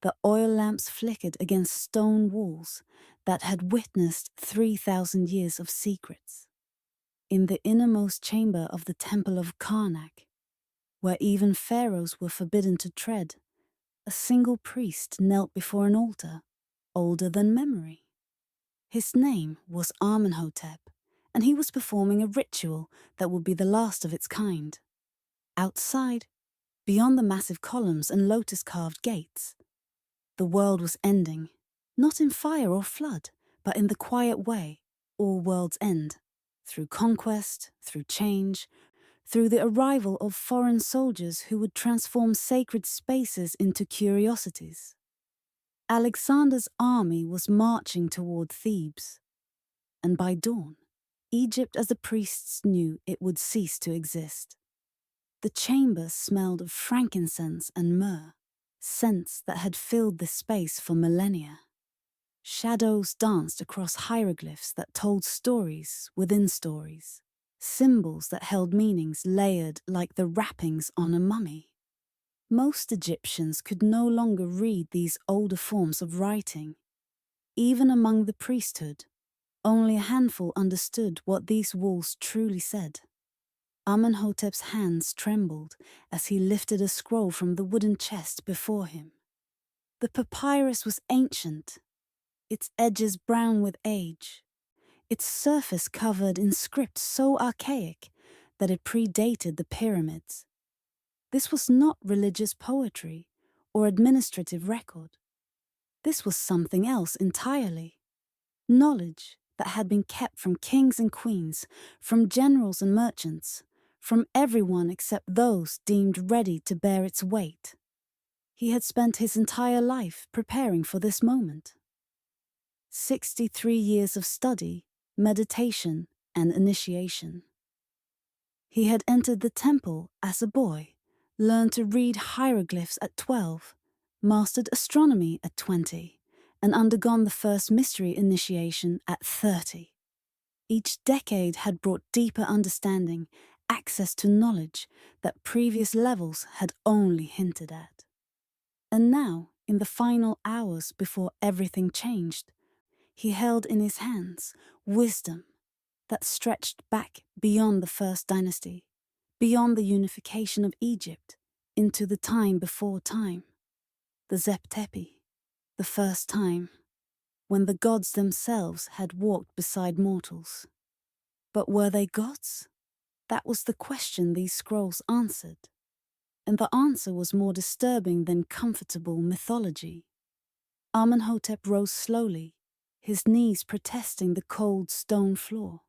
The oil lamps flickered against stone walls that had witnessed 3,000 years of secrets. In the innermost chamber of the temple of Karnak, where even pharaohs were forbidden to tread, a single priest knelt before an altar, older than memory. His name was Amenhotep, and he was performing a ritual that would be the last of its kind. Outside, beyond the massive columns and lotus-carved gates, the world was ending, not in fire or flood, but in the quiet way all worlds end, through conquest, through change, through the arrival of foreign soldiers who would transform sacred spaces into curiosities. Alexander's army was marching toward Thebes, and by dawn, Egypt as the priests knew it would cease to exist. The chamber smelled of frankincense and myrrh, scents that had filled the space for millennia. Shadows danced across hieroglyphs that told stories within stories, symbols that held meanings layered like the wrappings on a mummy. Most Egyptians could no longer read these older forms of writing. Even among the priesthood, only a handful understood what these walls truly said. Amenhotep's hands trembled as he lifted a scroll from the wooden chest before him. The papyrus was ancient, its edges brown with age, its surface covered in script so archaic that it predated the pyramids. This was not religious poetry or administrative record. This was something else entirely. Knowledge that had been kept from kings and queens, from generals and merchants, from everyone except those deemed ready to bear its weight. He had spent his entire life preparing for this moment. 63 years of study, meditation, and initiation. He had entered the temple as a boy, learned to read hieroglyphs at 12, mastered astronomy at 20, and undergone the first mystery initiation at 30. Each decade had brought deeper understanding, access to knowledge that previous levels had only hinted at. And now, in the final hours before everything changed, he held in his hands wisdom that stretched back beyond the first dynasty, beyond the unification of Egypt, into the time before time, the Zep-Tepi, the first time, when the gods themselves had walked beside mortals. But were they gods? That was the question these scrolls answered, and the answer was more disturbing than comfortable mythology. Amenhotep rose slowly, his knees protesting the cold stone floor.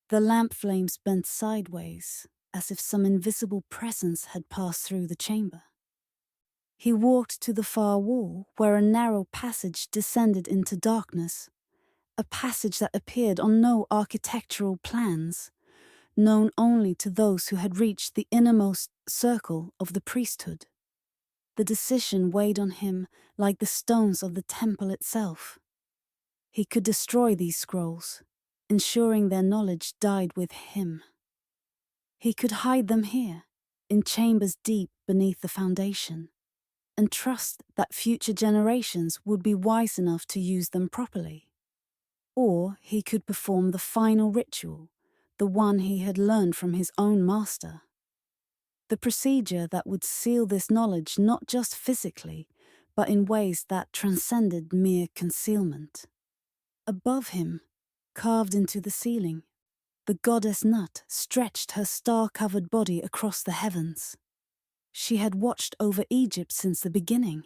The lamp flames bent sideways, as if some invisible presence had passed through the chamber. He walked to the far wall, where a narrow passage descended into darkness, a passage that appeared on no architectural plans, known only to those who had reached the innermost circle of the priesthood. The decision weighed on him like the stones of the temple itself. He could destroy these scrolls, ensuring their knowledge died with him. He could hide them here, in chambers deep beneath the foundation, and trust that future generations would be wise enough to use them properly. Or he could perform the final ritual, the one he had learned from his own master. The procedure that would seal this knowledge not just physically, but in ways that transcended mere concealment. Above him, carved into the ceiling, the goddess Nut stretched her star-covered body across the heavens. She had watched over Egypt since the beginning.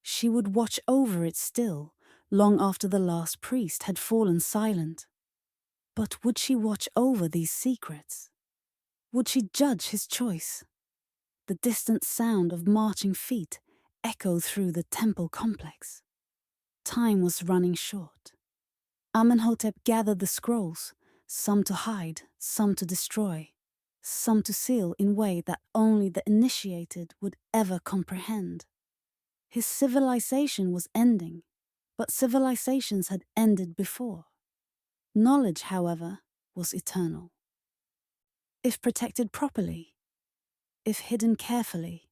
She would watch over it still, long after the last priest had fallen silent. But would she watch over these secrets? Would she judge his choice? The distant sound of marching feet echoed through the temple complex. Time was running short. Amenhotep gathered the scrolls, some to hide, some to destroy, some to seal in a way that only the initiated would ever comprehend. His civilization was ending, but civilizations had ended before. Knowledge, however, was eternal. If protected properly, if hidden carefully,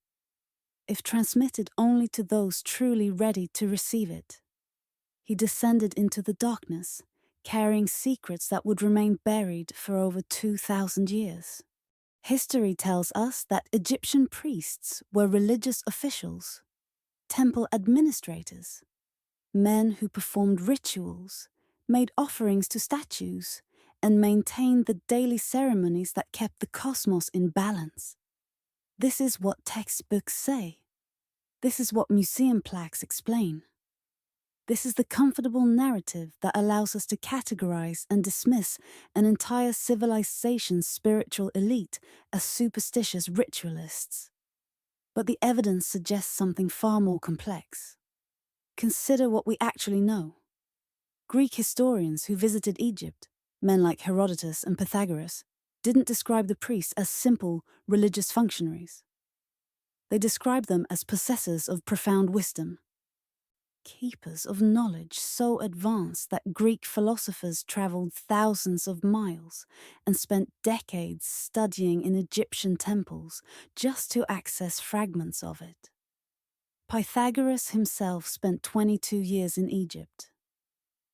if transmitted only to those truly ready to receive it. He descended into the darkness, carrying secrets that would remain buried for over 2,000 years. History tells us that Egyptian priests were religious officials, temple administrators, men who performed rituals, made offerings to statues, and maintained the daily ceremonies that kept the cosmos in balance. This is what textbooks say. This is what museum plaques explain. This is the comfortable narrative that allows us to categorize and dismiss an entire civilization's spiritual elite as superstitious ritualists. But the evidence suggests something far more complex. Consider what we actually know. Greek historians who visited Egypt, men like Herodotus and Pythagoras, didn't describe the priests as simple religious functionaries. They described them as possessors of profound wisdom, keepers of knowledge so advanced that Greek philosophers traveled thousands of miles and spent decades studying in Egyptian temples just to access fragments of it. Pythagoras himself spent 22 years in Egypt.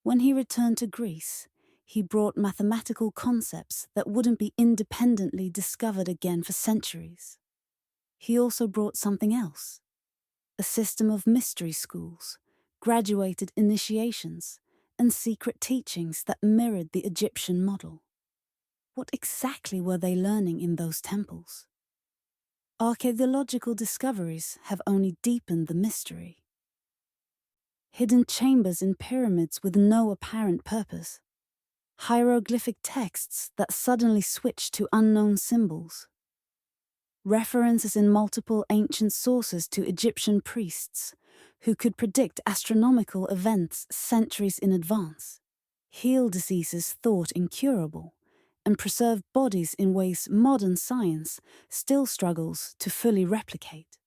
When he returned to Greece, he brought mathematical concepts that wouldn't be independently discovered again for centuries. He also brought something else, a system of mystery schools, graduated initiations, and secret teachings that mirrored the Egyptian model. What exactly were they learning in those temples? Archaeological discoveries have only deepened the mystery. Hidden chambers in pyramids with no apparent purpose, hieroglyphic texts that suddenly switch to unknown symbols, references in multiple ancient sources to Egyptian priests who could predict astronomical events centuries in advance, heal diseases thought incurable, and preserve bodies in ways modern science still struggles to fully replicate.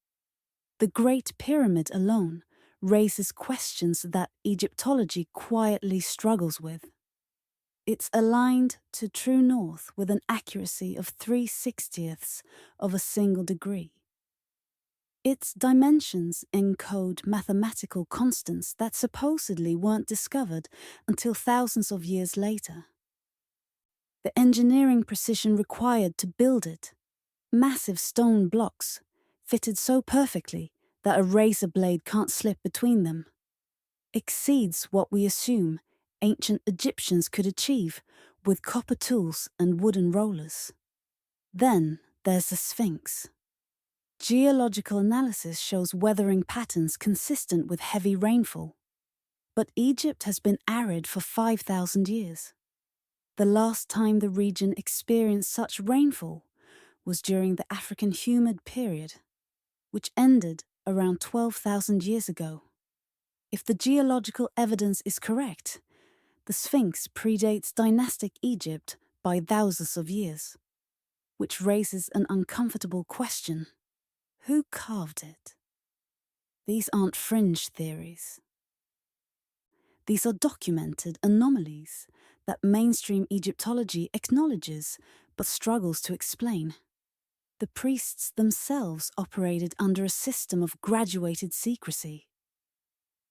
The Great Pyramid alone raises questions that Egyptology quietly struggles with. It's aligned to true north with an accuracy of 3/60ths of a single degree. Its dimensions encode mathematical constants that supposedly weren't discovered until thousands of years later. The engineering precision required to build it, massive stone blocks, fitted so perfectly that a razor blade can't slip between them, exceeds what we assume ancient Egyptians could achieve with copper tools and wooden rollers. Then there's the Sphinx. Geological analysis shows weathering patterns consistent with heavy rainfall. But Egypt has been arid for 5,000 years. The last time the region experienced such rainfall was during the African humid period, which ended around 12,000 years ago. If the geological evidence is correct, the Sphinx predates dynastic Egypt by thousands of years, which raises an uncomfortable question. Who carved it? These aren't fringe theories. These are documented anomalies that mainstream Egyptology acknowledges but struggles to explain. The priests themselves operated under a system of graduated secrecy.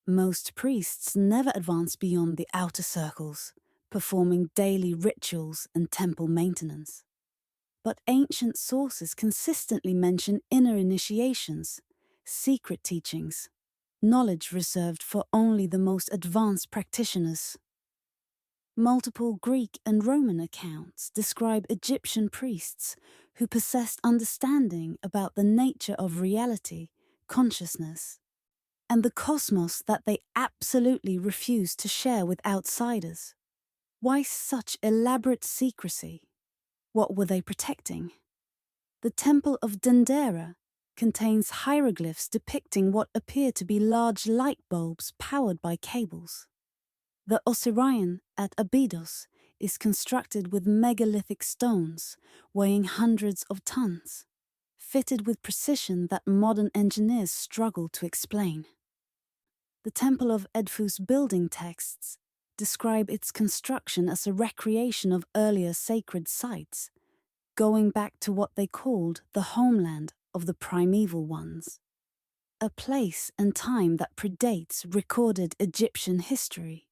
Most priests never advance beyond the outer circles, performing daily rituals and temple maintenance. But ancient sources consistently mention inner initiations, secret teachings, knowledge reserved for only the most advanced practitioners. Multiple Greek and Roman accounts describe Egyptian priests who possessed understanding about the nature of reality, consciousness, and the cosmos that they absolutely refused to share with outsiders. Why such elaborate secrecy? What were they protecting? The Temple of Dendera contains hieroglyphs depicting what appear to be large light bulbs powered by cables. The Osirian at Abydos is constructed with megalithic stones weighing hundreds of tons, fitted with precision that modern engineers struggle to explain. The Temple of Edfu's building texts describe its construction as a recreation of earlier sacred sites, going back to what they called the homeland of the primeval ones. a place and time that predates recorded Egyptian history.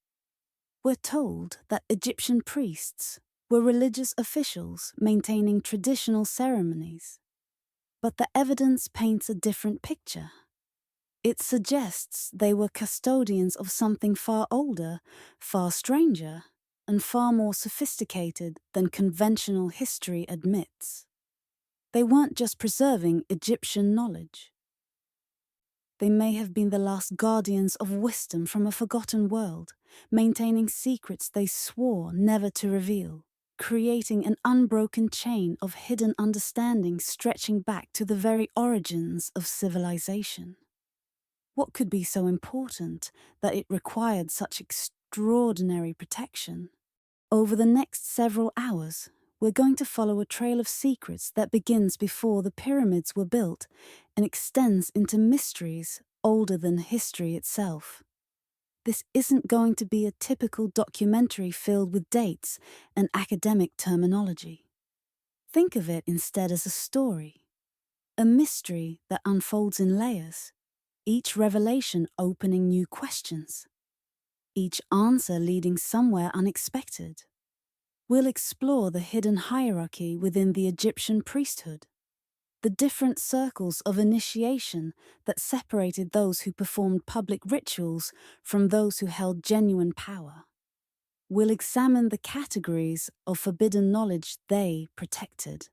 We're told that Egyptian priests were religious officials maintaining traditional ceremonies. But the evidence paints a different picture. It suggests they were custodians of something far older, far stranger, and far more sophisticated than conventional history admits. They weren't just preserving Egyptian knowledge. They may have been the last guardians of wisdom from a forgotten world, maintaining secrets they swore never to reveal, creating an unbroken chain of hidden understanding stretching back to the very origins of civilization. What could be so important that it required such extraordinary protection? Over the next several hours, we're going to follow a trail of secrets that begins before the pyramids were built and extends into mysteries older than history itself. This isn't going to be a typical documentary filled with dates and academic terminology. Think of it instead as a story, a mystery that unfolds in layers, each revelation opening new questions, each answer leading somewhere unexpected. We'll explore the hidden hierarchy within the Egyptian priesthood, the different circles of initiation that separated those who performed public rituals from those who held genuine power. We'll examine the categories of forbidden knowledge they protected,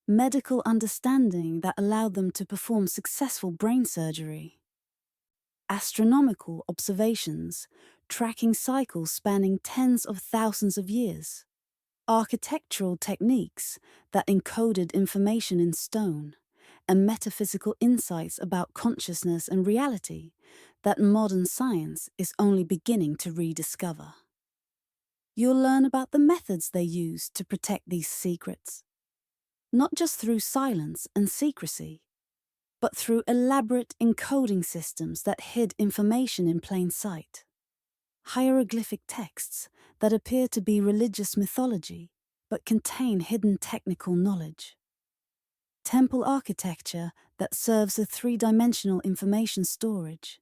medical understanding that allowed them to perform successful brain surgery, astronomical observations tracking cycles spanning tens of thousands of years, architectural techniques that encoded information in stone, and metaphysical insights about consciousness and reality that modern science is only beginning to rediscover. You'll learn about the methods they used to protect these secrets, not just through silence and secrecy, but through elaborate encoding systems that hid information in plain sight. Hieroglyphic texts that appear to be religious mythology but contain hidden technical knowledge. Temple architecture that serves as three-dimensional information storage.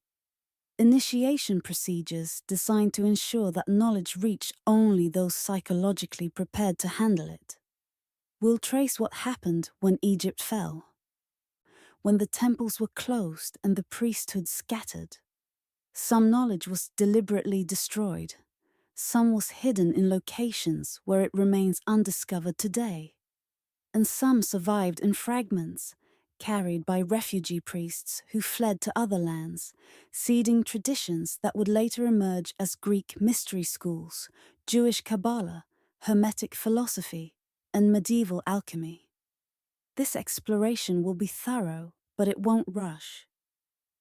Initiation procedures designed to ensure that knowledge reached only those psychologically prepared to handle it. We'll trace what happened when Egypt fell, when the temples were closed and the priesthood scattered. Some knowledge was deliberately destroyed. Some was hidden in locations where it remains undiscovered today. And some survived in fragments, carried by refugee priests who fled to other lands, seeding traditions that would later emerge as Greek mystery schools, Jewish Kabbalah, Hermetic philosophy, and medieval alchemy. This exploration will be thorough, but it won't rush.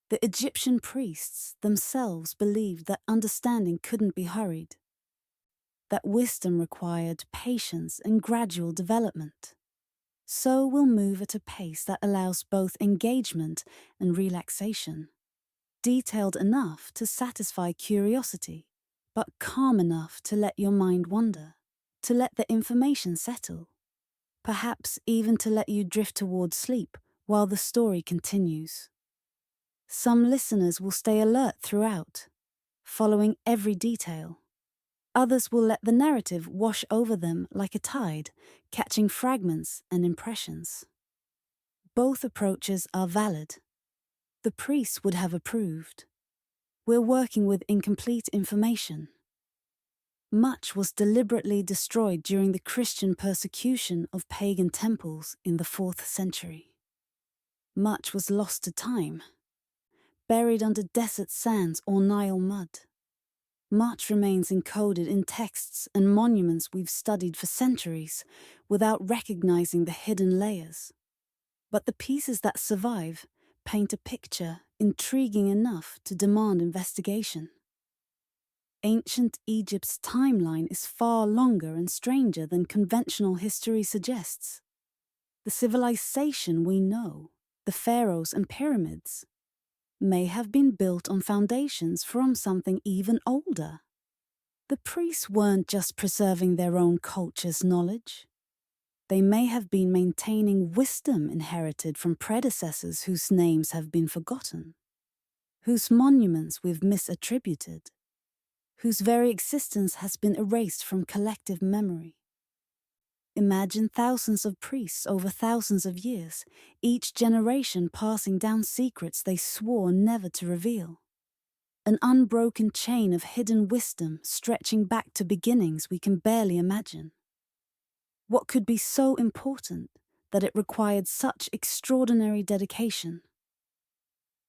The Egyptian priests themselves believed that understanding couldn't be hurried, that wisdom required patience and gradual development. So we'll move at a pace that allows both engagement and relaxation, detailed enough to satisfy curiosity, but calm enough to let your mind wander, to let the information settle, perhaps even to let you drift toward sleep while the story continues. Some listeners will stay alert throughout, following every detail. Others will let the narrative wash over them like a tide, catching fragments and impressions. Both approaches are valid. The priests would have approved. We're working with incomplete information. Much was deliberately destroyed during the Christian persecution of pagan temples in the 4th century. Much was lost to time, buried under desert sands or Nile mud. Much remains encoded in texts and monuments we've studied for centuries without recognizing the hidden layers. But the pieces that survive paint a picture intriguing enough to demand investigation. Ancient Egypt's timeline is far longer and stranger than conventional history suggests. The civilization we know, the pharaohs and pyramids, may have been built on foundations from something even older. The priests weren't just preserving their own culture's knowledge. They may have been maintaining wisdom inherited from predecessors whose names have been forgotten. whose monuments we've misattributed, whose very existence has been erased from collective memory. Imagine thousands of priests over thousands of years, each generation passing down secrets they swore never to reveal. An unbroken chain of hidden wisdom stretching back to beginnings we can barely imagine. What could be so important that it required such extraordinary dedication?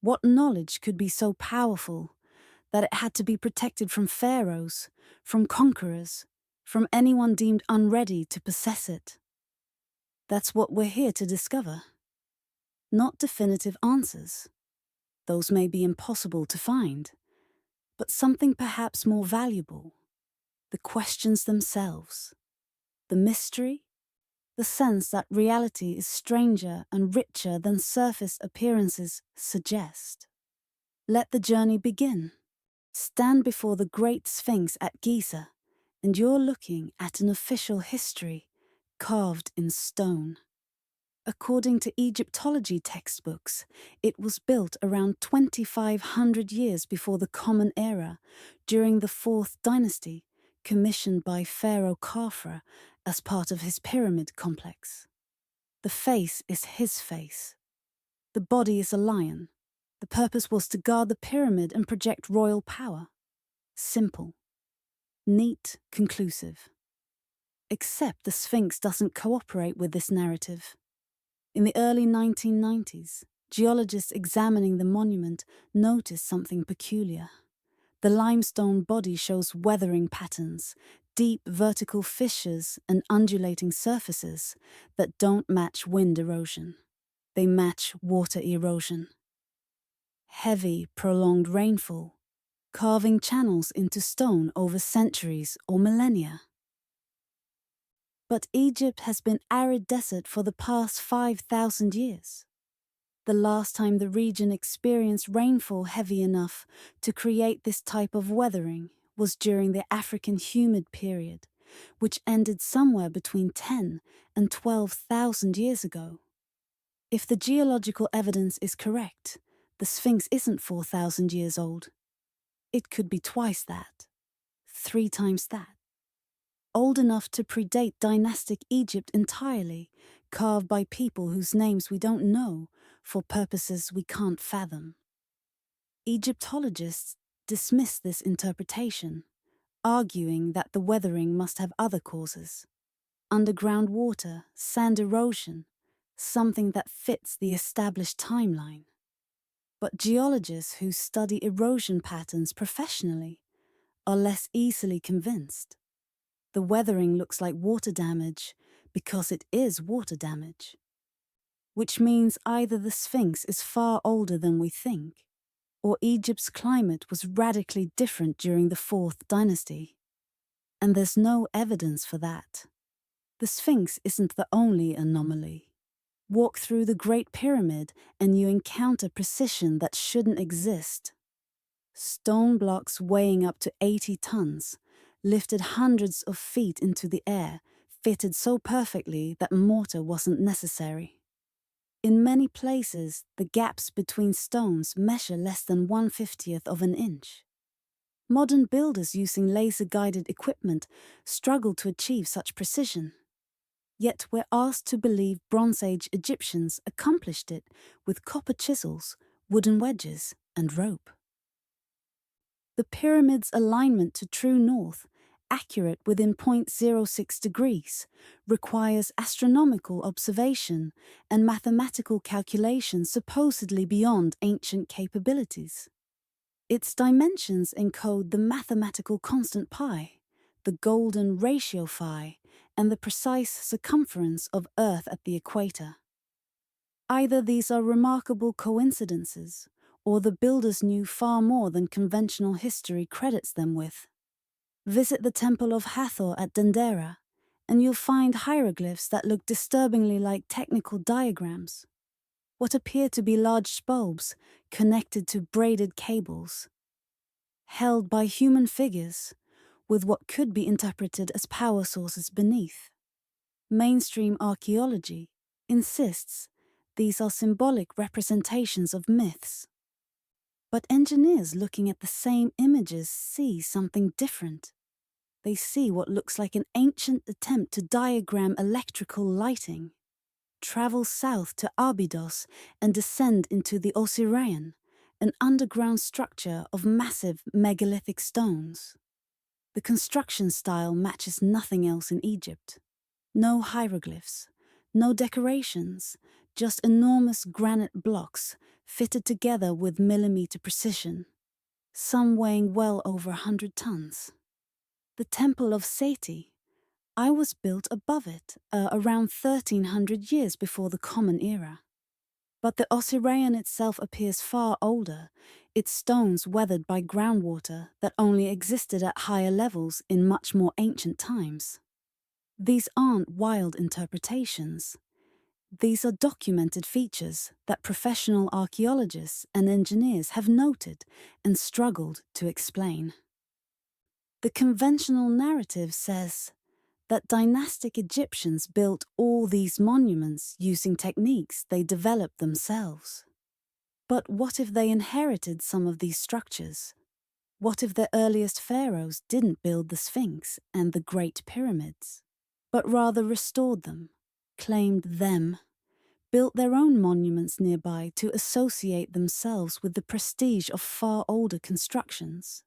What knowledge could be so powerful that it had to be protected from pharaohs, from conquerors, from anyone deemed unready to possess it? That's what we're here to discover. Not definitive answers. Those may be impossible to find, but something perhaps more valuable. The questions themselves. The mystery. The sense that reality is stranger and richer than surface appearances suggest. Let the journey begin. Stand before the Great Sphinx at Giza, and you're looking at an official history carved in stone. According to Egyptology textbooks, it was built around 2,500 years before the Common Era, during the 4th dynasty, commissioned by Pharaoh Khafra as part of his pyramid complex. The face is his face. The body is a lion. The purpose was to guard the pyramid and project royal power. Simple. Neat, conclusive. Except the Sphinx doesn't cooperate with this narrative. In the early 1990s, geologists examining the monument noticed something peculiar. The limestone body shows weathering patterns, deep vertical fissures and undulating surfaces that don't match wind erosion. They match water erosion. Heavy, prolonged rainfall, carving channels into stone over centuries or millennia. But Egypt has been arid desert for the past 5,000 years. The last time the region experienced rainfall heavy enough to create this type of weathering was during the African humid period, which ended somewhere between 10 and 12,000 years ago. If the geological evidence is correct, the Sphinx isn't 4,000 years old. It could be twice that, 3 times that. Old enough to predate dynastic Egypt entirely, carved by people whose names we don't know for purposes we can't fathom. Egyptologists dismiss this interpretation, arguing that the weathering must have other causes. Underground water, sand erosion, something that fits the established timeline. But geologists who study erosion patterns professionally are less easily convinced. The weathering looks like water damage because it is water damage. Which means either the Sphinx is far older than we think, or Egypt's climate was radically different during the 4th dynasty. And there's no evidence for that. The Sphinx isn't the only anomaly. Walk through the Great Pyramid and you encounter precision that shouldn't exist. Stone blocks weighing up to 80 tons, lifted hundreds of feet into the air, fitted so perfectly that mortar wasn't necessary. In many places, the gaps between stones measure less than 1/50th of an inch. Modern builders using laser-guided equipment struggle to achieve such precision. Yet we're asked to believe Bronze Age Egyptians accomplished it with copper chisels, wooden wedges, and rope. The pyramid's alignment to true north, accurate within 0.06 degrees, requires astronomical observation and mathematical calculation supposedly beyond ancient capabilities. Its dimensions encode the mathematical constant pi, the golden ratio phi, and the precise circumference of Earth at the equator. Either these are remarkable coincidences, or the builders knew far more than conventional history credits them with. Visit the Temple of Hathor at Dendera, and you'll find hieroglyphs that look disturbingly like technical diagrams. What appear to be large bulbs connected to braided cables, held by human figures, with what could be interpreted as power sources beneath. Mainstream archaeology insists these are symbolic representations of myths. But engineers looking at the same images see something different. They see what looks like an ancient attempt to diagram electrical lighting, travel south to Abydos and descend into the Osirian, an underground structure of massive megalithic stones. The construction style matches nothing else in Egypt. No hieroglyphs, no decorations, just enormous granite blocks fitted together with millimeter precision, some weighing well over 100 tons. The Temple of Seti, I was built above it, around 1300 years before the Common Era. But the Osirian itself appears far older, its stones weathered by groundwater that only existed at higher levels in much more ancient times. These aren't wild interpretations. These are documented features that professional archaeologists and engineers have noted and struggled to explain. The conventional narrative says that dynastic Egyptians built all these monuments using techniques they developed themselves. But what if they inherited some of these structures? What if the earliest pharaohs didn't build the Sphinx and the Great Pyramids, but rather restored them, claimed them, built their own monuments nearby to associate themselves with the prestige of far older constructions?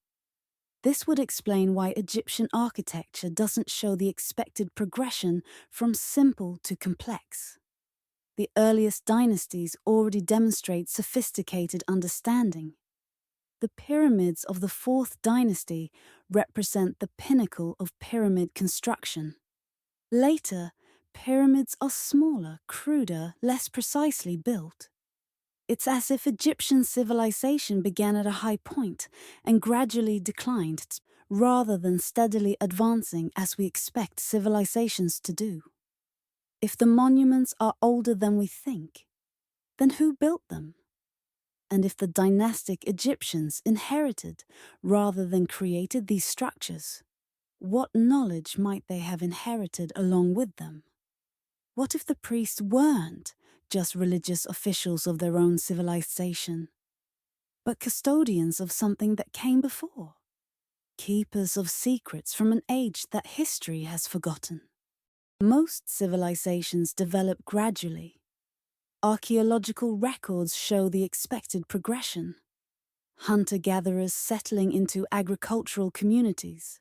This would explain why Egyptian architecture doesn't show the expected progression from simple to complex. The earliest dynasties already demonstrate sophisticated understanding. The pyramids of the 4th dynasty represent the pinnacle of pyramid construction. Later, pyramids are smaller, cruder, less precisely built. It's as if Egyptian civilization began at a high point and gradually declined, rather than steadily advancing as we expect civilizations to do. If the monuments are older than we think, then who built them? And if the dynastic Egyptians inherited rather than created these structures, what knowledge might they have inherited along with them? What if the priests weren't just religious officials of their own civilization, but custodians of something that came before? Keepers of secrets from an age that history has forgotten. Most civilizations develop gradually. Archaeological records show the expected progression. Hunter-gatherers settling into agricultural communities.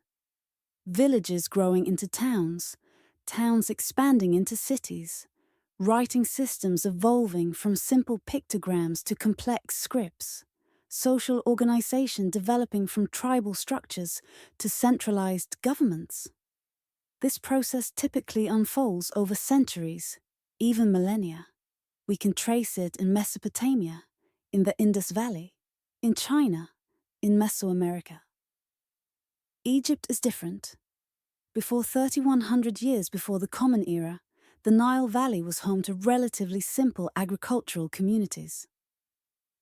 Villages growing into towns, towns expanding into cities. Writing systems evolving from simple pictograms to complex scripts. Social organization developing from tribal structures to centralized governments. This process typically unfolds over centuries, even millennia. We can trace it in Mesopotamia, in the Indus Valley, in China, in Mesoamerica. Egypt is different. Before 3,100 years before the Common Era, the Nile Valley was home to relatively simple agricultural communities.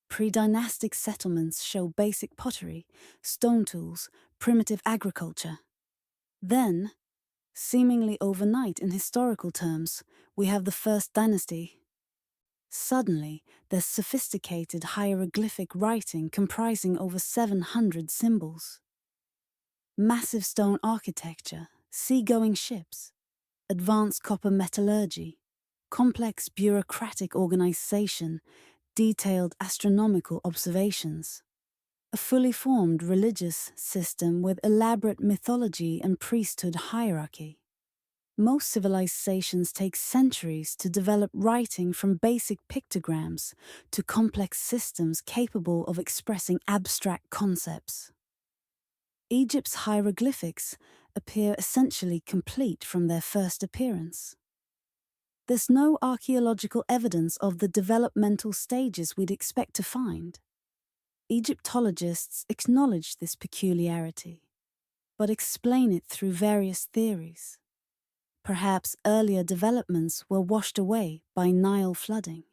Pre-dynastic settlements show basic pottery, stone tools, primitive agriculture. Then, seemingly overnight in historical terms, we have the First Dynasty. Suddenly, there's sophisticated hieroglyphic writing comprising over 700 symbols. Massive stone architecture, seagoing ships, advanced copper metallurgy, complex bureaucratic organization, detailed astronomical observations, a fully formed religious system with elaborate mythology and priesthood hierarchy. Most civilizations take centuries to develop writing from basic pictograms to complex systems capable of expressing abstract concepts. Egypt's hieroglyphics appear essentially complete from their first appearance. There's no archaeological evidence of the developmental stages we'd expect to find. Egyptologists acknowledge this peculiarity, but explain it through various theories. Perhaps earlier developments were washed away by Nile flooding,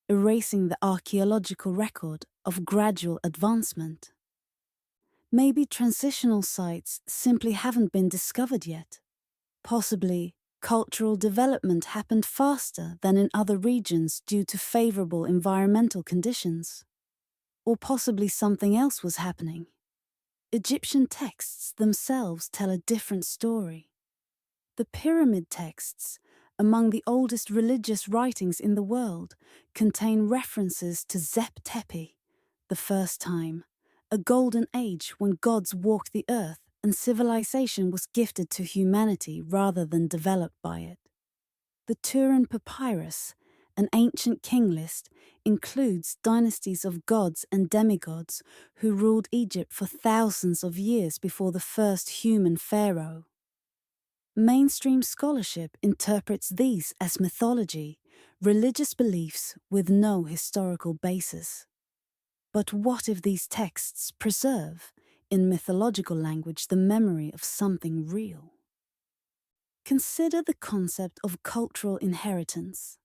erasing the archaeological record of gradual advancement. Maybe transitional sites simply haven't been discovered yet. Possibly, cultural development happened faster than in other regions due to favorable environmental conditions. Or possibly something else was happening. Egyptian texts themselves tell a different story. The pyramid texts, among the oldest religious writings in the world, contain references to Zep-Tepi, the first time, a golden age when gods walked the earth and civilization was gifted to humanity rather than developed by it. The Turin Papyrus, an ancient king list, includes dynasties of gods and demigods who ruled Egypt for thousands of years before the first human pharaoh. Mainstream scholarship interprets these as mythology, religious beliefs with no historical basis. But what if these texts preserve, in mythological language, the memory of something real? Consider the concept of cultural inheritance.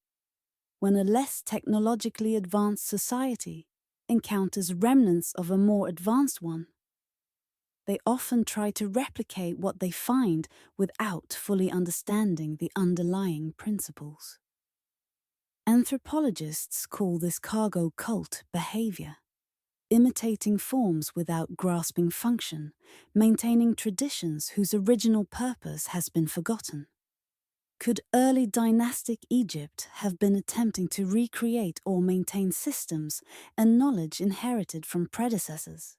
When a less technologically advanced society encounters remnants of a more advanced one, they often try to replicate what they find without fully understanding the underlying principles. Anthropologists call this cargo cult behavior, imitating forms without grasping function, maintaining traditions whose original purpose has been forgotten. Could early dynastic Egypt have been attempting to recreate or maintain systems and knowledge inherited from predecessors?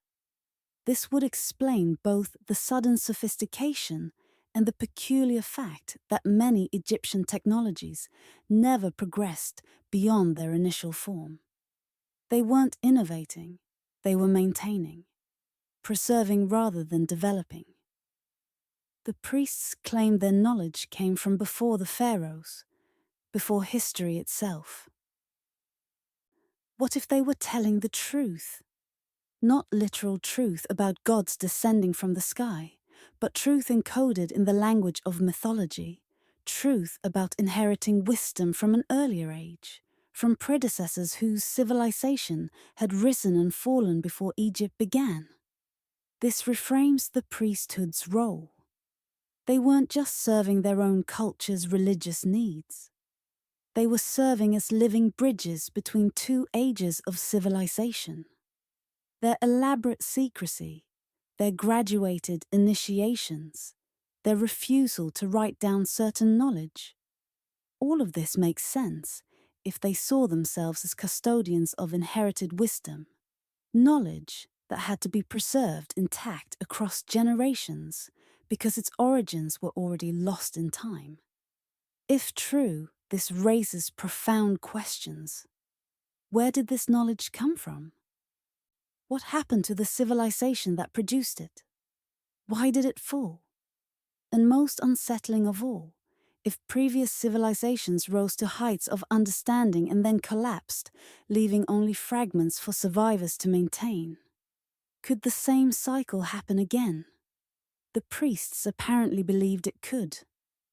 This would explain both the sudden sophistication and the peculiar fact that many Egyptian technologies never progressed beyond their initial form. They weren't innovating, they were maintaining, preserving rather than developing. The priests claimed their knowledge came from before the pharaohs, before history itself. What if they were telling the truth? Not literal truth about gods descending from the sky, but truth encoded in the language of mythology, truth about inheriting wisdom from an earlier age, from predecessors whose civilization had risen and fallen before Egypt began. This reframes the priesthood's role. They weren't just serving their own culture's religious needs. They were serving as living bridges between two ages of civilization. Their elaborate secrecy, their graduated initiations, their refusal to write down certain knowledge, all of this makes sense if they saw themselves as custodians of inherited wisdom, knowledge that had to be preserved intact across generations because its origins were already lost in time. If true, this raises profound questions. Where did this knowledge come from? What happened to the civilization that produced it? Why did it fall? And most unsettling of all, if previous civilizations rose to heights of understanding and then collapsed, leaving only fragments for survivors to maintain, could the same cycle happen again? The priests apparently believed it could.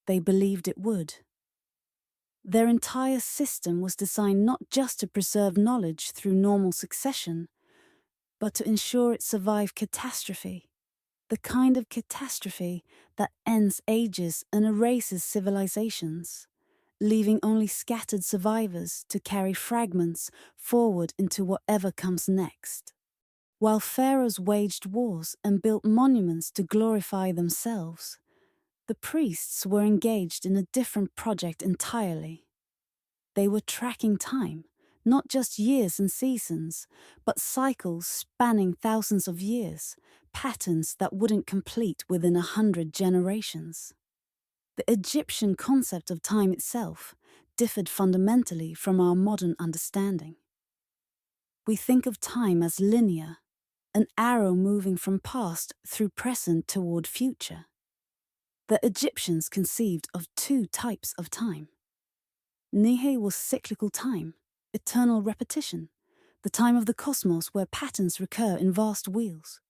They believed it would. Their entire system was designed not just to preserve knowledge through normal succession, but to ensure it survived catastrophe, the kind of catastrophe that ends ages and erases civilizations, leaving only scattered survivors to carry fragments forward into whatever comes next. While pharaohs waged wars and built monuments to glorify themselves, the priests were engaged in a different project entirely. They were tracking time, not just years and seasons, but cycles spanning thousands of years, patterns that wouldn't complete within 100 generations. The Egyptian concept of time itself differed fundamentally from our modern understanding. We think of time as linear, an arrow moving from past through present toward future. The Egyptians conceived of two types of time. Nihe was cyclical time, eternal repetition, the time of the cosmos where patterns recur in vast wheels.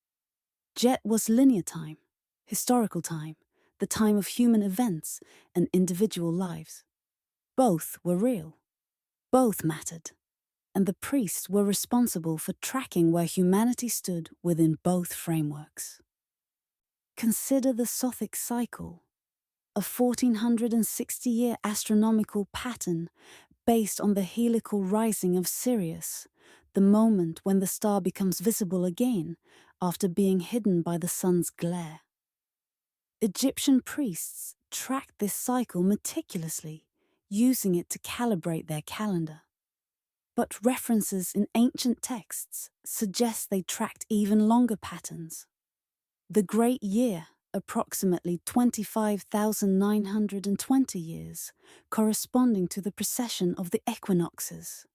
Jet was linear time, historical time, the time of human events and individual lives. Both were real. Both mattered. And the priests were responsible for tracking where humanity stood within both frameworks. Consider the Sothic cycle, a 1460-year astronomical pattern based on the heliacal rising of Sirius, the moment when the star becomes visible again after being hidden by the sun's glare. Egyptian priests tracked this cycle meticulously, using it to calibrate their calendar. But references in ancient texts suggest they tracked even longer patterns. The Great Year, approximately 25,920 years, corresponding to the precession of the equinoxes.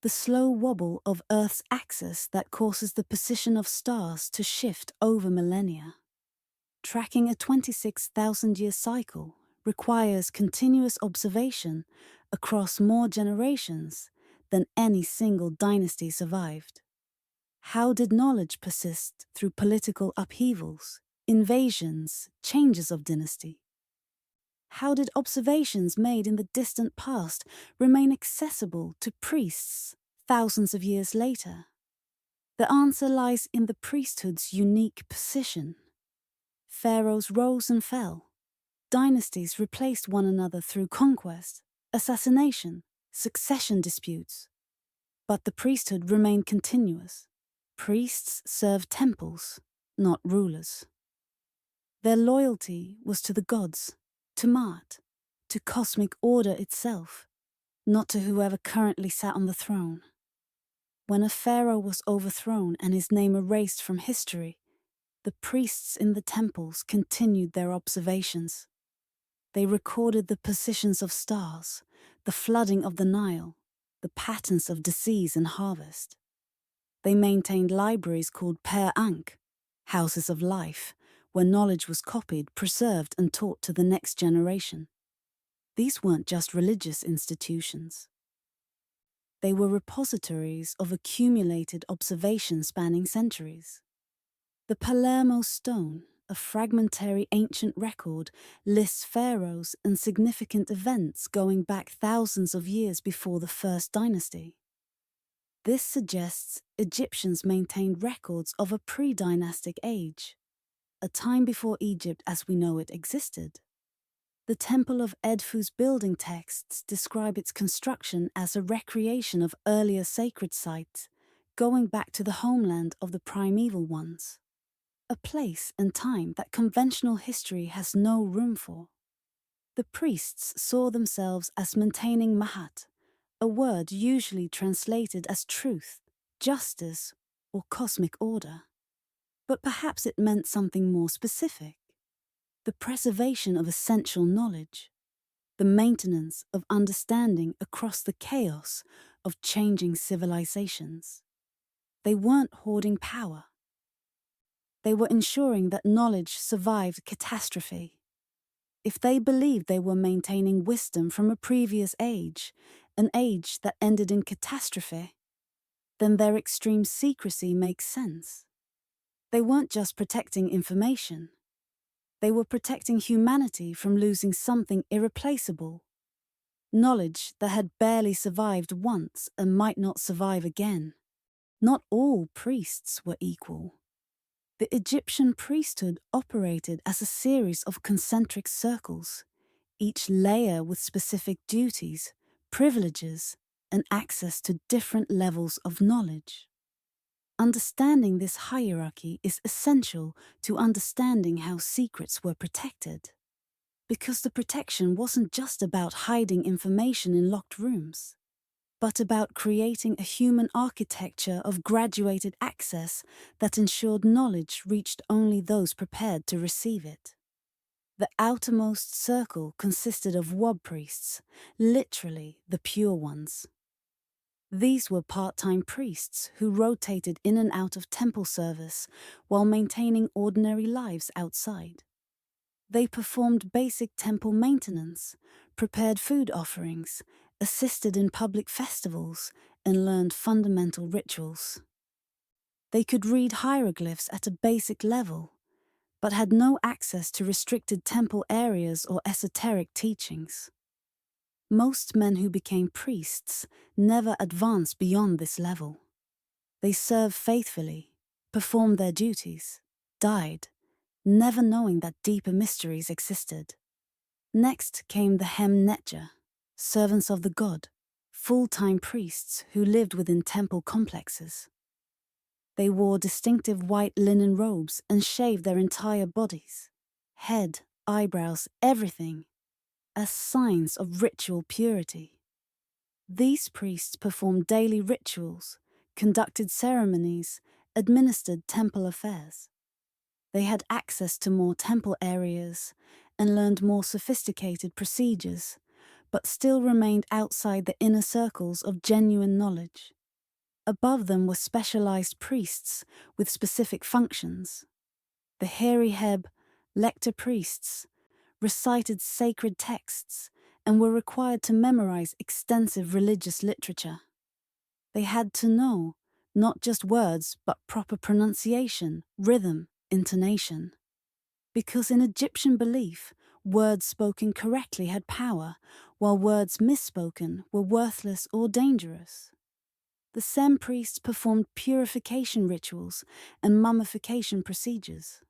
The slow wobble of Earth's axis that causes the position of stars to shift over millennia. Tracking a 26,000-year cycle requires continuous observation across more generations than any single dynasty survived. How did knowledge persist through political upheavals, invasions, changes of dynasty? How did observations made in the distant past remain accessible to priests thousands of years later? The answer lies in the priesthood's unique position. Pharaohs rose and fell. Dynasties replaced one another through conquest, assassination, succession disputes. But the priesthood remained continuous. Priests served temples, not rulers. Their loyalty was to the gods, to Maat, to cosmic order itself, not to whoever currently sat on the throne. When a pharaoh was overthrown and his name erased from history, the priests in the temples continued their observations. They recorded the positions of stars, the flooding of the Nile, the patterns of disease and harvest. They maintained libraries called Per Ankh, houses of life, where knowledge was copied, preserved, and taught to the next generation. These weren't just religious institutions. They were repositories of accumulated observation spanning centuries. The Palermo stone, a fragmentary ancient record, lists pharaohs and significant events going back thousands of years before the first dynasty. This suggests Egyptians maintained records of a pre-dynastic age, a time before Egypt as we know it existed. The Temple of Edfu's building texts describe its construction as a recreation of earlier sacred sites, going back to the homeland of the primeval ones. A place and time that conventional history has no room for. The priests saw themselves as maintaining Mahat, a word usually translated as truth, justice, or cosmic order. But perhaps it meant something more specific. The preservation of essential knowledge, the maintenance of understanding across the chaos of changing civilizations. They weren't hoarding power. They were ensuring that knowledge survived catastrophe. If they believed they were maintaining wisdom from a previous age, an age that ended in catastrophe, then their extreme secrecy makes sense. They weren't just protecting information. They were protecting humanity from losing something irreplaceable. Knowledge that had barely survived once and might not survive again. Not all priests were equal. The Egyptian priesthood operated as a series of concentric circles, each layer with specific duties, privileges, and access to different levels of knowledge. Understanding this hierarchy is essential to understanding how secrets were protected. Because the protection wasn't just about hiding information in locked rooms, but about creating a human architecture of graduated access that ensured knowledge reached only those prepared to receive it. The outermost circle consisted of Wab priests, literally the pure ones. These were part-time priests who rotated in and out of temple service while maintaining ordinary lives outside. They performed basic temple maintenance, prepared food offerings, assisted in public festivals, and learned fundamental rituals. They could read hieroglyphs at a basic level, but had no access to restricted temple areas or esoteric teachings. Most men who became priests never advanced beyond this level. They served faithfully, performed their duties, died, never knowing that deeper mysteries existed. Next came the Hem Netja, servants of the god, full-time priests who lived within temple complexes. They wore distinctive white linen robes and shaved their entire bodies, head, eyebrows, everything, as signs of ritual purity. These priests performed daily rituals, conducted ceremonies, administered temple affairs. They had access to more temple areas and learned more sophisticated procedures, but still remained outside the inner circles of genuine knowledge. Above them were specialized priests with specific functions. The hairy heb, lector priests, recited sacred texts and were required to memorize extensive religious literature. They had to know not just words but proper pronunciation, rhythm, intonation. Because in Egyptian belief, words spoken correctly had power, while words misspoken were worthless or dangerous. The Sem priests performed purification rituals and mummification procedures.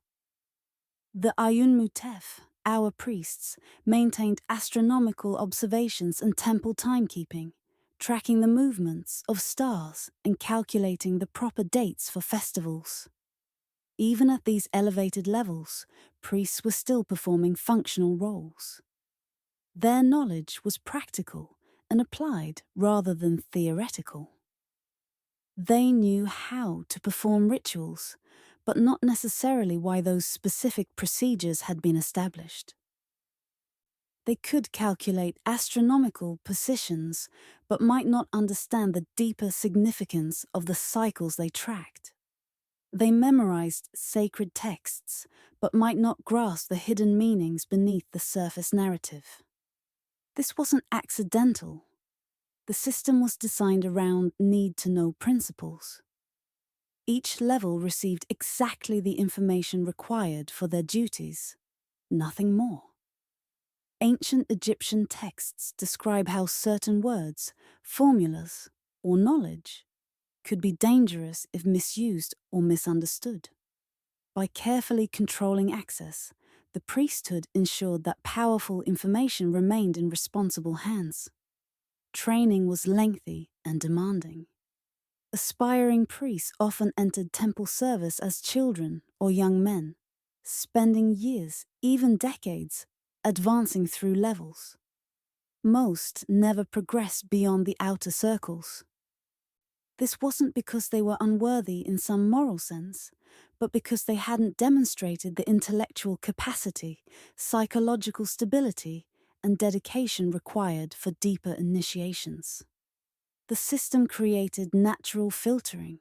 The Ayun Mutef, our priests, maintained astronomical observations and temple timekeeping, tracking the movements of stars and calculating the proper dates for festivals. Even at these elevated levels, priests were still performing functional roles. Their knowledge was practical and applied rather than theoretical. They knew how to perform rituals, but not necessarily why those specific procedures had been established. They could calculate astronomical positions, but might not understand the deeper significance of the cycles they tracked. They memorized sacred texts, but might not grasp the hidden meanings beneath the surface narrative. This wasn't accidental. The system was designed around need-to-know principles. Each level received exactly the information required for their duties, nothing more. Ancient Egyptian texts describe how certain words, formulas, or knowledge could be dangerous if misused or misunderstood. By carefully controlling access, the priesthood ensured that powerful information remained in responsible hands. Training was lengthy and demanding. Aspiring priests often entered temple service as children or young men, spending years, even decades, advancing through levels. Most never progressed beyond the outer circles. This wasn't because they were unworthy in some moral sense, but because they hadn't demonstrated the intellectual capacity, psychological stability, and dedication required for deeper initiations. The system created natural filtering.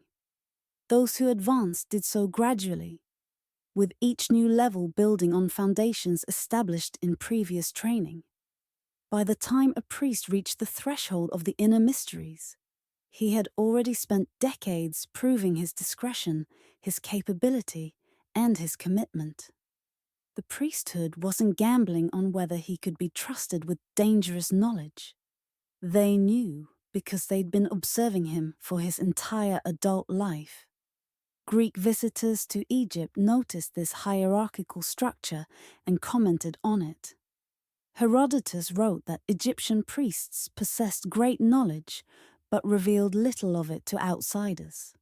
Those who advanced did so gradually, with each new level building on foundations established in previous training. By the time a priest reached the threshold of the inner mysteries, he had already spent decades proving his discretion, his capability, and his commitment. The priesthood wasn't gambling on whether he could be trusted with dangerous knowledge. They knew because they'd been observing him for his entire adult life. Greek visitors to Egypt noticed this hierarchical structure and commented on it. Herodotus wrote that Egyptian priests possessed great knowledge, but revealed little of it to outsiders.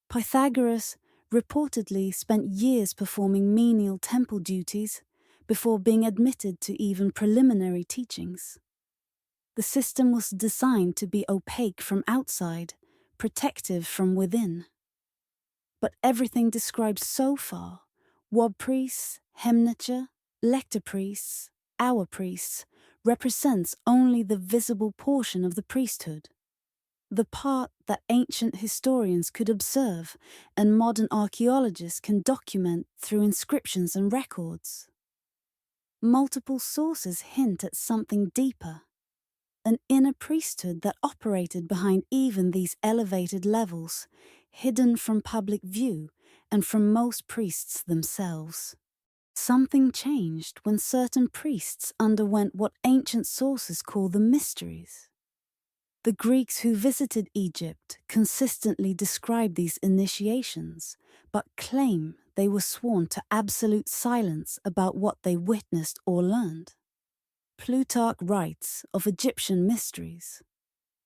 Pythagoras reportedly spent years performing menial temple duties before being admitted to even preliminary teachings. The system was designed to be opaque from outside, protective from within. But everything described so far, Wab priests, Hemnacher, lector priests, our priests, represents only the visible portion of the priesthood, the part that ancient historians could observe and modern archaeologists can document through inscriptions and records. Multiple sources hint at something deeper, an inner priesthood that operated behind even these elevated levels, hidden from public view and from most priests themselves. Something changed when certain priests underwent what ancient sources call the mysteries. The Greeks who visited Egypt consistently describe these initiations, but claim they were sworn to absolute silence about what they witnessed or learned. Plutarch writes of Egyptian mysteries.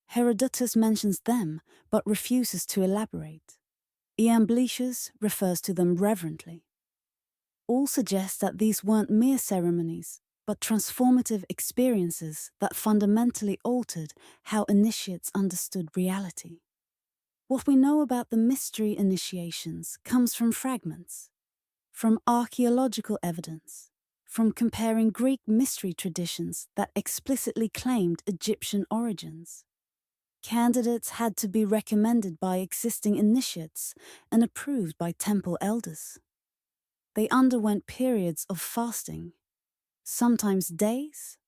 Herodotus mentions them but refuses to elaborate. Iamblichus refers to them reverently. All suggest that these weren't mere ceremonies, but transformative experiences that fundamentally altered how initiates understood reality. What we know about the mystery initiations comes from fragments, from archaeological evidence, from comparing Greek mystery traditions that explicitly claimed Egyptian origins. Candidates had to be recommended by existing initiates and approved by temple elders. They underwent periods of fasting, sometimes days,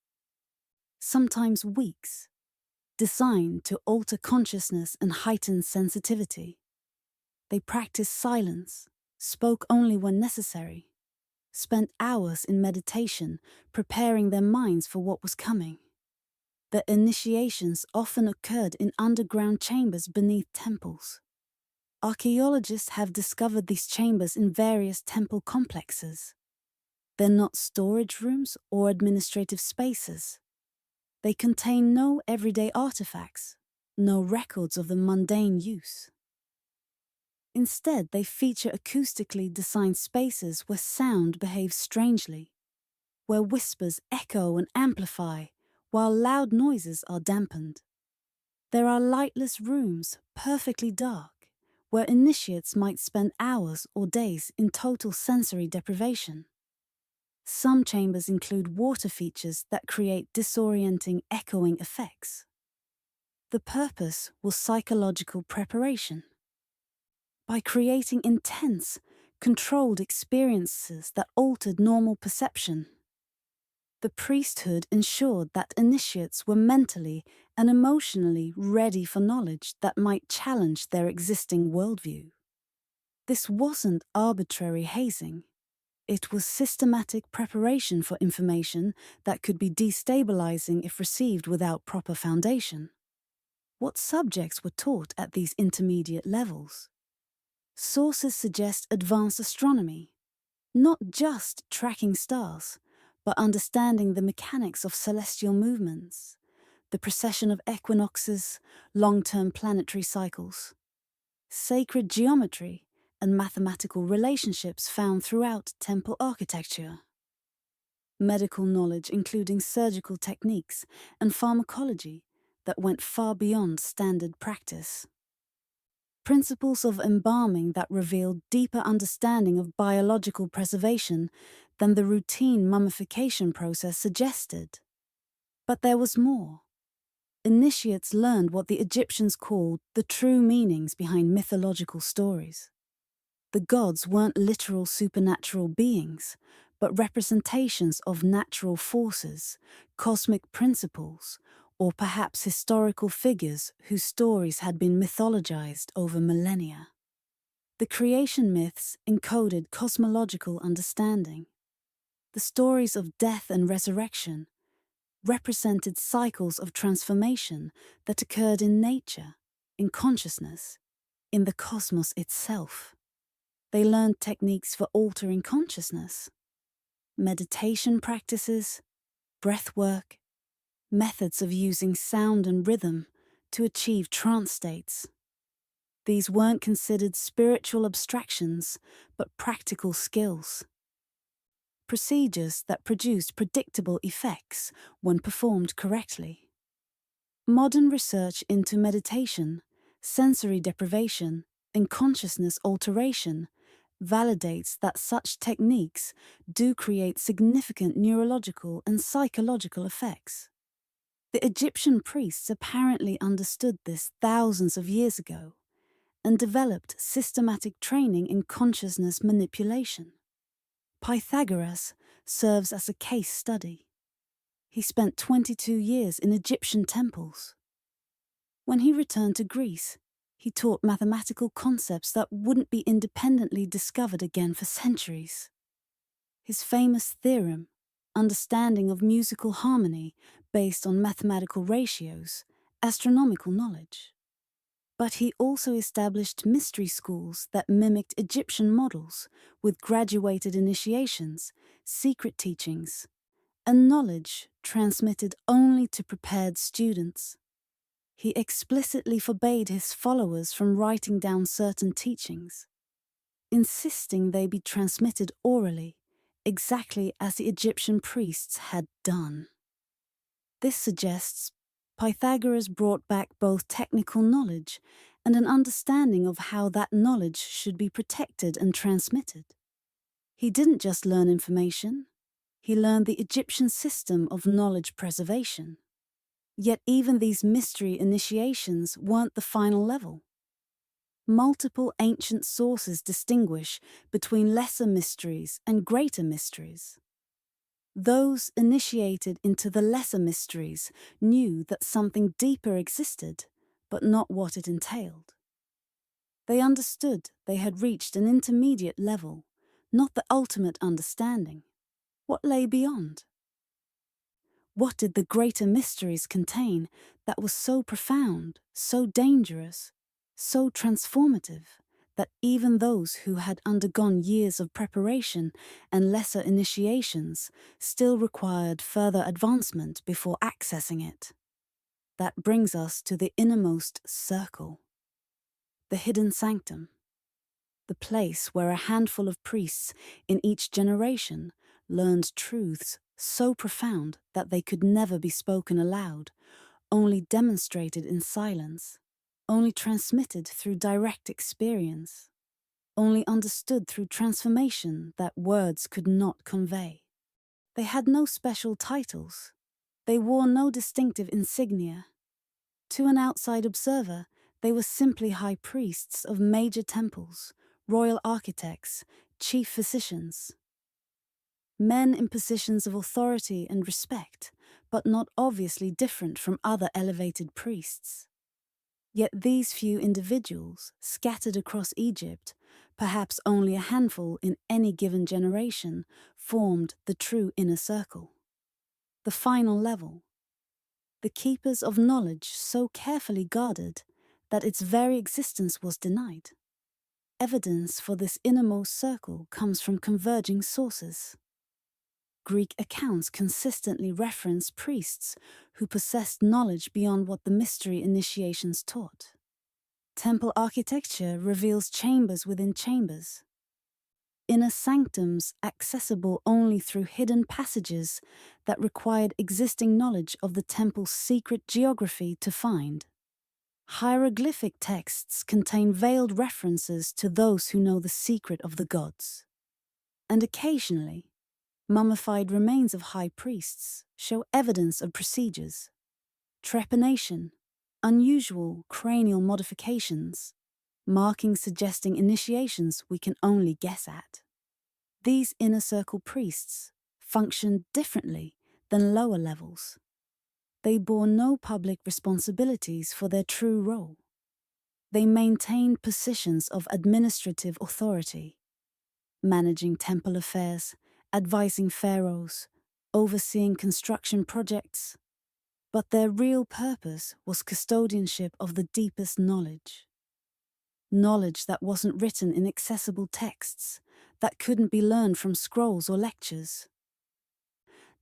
sometimes weeks, designed to alter consciousness and heighten sensitivity. They practiced silence, spoke only when necessary, spent hours in meditation, preparing their minds for what was coming. The initiations often occurred in underground chambers beneath temples. Archaeologists have discovered these chambers in various temple complexes. They're not storage rooms or administrative spaces. They contain no everyday artifacts, no records of the mundane use. Instead, they feature acoustically designed spaces where sound behaves strangely, where whispers echo and amplify, while loud noises are dampened. There are lightless rooms, perfectly dark, where initiates might spend hours or days in total sensory deprivation. Some chambers include water features that create disorienting, echoing effects. The purpose was psychological preparation. By creating intense, controlled experiences that altered normal perception, the priesthood ensured that initiates were mentally and emotionally ready for knowledge that might challenge their existing worldview. This wasn't arbitrary hazing. It was systematic preparation for information that could be destabilizing if received without proper foundation. What subjects were taught at these intermediate levels? Sources suggest advanced astronomy, not just tracking stars, but understanding the mechanics of celestial movements, the precession of equinoxes, long-term planetary cycles, sacred geometry, and mathematical relationships found throughout temple architecture. Medical knowledge including surgical techniques and pharmacology that went far beyond standard practice. Principles of embalming that revealed deeper understanding of biological preservation than the routine mummification process suggested. But there was more. Initiates learned what the Egyptians called the true meanings behind mythological stories. The gods weren't literal supernatural beings, but representations of natural forces, cosmic principles, or perhaps historical figures whose stories had been mythologized over millennia. The creation myths encoded cosmological understanding. The stories of death and resurrection represented cycles of transformation that occurred in nature, in consciousness, in the cosmos itself. They learned techniques for altering consciousness, meditation practices, breath work, methods of using sound and rhythm to achieve trance states. These weren't considered spiritual abstractions, but practical skills. Procedures that produced predictable effects when performed correctly. Modern research into meditation, sensory deprivation, and consciousness alteration validates that such techniques do create significant neurological and psychological effects. The Egyptian priests apparently understood this thousands of years ago and developed systematic training in consciousness manipulation. Pythagoras serves as a case study. He spent 22 years in Egyptian temples. When he returned to Greece, he taught mathematical concepts that wouldn't be independently discovered again for centuries. His famous theorem, understanding of musical harmony based on mathematical ratios, astronomical knowledge. But he also established mystery schools that mimicked Egyptian models with graduated initiations, secret teachings, and knowledge transmitted only to prepared students. He explicitly forbade his followers from writing down certain teachings, insisting they be transmitted orally, exactly as the Egyptian priests had done. This suggests Pythagoras brought back both technical knowledge and an understanding of how that knowledge should be protected and transmitted. He didn't just learn information, he learned the Egyptian system of knowledge preservation. Yet even these mystery initiations weren't the final level. Multiple ancient sources distinguish between lesser mysteries and greater mysteries. Those initiated into the lesser mysteries knew that something deeper existed, but not what it entailed. They understood they had reached an intermediate level, not the ultimate understanding. What lay beyond? What did the greater mysteries contain that was so profound, so dangerous, so transformative, that even those who had undergone years of preparation and lesser initiations still required further advancement before accessing it? That brings us to the innermost circle, the hidden sanctum, the place where a handful of priests in each generation learned truths so profound that they could never be spoken aloud, only demonstrated in silence, only transmitted through direct experience, only understood through transformation that words could not convey. They had no special titles. They wore no distinctive insignia. To an outside observer, they were simply high priests of major temples, royal architects, chief physicians. Men in positions of authority and respect, but not obviously different from other elevated priests. Yet these few individuals, scattered across Egypt, perhaps only a handful in any given generation, formed the true inner circle. The final level. The keepers of knowledge so carefully guarded that its very existence was denied. Evidence for this innermost circle comes from converging sources. Greek accounts consistently reference priests who possessed knowledge beyond what the mystery initiations taught. Temple architecture reveals chambers within chambers, inner sanctums accessible only through hidden passages that required existing knowledge of the temple's secret geography to find. Hieroglyphic texts contain veiled references to those who know the secret of the gods. And occasionally, mummified remains of high priests show evidence of procedures, trepanation, unusual cranial modifications, markings suggesting initiations we can only guess at. These inner circle priests functioned differently than lower levels. They bore no public responsibilities for their true role. They maintained positions of administrative authority, managing temple affairs, advising pharaohs, overseeing construction projects. But their real purpose was custodianship of the deepest knowledge. Knowledge that wasn't written in accessible texts, that couldn't be learned from scrolls or lectures,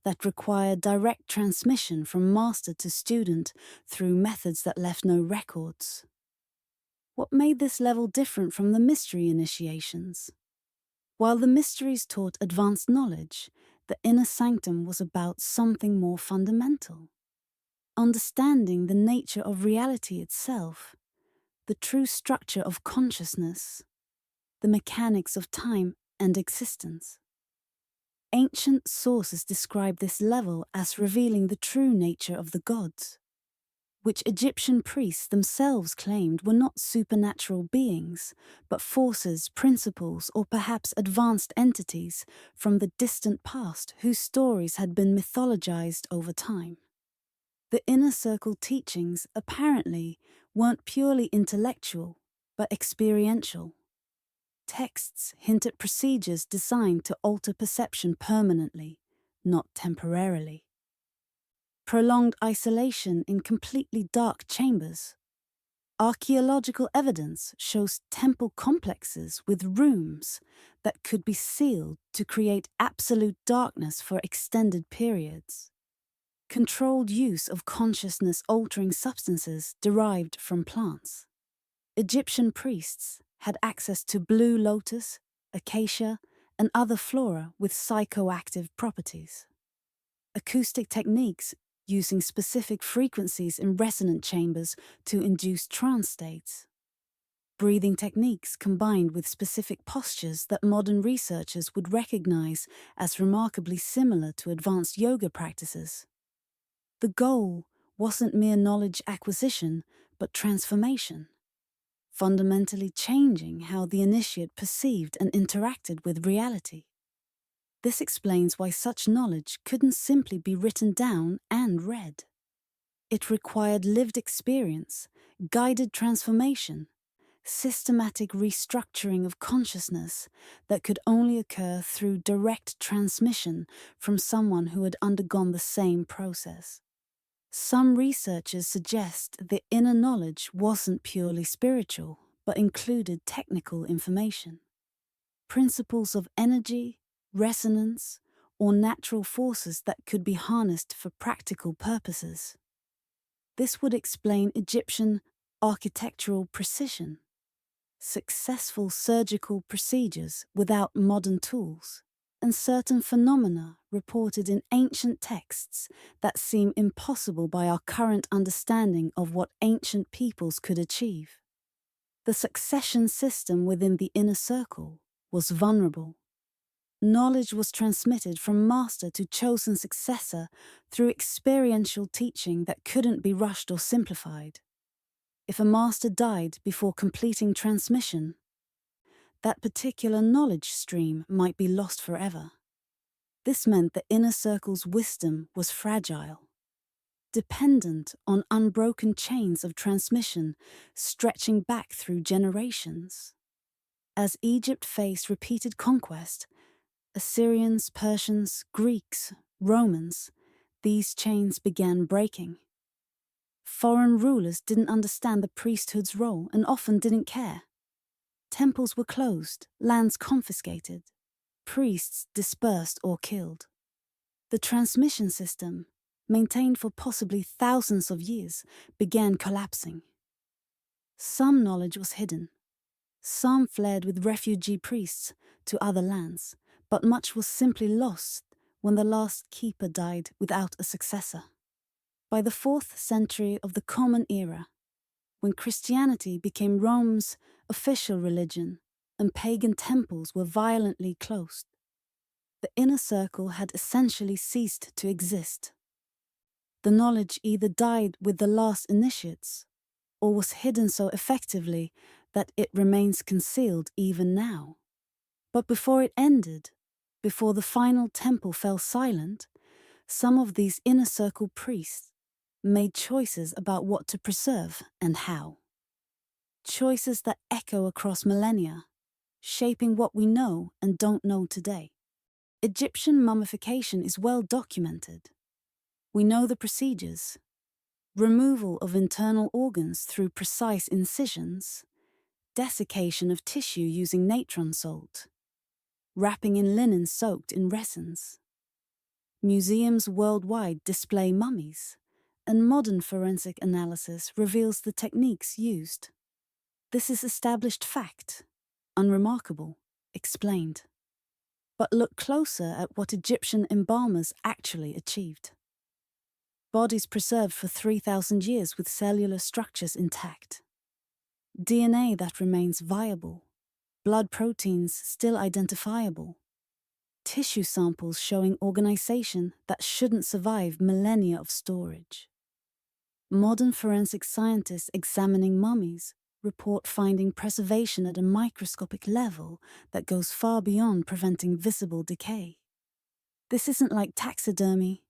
that required direct transmission from master to student through methods that left no records. What made this level different from the mystery initiations? While the mysteries taught advanced knowledge, the inner sanctum was about something more fundamental. Understanding the nature of reality itself, the true structure of consciousness, the mechanics of time and existence. Ancient sources describe this level as revealing the true nature of the gods, which Egyptian priests themselves claimed were not supernatural beings, but forces, principles, or perhaps advanced entities from the distant past whose stories had been mythologized over time. The inner circle teachings, apparently, weren't purely intellectual, but experiential. Texts hint at procedures designed to alter perception permanently, not temporarily. Prolonged isolation in completely dark chambers. Archaeological evidence shows temple complexes with rooms that could be sealed to create absolute darkness for extended periods. controlled use of consciousness-altering substances derived from plants. Egyptian priests had access to blue lotus, acacia, and other flora with psychoactive properties. Acoustic techniques using specific frequencies in resonant chambers to induce trance states. Breathing techniques combined with specific postures that modern researchers would recognize as remarkably similar to advanced yoga practices. The goal wasn't mere knowledge acquisition, but transformation, fundamentally changing how the initiate perceived and interacted with reality. This explains why such knowledge couldn't simply be written down and read. It required lived experience, guided transformation, systematic restructuring of consciousness that could only occur through direct transmission from someone who had undergone the same process. Some researchers suggest the inner knowledge wasn't purely spiritual, but included technical information. Principles of energy, resonance, or natural forces that could be harnessed for practical purposes. This would explain Egyptian architectural precision, successful surgical procedures without modern tools, and certain phenomena reported in ancient texts that seem impossible by our current understanding of what ancient peoples could achieve. The succession system within the inner circle was vulnerable. Knowledge was transmitted from master to chosen successor through experiential teaching that couldn't be rushed or simplified. If a master died before completing transmission, that particular knowledge stream might be lost forever. This meant the inner circle's wisdom was fragile, dependent on unbroken chains of transmission stretching back through generations. As Egypt faced repeated conquest, Assyrians, Persians, Greeks, Romans, these chains began breaking. Foreign rulers didn't understand the priesthood's role and often didn't care. Temples were closed, lands confiscated, priests dispersed or killed. The transmission system, maintained for possibly thousands of years, began collapsing. Some knowledge was hidden. Some fled with refugee priests to other lands, but much was simply lost when the last keeper died without a successor. By the 4th century of the Common Era, when Christianity became Rome's official religion and pagan temples were violently closed, the inner circle had essentially ceased to exist. The knowledge either died with the last initiates or was hidden so effectively that it remains concealed even now. But before it ended, before the final temple fell silent, some of these inner circle priests made choices about what to preserve and how. Choices that echo across millennia, shaping what we know and don't know today. Egyptian mummification is well documented. We know the procedures: removal of internal organs through precise incisions, desiccation of tissue using natron salt, wrapping in linen soaked in resins. Museums worldwide display mummies, and modern forensic analysis reveals the techniques used. This is established fact, unremarkable, explained. But look closer at what Egyptian embalmers actually achieved. Bodies preserved for 3,000 years with cellular structures intact. DNA that remains viable, blood proteins still identifiable, tissue samples showing organization that shouldn't survive millennia of storage. Modern forensic scientists examining mummies report finding preservation at a microscopic level that goes far beyond preventing visible decay. This isn't like taxidermy,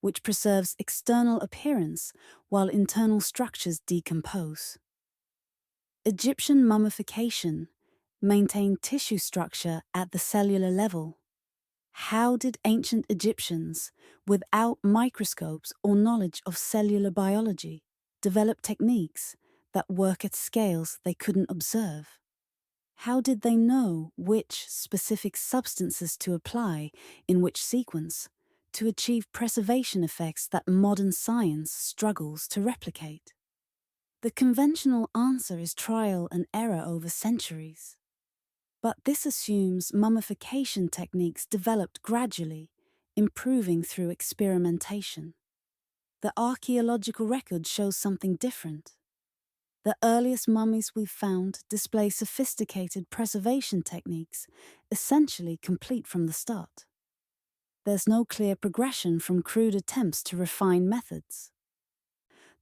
which preserves external appearance while internal structures decompose. Egyptian mummification maintained tissue structure at the cellular level. How did ancient Egyptians, without microscopes or knowledge of cellular biology, develop techniques that work at scales they couldn't observe? How did they know which specific substances to apply in which sequence to achieve preservation effects that modern science struggles to replicate. The conventional answer is trial and error over centuries. But this assumes mummification techniques developed gradually, improving through experimentation. The archaeological record shows something different. The earliest mummies we've found display sophisticated preservation techniques, essentially complete from the start. There's no clear progression from crude attempts to refine methods.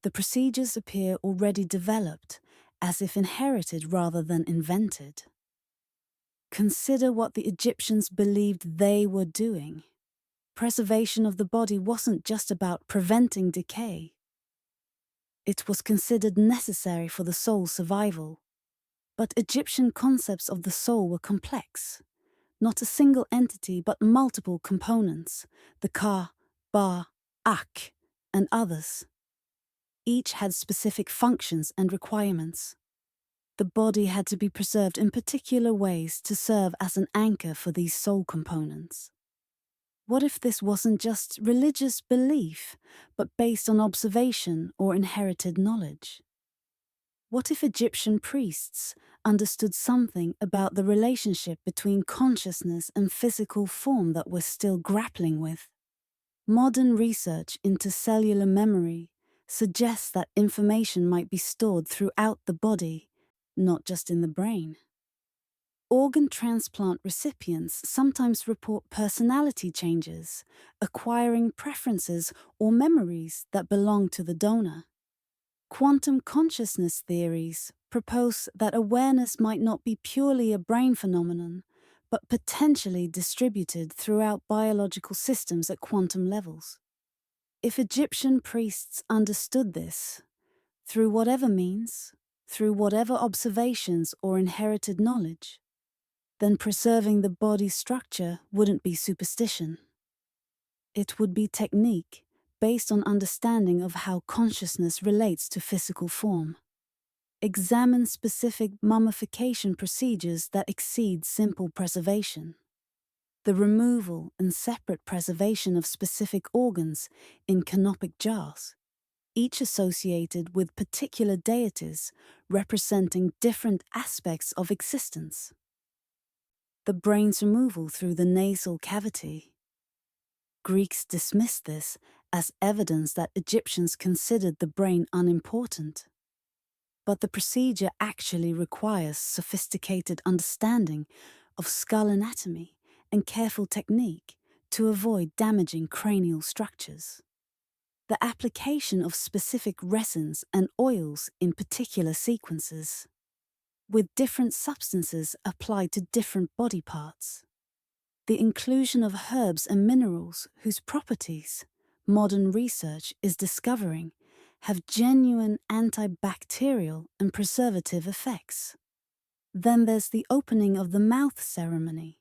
The procedures appear already developed, as if inherited rather than invented. Consider what the Egyptians believed they were doing. Preservation of the body wasn't just about preventing decay. It was considered necessary for the soul's survival. But Egyptian concepts of the soul were complex. Not a single entity, but multiple components, the Ka, Ba, Ak, and others. Each had specific functions and requirements. The body had to be preserved in particular ways to serve as an anchor for these soul components. What if this wasn't just religious belief, but based on observation or inherited knowledge? What if Egyptian priests understood something about the relationship between consciousness and physical form that we're still grappling with? Modern research into cellular memory suggests that information might be stored throughout the body, not just in the brain. Organ transplant recipients sometimes report personality changes, acquiring preferences or memories that belong to the donor. Quantum consciousness theories propose that awareness might not be purely a brain phenomenon, but potentially distributed throughout biological systems at quantum levels. If Egyptian priests understood this, through whatever means, through whatever observations or inherited knowledge, then preserving the body's structure wouldn't be superstition. It would be technique based on understanding of how consciousness relates to physical form. Examine specific mummification procedures that exceed simple preservation. The removal and separate preservation of specific organs in canopic jars, each associated with particular deities representing different aspects of existence. The brain's removal through the nasal cavity. Greeks dismissed this as evidence that Egyptians considered the brain unimportant. But the procedure actually requires sophisticated understanding of skull anatomy and careful technique to avoid damaging cranial structures. The application of specific resins and oils in particular sequences, with different substances applied to different body parts. The inclusion of herbs and minerals whose properties modern research is discovering have genuine antibacterial and preservative effects. Then there's the opening of the mouth ceremony,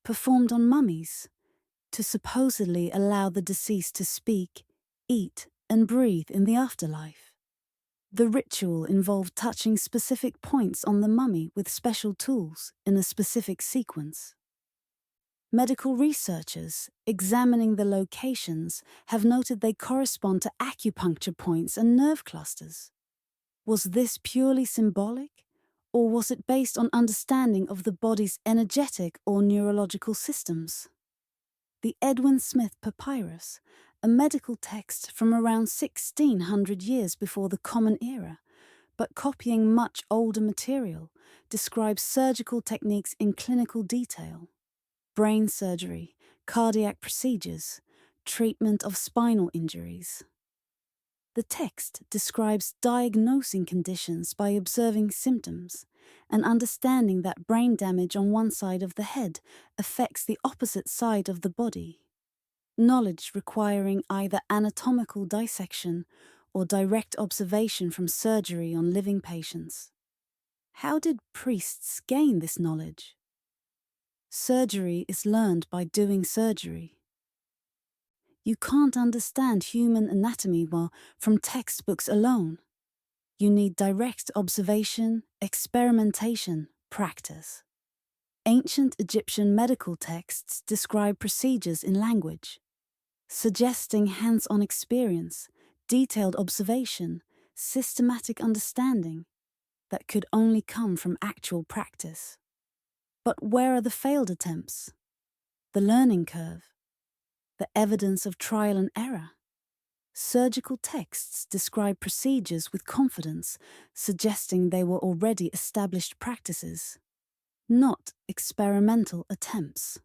performed on mummies, to supposedly allow the deceased to speak, eat, and breathe in the afterlife. The ritual involved touching specific points on the mummy with special tools in a specific sequence. Medical researchers examining the locations have noted they correspond to acupuncture points and nerve clusters. Was this purely symbolic, or was it based on understanding of the body's energetic or neurological systems? The Edwin Smith Papyrus, a medical text from around 1600 years before the Common Era, but copying much older material, describes surgical techniques in clinical detail. Brain surgery, cardiac procedures, treatment of spinal injuries. The text describes diagnosing conditions by observing symptoms and understanding that brain damage on one side of the head affects the opposite side of the body. Knowledge requiring either anatomical dissection or direct observation from surgery on living patients. How did priests gain this knowledge? Surgery is learned by doing surgery. You can't understand human anatomy from textbooks alone. You need direct observation, experimentation, practice. Ancient Egyptian medical texts describe procedures in language. suggesting hands-on experience, detailed observation, systematic understanding that could only come from actual practice. But where are the failed attempts? The learning curve? The evidence of trial and error? Surgical texts describe procedures with confidence, suggesting they were already established practices, not experimental attempts.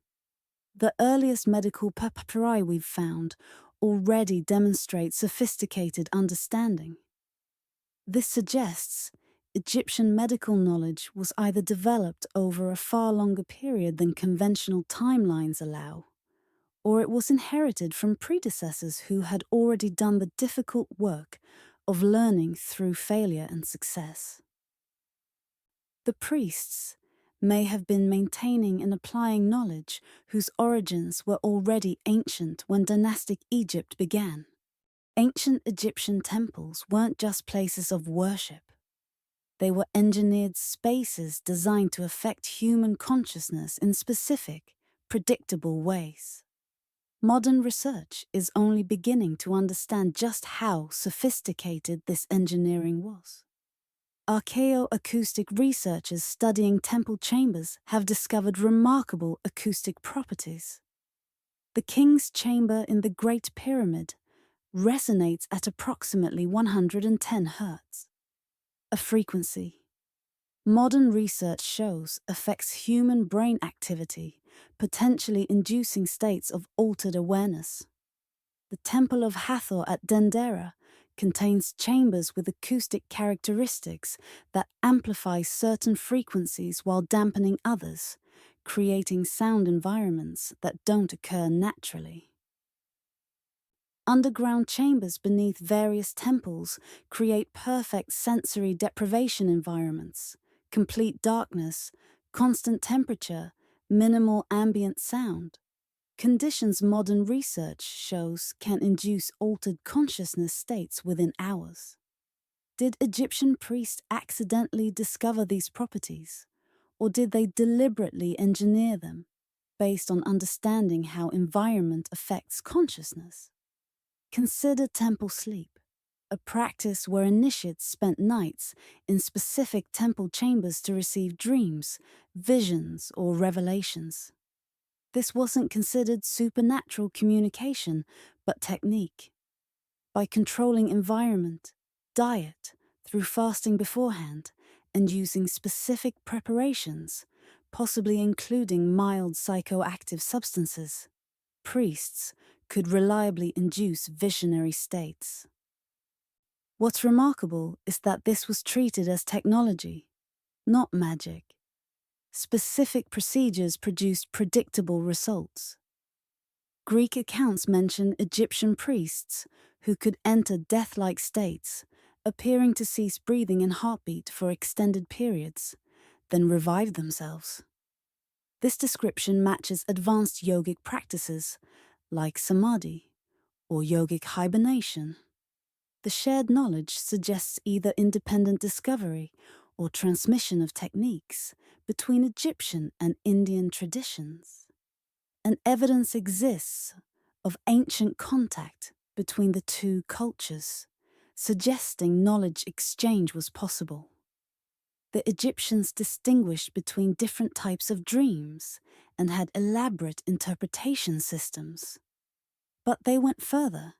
The earliest medical papyri we've found already demonstrate sophisticated understanding. This suggests Egyptian medical knowledge was either developed over a far longer period than conventional timelines allow, or it was inherited from predecessors who had already done the difficult work of learning through failure and success. The priests may have been maintaining and applying knowledge whose origins were already ancient when dynastic Egypt began. Ancient Egyptian temples weren't just places of worship. They were engineered spaces designed to affect human consciousness in specific, predictable ways. Modern research is only beginning to understand just how sophisticated this engineering was. Archaeoacoustic researchers studying temple chambers have discovered remarkable acoustic properties. The king's chamber in the Great Pyramid resonates at approximately 110 Hz, a frequency modern research shows affects human brain activity, potentially inducing states of altered awareness. The Temple of Hathor at Dendera contains chambers with acoustic characteristics that amplify certain frequencies while dampening others, creating sound environments that don't occur naturally. Underground chambers beneath various temples create perfect sensory deprivation environments, complete darkness, constant temperature, minimal ambient sound. Conditions modern research shows can induce altered consciousness states within hours. Did Egyptian priests accidentally discover these properties, or did they deliberately engineer them, based on understanding how environment affects consciousness? Consider temple sleep, a practice where initiates spent nights in specific temple chambers to receive dreams, visions, or revelations. This wasn't considered supernatural communication, but technique. By controlling environment, diet, through fasting beforehand, and using specific preparations, possibly including mild psychoactive substances, priests could reliably induce visionary states. What's remarkable is that this was treated as technology, not magic. Specific procedures produced predictable results. Greek accounts mention Egyptian priests who could enter death-like states, appearing to cease breathing and heartbeat for extended periods, then revive themselves. This description matches advanced yogic practices like samadhi or yogic hibernation. The shared knowledge suggests either independent discovery or transmission of techniques between Egyptian and Indian traditions. And evidence exists of ancient contact between the two cultures, suggesting knowledge exchange was possible. The Egyptians distinguished between different types of dreams and had elaborate interpretation systems. But they went further,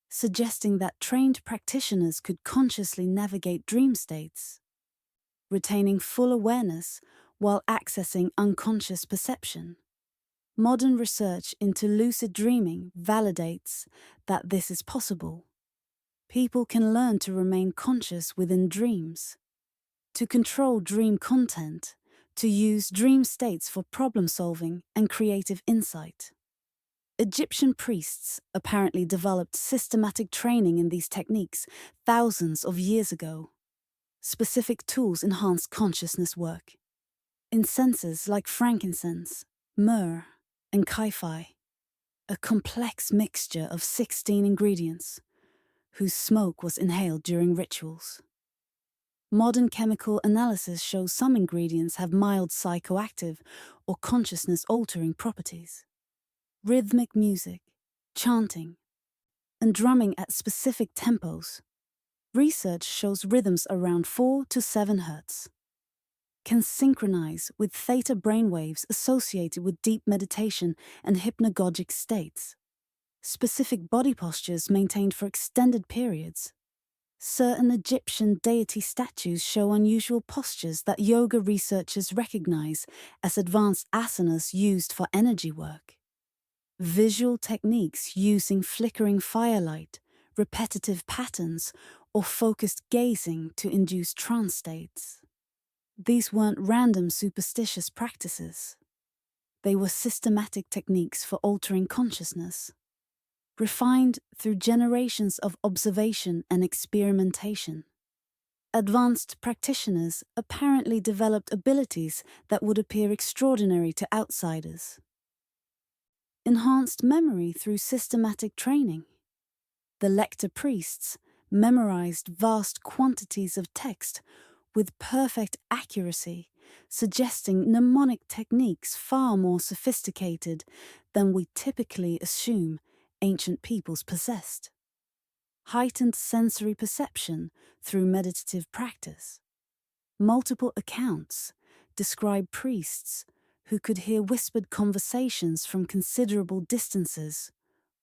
suggesting that trained practitioners could consciously navigate dream states, retaining full awareness while accessing unconscious perception. Modern research into lucid dreaming validates that this is possible. People can learn to remain conscious within dreams, to control dream content, to use dream states for problem solving and creative insight. Egyptian priests apparently developed systematic training in these techniques thousands of years ago. Specific tools enhanced consciousness work. Incenses like frankincense, myrrh, and kaifi, a complex mixture of 16 ingredients, whose smoke was inhaled during rituals. Modern chemical analysis shows some ingredients have mild psychoactive or consciousness-altering properties. Rhythmic music, chanting, and drumming at specific tempos. Research shows rhythms around 4 to 7 Hz can synchronize with theta brainwaves associated with deep meditation and hypnagogic states. Specific body postures maintained for extended periods. Certain Egyptian deity statues show unusual postures that yoga researchers recognize as advanced asanas used for energy work. Visual techniques using flickering firelight, repetitive patterns, or focused gazing to induce trance states. These weren't random superstitious practices. They were systematic techniques for altering consciousness, refined through generations of observation and experimentation. Advanced practitioners apparently developed abilities that would appear extraordinary to outsiders. Enhanced memory through systematic training. The lector priests memorized vast quantities of text with perfect accuracy, suggesting mnemonic techniques far more sophisticated than we typically assume ancient peoples possessed. Heightened sensory perception through meditative practice. Multiple accounts describe priests who could hear whispered conversations from considerable distances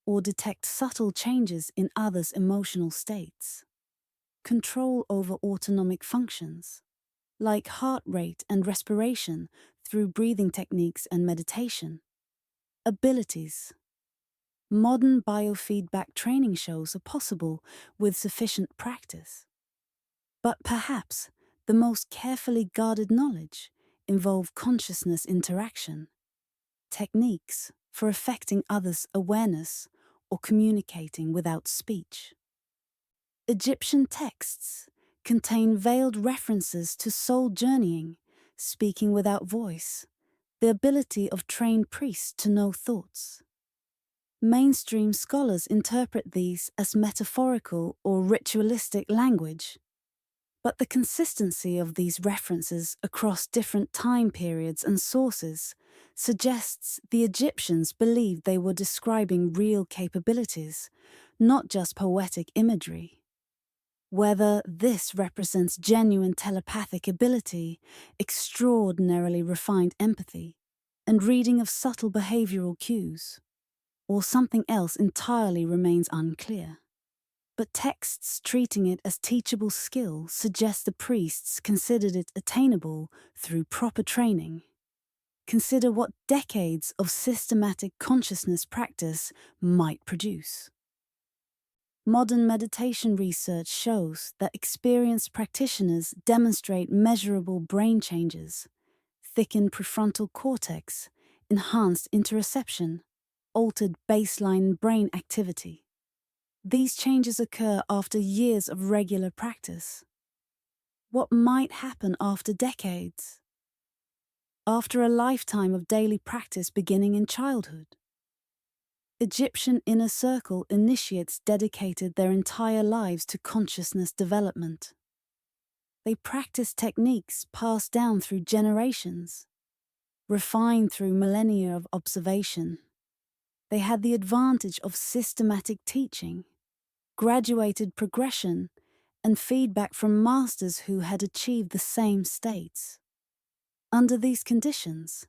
or detect subtle changes in others' emotional states. Control over autonomic functions, like heart rate and respiration through breathing techniques and meditation. Abilities. Modern biofeedback training shows are possible with sufficient practice. But perhaps the most carefully guarded knowledge involve consciousness interaction, techniques for affecting others' awareness or communicating without speech. Egyptian texts contain veiled references to soul journeying, speaking without voice, the ability of trained priests to know thoughts. Mainstream scholars interpret these as metaphorical or ritualistic language, but the consistency of these references across different time periods and sources suggests the Egyptians believed they were describing real capabilities, not just poetic imagery. Whether this represents genuine telepathic ability, extraordinarily refined empathy, and reading of subtle behavioral cues, or something else entirely remains unclear. But texts treating it as teachable skill suggest the priests considered it attainable through proper training. Consider what decades of systematic consciousness practice might produce. Modern meditation research shows that experienced practitioners demonstrate measurable brain changes, thickened prefrontal cortex, enhanced interoception, altered baseline brain activity. These changes occur after years of regular practice. What might happen after decades? After a lifetime of daily practice beginning in childhood? Egyptian inner circle initiates dedicated their entire lives to consciousness development. They practice techniques passed down through generations, refined through millennia of observation. They had the advantage of systematic teaching, graduated progression, and feedback from masters who had achieved the same states. Under these conditions,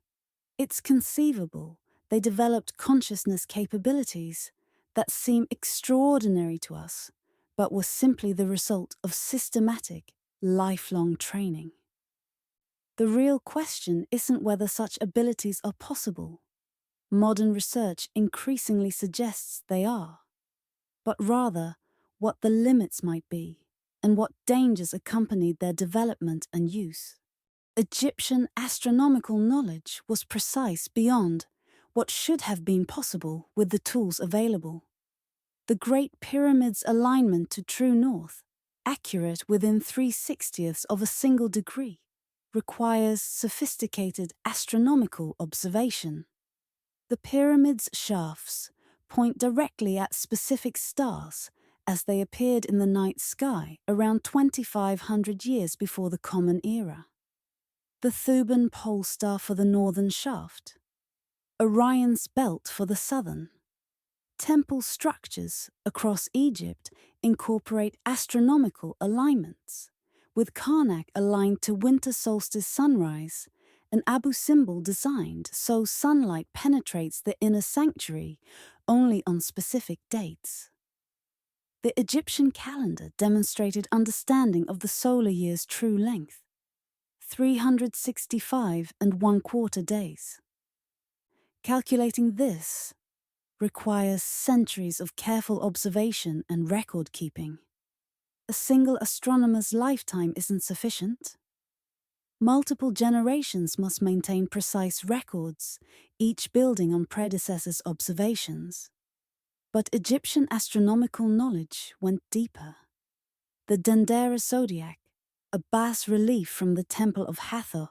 it's conceivable they developed consciousness capabilities that seem extraordinary to us, but were simply the result of systematic, lifelong training. The real question isn't whether such abilities are possible. Modern research increasingly suggests they are, but rather what the limits might be and what dangers accompanied their development and use. Egyptian astronomical knowledge was precise beyond what should have been possible with the tools available. The Great Pyramid's alignment to true north, accurate within 3/60ths of a single degree, requires sophisticated astronomical observation. The pyramid's shafts point directly at specific stars as they appeared in the night sky around 2,500 years before the Common Era. The Thuban pole star for the northern shaft, Orion's belt for the southern, Temple structures across Egypt incorporate astronomical alignments, with Karnak aligned to winter solstice sunrise, an Abu symbol designed so sunlight penetrates the inner sanctuary only on specific dates. The Egyptian calendar demonstrated understanding of the solar year's true length, 365 and 1/4 days. Calculating this requires centuries of careful observation and record keeping. A single astronomer's lifetime isn't sufficient. Multiple generations must maintain precise records, each building on predecessors' observations. But Egyptian astronomical knowledge went deeper. The Dendera zodiac, a bas-relief from the Temple of Hathor,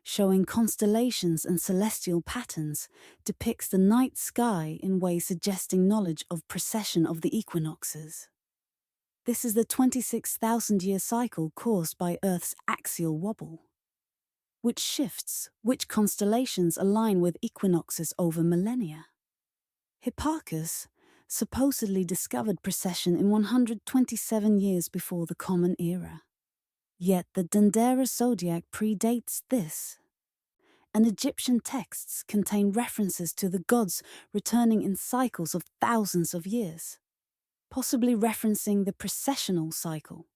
showing constellations and celestial patterns, depicts the night sky in ways suggesting knowledge of precession of the equinoxes. This is the 26,000-year cycle caused by Earth's axial wobble, which shifts which constellations align with equinoxes over millennia. Hipparchus supposedly discovered precession in 127 years before the Common Era. Yet the Dendera zodiac predates this, and Egyptian texts contain references to the gods returning in cycles of thousands of years, possibly referencing the precessional cycle.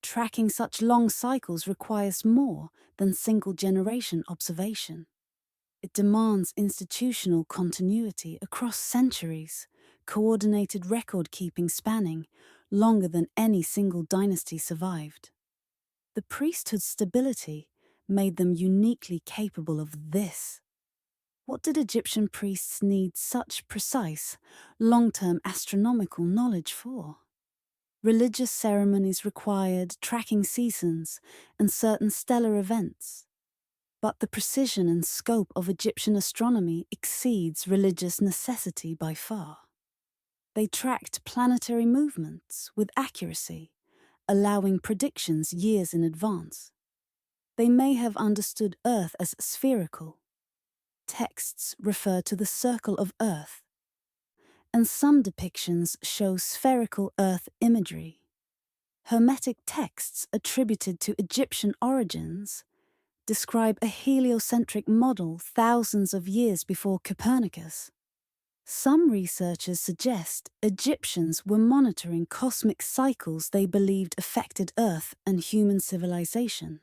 Tracking such long cycles requires more than single-generation observation. It demands institutional continuity across centuries, coordinated record-keeping spanning longer than any single dynasty survived. The priesthood's stability made them uniquely capable of this. What did Egyptian priests need such precise, long-term astronomical knowledge for? Religious ceremonies required tracking seasons and certain stellar events. But the precision and scope of Egyptian astronomy exceeds religious necessity by far. They tracked planetary movements with accuracy, allowing predictions years in advance. They may have understood Earth as spherical. Texts refer to the circle of Earth, and some depictions show spherical Earth imagery. Hermetic texts attributed to Egyptian origins describe a heliocentric model thousands of years before Copernicus. Some researchers suggest Egyptians were monitoring cosmic cycles they believed affected Earth and human civilization.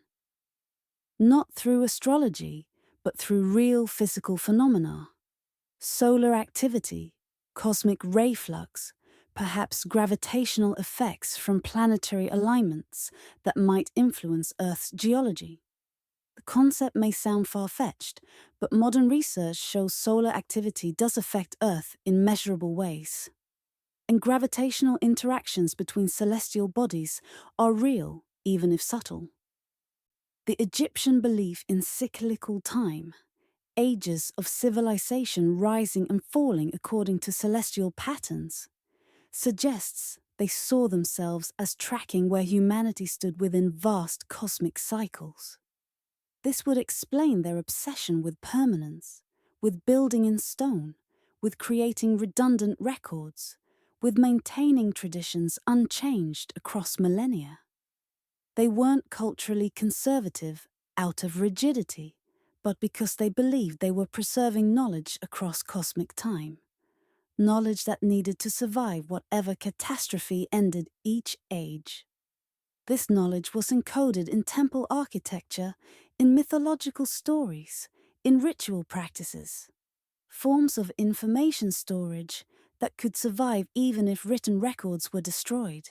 Not through astrology, but through real physical phenomena. Solar activity, cosmic ray flux, perhaps gravitational effects from planetary alignments that might influence Earth's geology. The concept may sound far-fetched, but modern research shows solar activity does affect Earth in measurable ways. And gravitational interactions between celestial bodies are real, even if subtle. The Egyptian belief in cyclical time, ages of civilization rising and falling according to celestial patterns, suggests they saw themselves as tracking where humanity stood within vast cosmic cycles. This would explain their obsession with permanence, with building in stone, with creating redundant records, with maintaining traditions unchanged across millennia. They weren't culturally conservative out of rigidity, but because they believed they were preserving knowledge across cosmic time, knowledge that needed to survive whatever catastrophe ended each age. This knowledge was encoded in temple architecture, in mythological stories, in ritual practices, forms of information storage that could survive even if written records were destroyed.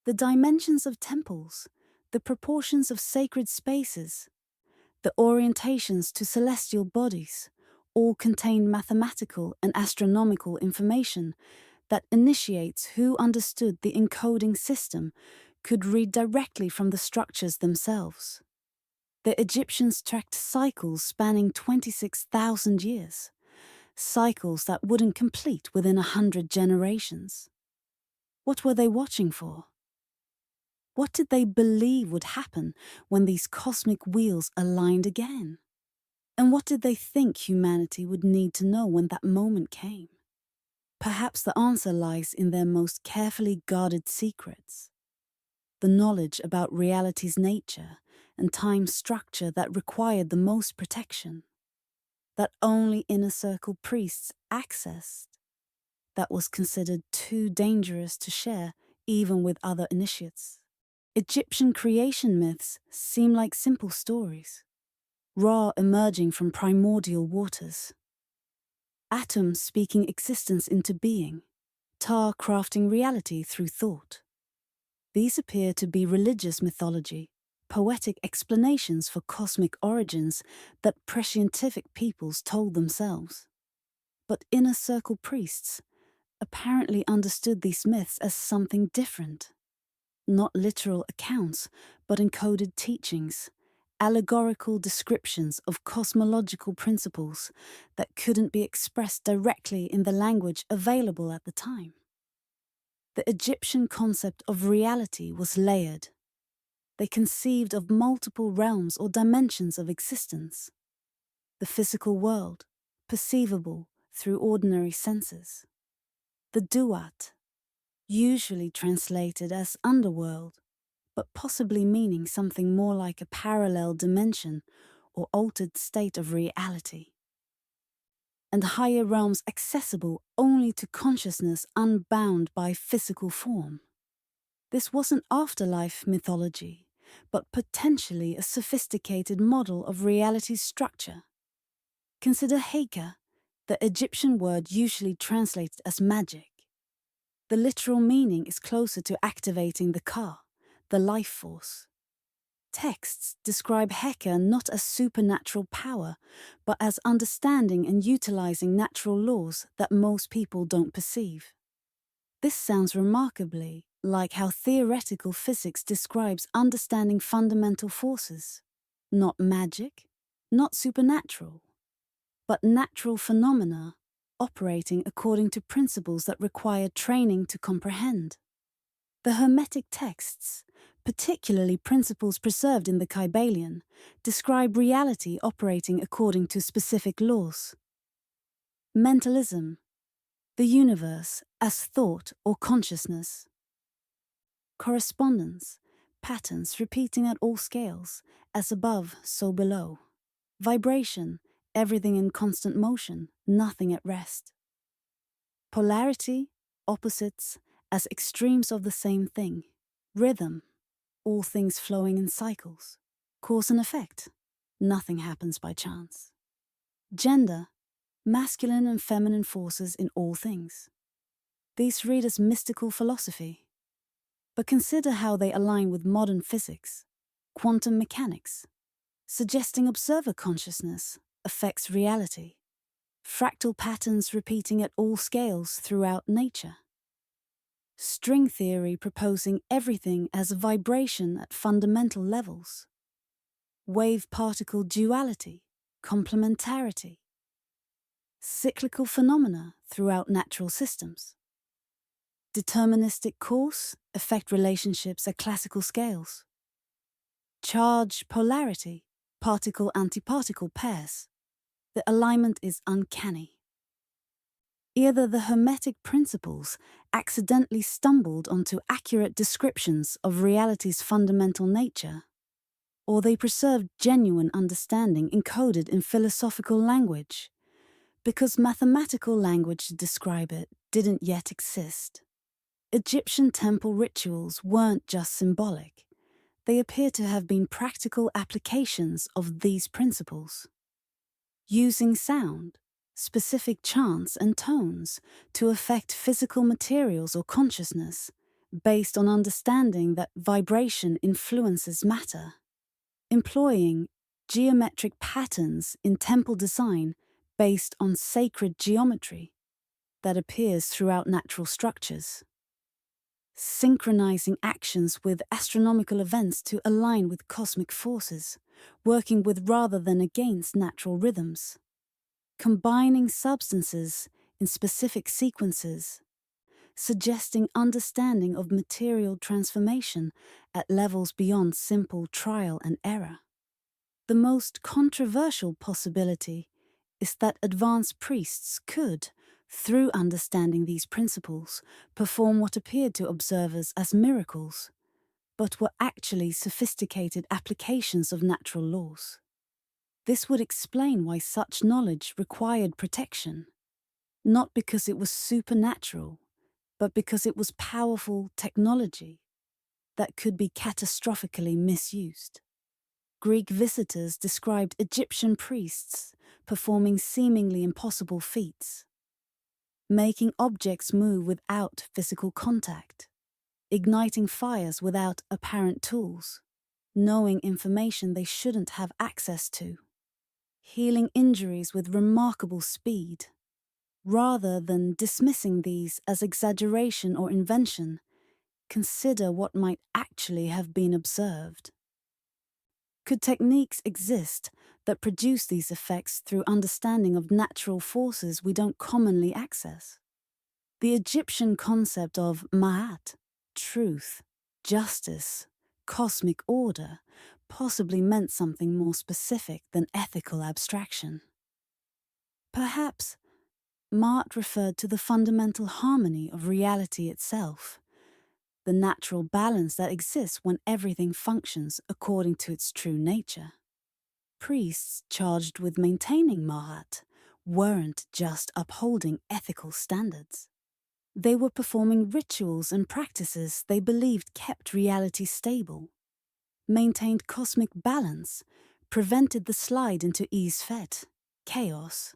The dimensions of temples, the proportions of sacred spaces, the orientations to celestial bodies, all contain mathematical and astronomical information that initiates who understood the encoding system could read directly from the structures themselves. The Egyptians tracked cycles spanning 26,000 years, cycles that wouldn't complete within 100 generations. What were they watching for? What did they believe would happen when these cosmic wheels aligned again? And what did they think humanity would need to know when that moment came? Perhaps the answer lies in their most carefully guarded secrets, the knowledge about reality's nature and time structure that required the most protection, that only inner circle priests accessed, that was considered too dangerous to share even with other initiates. Egyptian creation myths seem like simple stories, Ra emerging from primordial waters, atoms speaking existence into being, Ta crafting reality through thought. These appear to be religious mythology, poetic explanations for cosmic origins that prescientific peoples told themselves. But inner circle priests apparently understood these myths as something different. Not literal accounts, but encoded teachings, allegorical descriptions of cosmological principles that couldn't be expressed directly in the language available at the time. The Egyptian concept of reality was layered. They conceived of multiple realms or dimensions of existence. The physical world, perceivable through ordinary senses. The duat, usually translated as underworld, but possibly meaning something more like a parallel dimension or altered state of reality. And higher realms accessible only to consciousness unbound by physical form. This wasn't afterlife mythology, but potentially a sophisticated model of reality's structure. Consider Heika, the Egyptian word usually translated as magic. The literal meaning is closer to activating the Ka, the life force. Texts describe Heka not as supernatural power, but as understanding and utilizing natural laws that most people don't perceive. This sounds remarkably like how theoretical physics describes understanding fundamental forces. Not magic, not supernatural, but natural phenomena operating according to principles that require training to comprehend. The Hermetic texts, particularly principles preserved in the Kybalion, describe reality operating according to specific laws. Mentalism, the universe as thought or consciousness. Correspondence, patterns repeating at all scales, as above, so below. Vibration, everything in constant motion, nothing at rest. Polarity, opposites, as extremes of the same thing. Rhythm, all things flowing in cycles. Cause and effect, nothing happens by chance. Gender, masculine and feminine forces in all things. These read as mystical philosophy, but consider how they align with modern physics, quantum mechanics, suggesting observer consciousness affects reality, fractal patterns repeating at all scales throughout nature. String theory proposing everything as a vibration at fundamental levels. Wave-particle duality, complementarity. Cyclical phenomena throughout natural systems. Deterministic cause affect relationships at classical scales. Charge polarity, particle-antiparticle pairs. The alignment is uncanny. Either the Hermetic principles accidentally stumbled onto accurate descriptions of reality's fundamental nature, or they preserved genuine understanding encoded in philosophical language, because mathematical language to describe it didn't yet exist. Egyptian temple rituals weren't just symbolic. They appear to have been practical applications of these principles. Using sound, specific chants and tones to affect physical materials or consciousness, based on understanding that vibration influences matter. Employing geometric patterns in temple design based on sacred geometry that appears throughout natural structures. Synchronizing actions with astronomical events to align with cosmic forces, working with rather than against natural rhythms. Combining substances in specific sequences, suggesting understanding of material transformation at levels beyond simple trial and error. The most controversial possibility is that advanced priests could, through understanding these principles, perform what appeared to observers as miracles, but were actually sophisticated applications of natural laws. This would explain why such knowledge required protection, not because it was supernatural, but because it was powerful technology that could be catastrophically misused. Greek visitors described Egyptian priests performing seemingly impossible feats, making objects move without physical contact, igniting fires without apparent tools, knowing information they shouldn't have access to, healing injuries with remarkable speed. Rather than dismissing these as exaggeration or invention, consider what might actually have been observed. Could techniques exist that produce these effects through understanding of natural forces we don't commonly access? The Egyptian concept of ma'at, truth, justice, cosmic order, possibly meant something more specific than ethical abstraction. Perhaps Ma'at referred to the fundamental harmony of reality itself, the natural balance that exists when everything functions according to its true nature. Priests charged with maintaining Ma'at weren't just upholding ethical standards. They were performing rituals and practices they believed kept reality stable, maintained cosmic balance, prevented the slide into Isfet, chaos.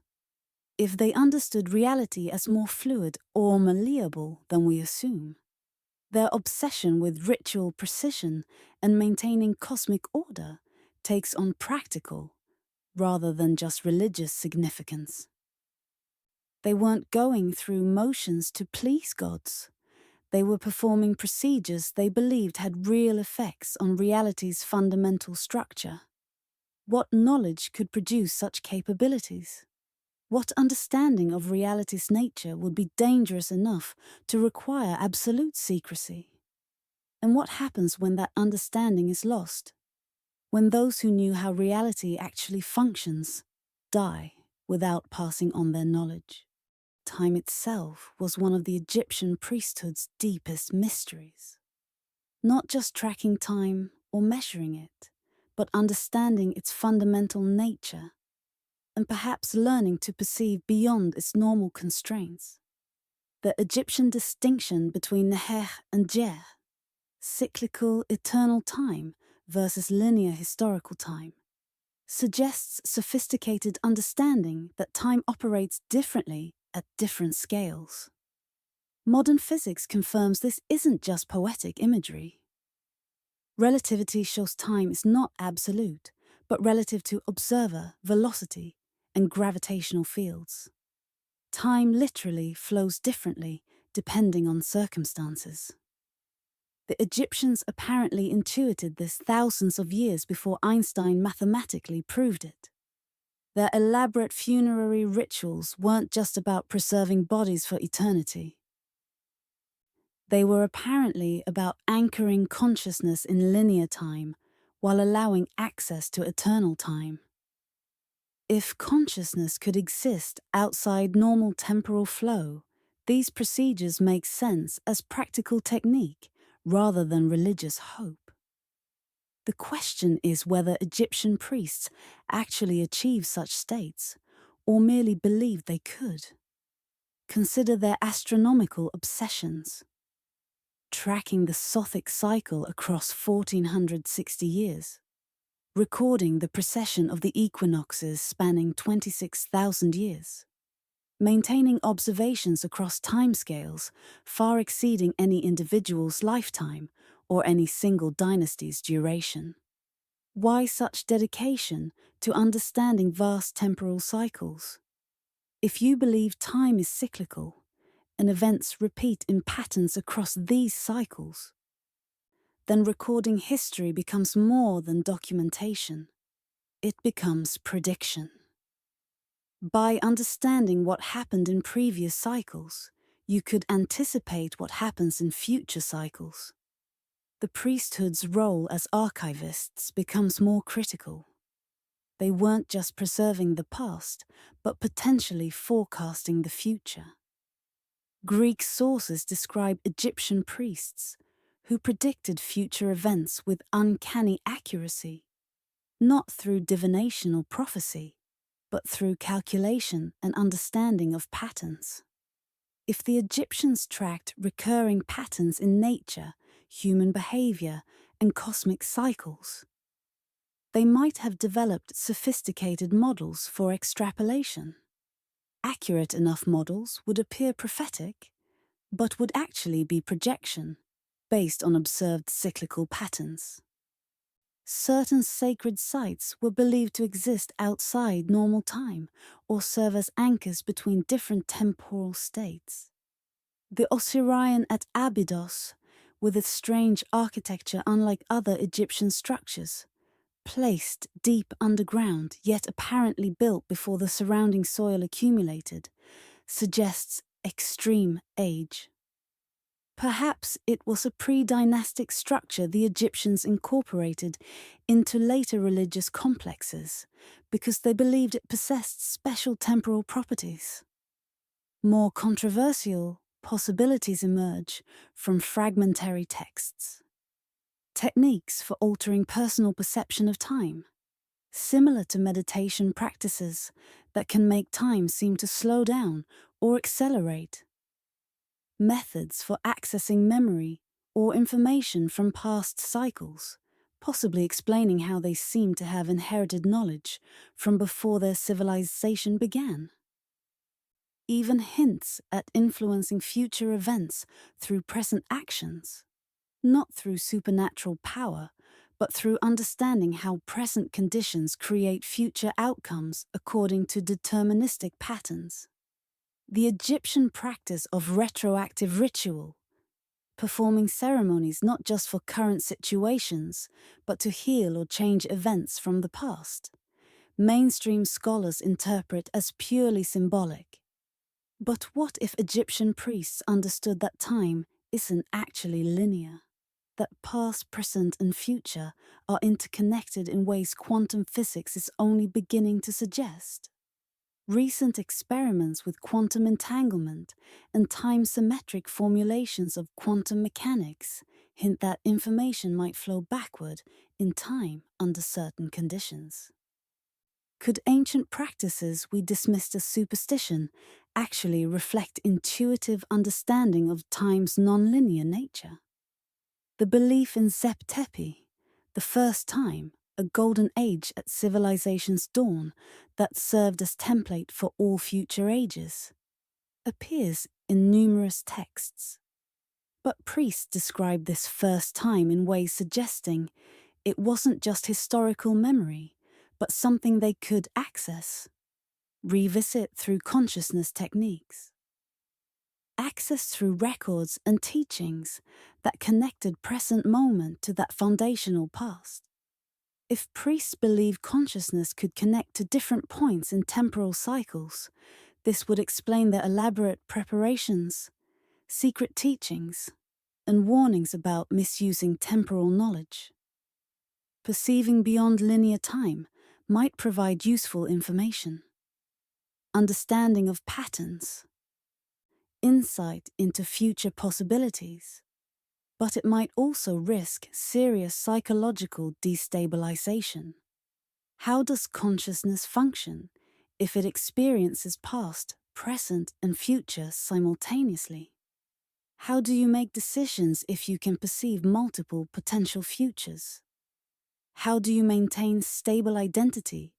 If they understood reality as more fluid or malleable than we assume, their obsession with ritual precision and maintaining cosmic order takes on practical rather than just religious significance. They weren't going through motions to please gods. They were performing procedures they believed had real effects on reality's fundamental structure. What knowledge could produce such capabilities? What understanding of reality's nature would be dangerous enough to require absolute secrecy? And what happens when that understanding is lost? When those who knew how reality actually functions die without passing on their knowledge? Time itself was one of the Egyptian priesthood's deepest mysteries. Not just tracking time or measuring it, but understanding its fundamental nature, and perhaps learning to perceive beyond its normal constraints. The Egyptian distinction between Neher and Jer, cyclical eternal time versus linear historical time, suggests sophisticated understanding that time operates differently at different scales. Modern physics confirms this isn't just poetic imagery. Relativity shows time is not absolute, but relative to observer, velocity, and gravitational fields. Time literally flows differently depending on circumstances. The Egyptians apparently intuited this thousands of years before Einstein mathematically proved it. Their elaborate funerary rituals weren't just about preserving bodies for eternity. They were apparently about anchoring consciousness in linear time while allowing access to eternal time. If consciousness could exist outside normal temporal flow, these procedures make sense as practical technique rather than religious hope. The question is whether Egyptian priests actually achieved such states or merely believed they could. Consider their astronomical obsessions. Tracking the Sothic cycle across 1460 years, recording the precession of the equinoxes spanning 26,000 years, maintaining observations across timescales far exceeding any individual's lifetime or any single dynasty's duration. Why such dedication to understanding vast temporal cycles? If you believe time is cyclical, and events repeat in patterns across these cycles, then recording history becomes more than documentation. It becomes prediction. By understanding what happened in previous cycles, you could anticipate what happens in future cycles. The priesthood's role as archivists becomes more critical. They weren't just preserving the past, but potentially forecasting the future. Greek sources describe Egyptian priests who predicted future events with uncanny accuracy, not through divination or prophecy, but through calculation and understanding of patterns. If the Egyptians tracked recurring patterns in nature, human behavior, and cosmic cycles, they might have developed sophisticated models for extrapolation. Accurate enough models would appear prophetic, but would actually be projection, based on observed cyclical patterns. Certain sacred sites were believed to exist outside normal time or serve as anchors between different temporal states. The Osirian at Abydos, with its strange architecture unlike other Egyptian structures, placed deep underground yet apparently built before the surrounding soil accumulated, suggests extreme age. Perhaps it was a pre-dynastic structure the Egyptians incorporated into later religious complexes because they believed it possessed special temporal properties. More controversial possibilities emerge from fragmentary texts. Techniques for altering personal perception of time, similar to meditation practices that can make time seem to slow down or accelerate. Methods for accessing memory or information from past cycles, possibly explaining how they seem to have inherited knowledge from before their civilization began. Even hints at influencing future events through present actions, not through supernatural power, but through understanding how present conditions create future outcomes according to deterministic patterns. The Egyptian practice of retroactive ritual, performing ceremonies not just for current situations, but to heal or change events from the past, mainstream scholars interpret as purely symbolic. But what if Egyptian priests understood that time isn't actually linear? That past, present, and future are interconnected in ways quantum physics is only beginning to suggest? Recent experiments with quantum entanglement and time-symmetric formulations of quantum mechanics hint that information might flow backward in time under certain conditions. Could ancient practices we dismissed as superstition actually reflect intuitive understanding of time's nonlinear nature? The belief in Zep Tepi, the first time, a golden age at civilization's dawn that served as template for all future ages, appears in numerous texts. But priests describe this first time in ways suggesting it wasn't just historical memory, but something they could access, revisit through consciousness techniques. Access through records and teachings that connected present moment to that foundational past. If priests believe consciousness could connect to different points in temporal cycles, this would explain their elaborate preparations, secret teachings, and warnings about misusing temporal knowledge. Perceiving beyond linear time might provide useful information, understanding of patterns, insight into future possibilities, but it might also risk serious psychological destabilization. How does consciousness function if it experiences past, present, and future simultaneously? How do you make decisions if you can perceive multiple potential futures? How do you maintain stable identity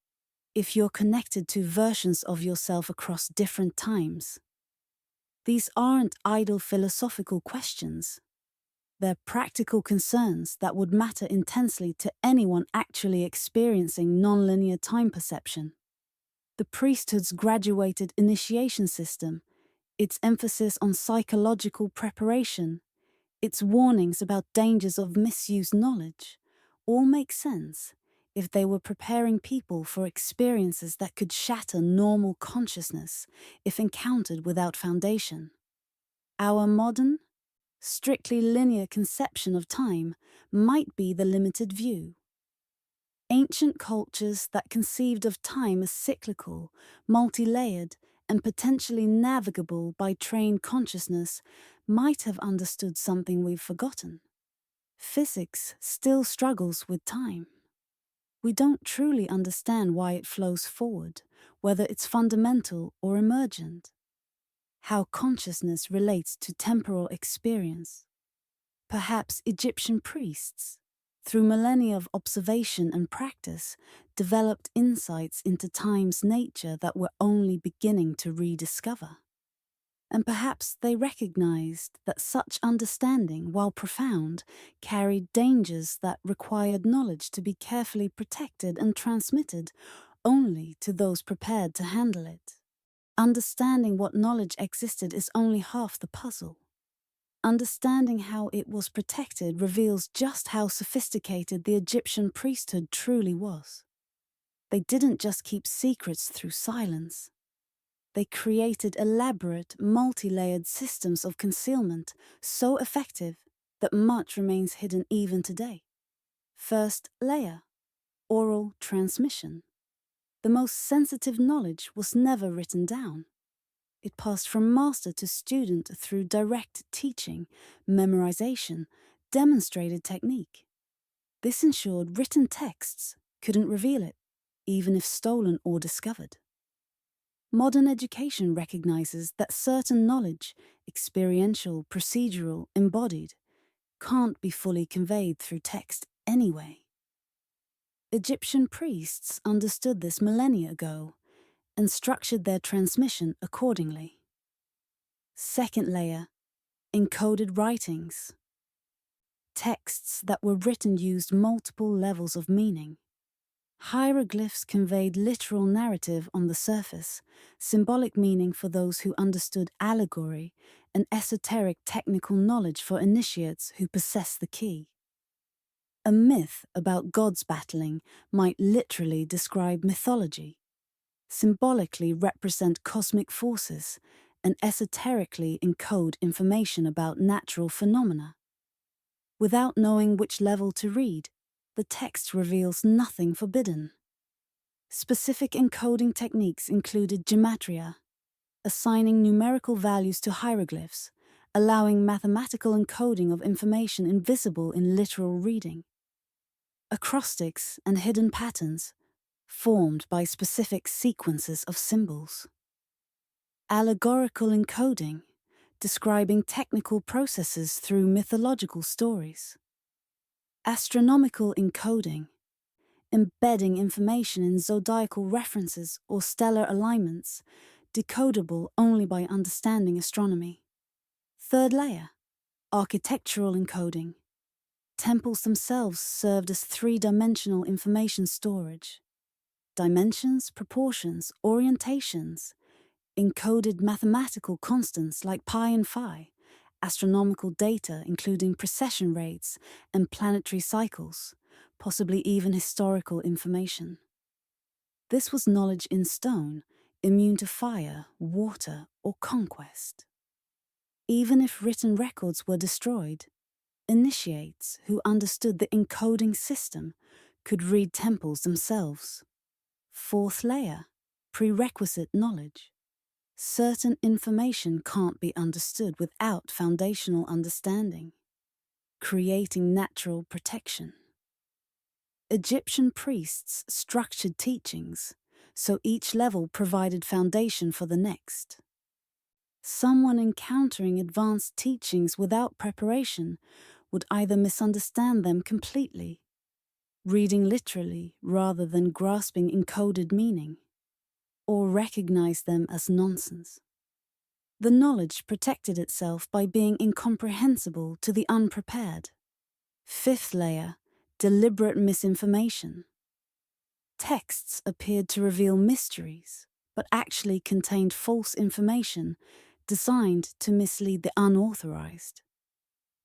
if you're connected to versions of yourself across different times? These aren't idle philosophical questions. They're practical concerns that would matter intensely to anyone actually experiencing nonlinear time perception. The priesthood's graduated initiation system, its emphasis on psychological preparation, its warnings about dangers of misused knowledge, all make sense if they were preparing people for experiences that could shatter normal consciousness if encountered without foundation. Our modern, strictly linear conception of time might be the limited view. Ancient cultures that conceived of time as cyclical, multi-layered, and potentially navigable by trained consciousness, might have understood something we've forgotten. Physics still struggles with time. We don't truly understand why it flows forward, whether it's fundamental or emergent. How consciousness relates to temporal experience. Perhaps Egyptian priests, through millennia of observation and practice, developed insights into time's nature that we're only beginning to rediscover. And perhaps they recognized that such understanding, while profound, carried dangers that required knowledge to be carefully protected and transmitted only to those prepared to handle it. Understanding what knowledge existed is only half the puzzle. Understanding how it was protected reveals just how sophisticated the Egyptian priesthood truly was. They didn't just keep secrets through silence. They created elaborate, multi-layered systems of concealment so effective that much remains hidden even today. First layer, oral transmission. The most sensitive knowledge was never written down. It passed from master to student through direct teaching, memorization, demonstrated technique. This ensured written texts couldn't reveal it, even if stolen or discovered. Modern education recognizes that certain knowledge, experiential, procedural, embodied, can't be fully conveyed through text anyway. Egyptian priests understood this millennia ago and structured their transmission accordingly. Second layer, encoded writings. Texts that were written used multiple levels of meaning. Hieroglyphs conveyed literal narrative on the surface, symbolic meaning for those who understood allegory, and esoteric technical knowledge for initiates who possessed the key. A myth about gods battling might literally describe mythology, symbolically represent cosmic forces, and esoterically encode information about natural phenomena. Without knowing which level to read, the text reveals nothing forbidden. Specific encoding techniques included gematria, assigning numerical values to hieroglyphs, allowing mathematical encoding of information invisible in literal reading. Acrostics and hidden patterns, formed by specific sequences of symbols. Allegorical encoding, describing technical processes through mythological stories. Astronomical encoding, embedding information in zodiacal references or stellar alignments, decodable only by understanding astronomy. Third layer, architectural encoding. Temples themselves served as three-dimensional information storage. Dimensions, proportions, orientations, encoded mathematical constants like pi and phi, astronomical data including precession rates and planetary cycles, possibly even historical information. This was knowledge in stone, immune to fire, water, or conquest. Even if written records were destroyed, initiates who understood the encoding system could read temples themselves. Fourth layer, prerequisite knowledge. Certain information can't be understood without foundational understanding, creating natural protection. Egyptian priests structured teachings, so each level provided foundation for the next. Someone encountering advanced teachings without preparation would either misunderstand them completely, reading literally rather than grasping encoded meaning, or recognize them as nonsense. The knowledge protected itself by being incomprehensible to the unprepared. Fifth layer, deliberate misinformation. Texts appeared to reveal mysteries, but actually contained false information designed to mislead the unauthorized.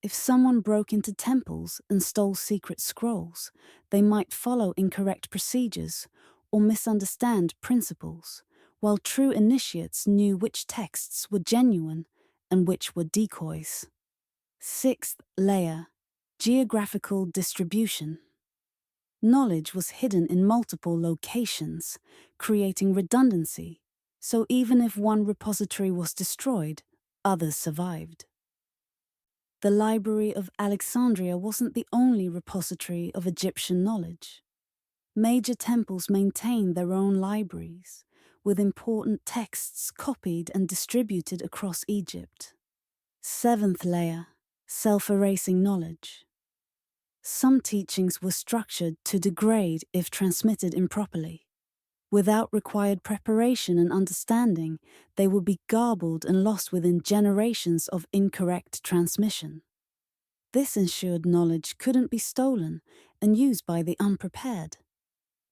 If someone broke into temples and stole secret scrolls, they might follow incorrect procedures or misunderstand principles, while true initiates knew which texts were genuine and which were decoys. Sixth layer, geographical distribution. Knowledge was hidden in multiple locations, creating redundancy, So even if one repository was destroyed, others survived. The Library of Alexandria wasn't the only repository of Egyptian knowledge. Major temples maintained their own libraries, with important texts copied and distributed across Egypt. Seventh layer, self-erasing knowledge. Some teachings were structured to degrade if transmitted improperly. Without required preparation and understanding, they would be garbled and lost within generations of incorrect transmission. This ensured knowledge couldn't be stolen and used by the unprepared.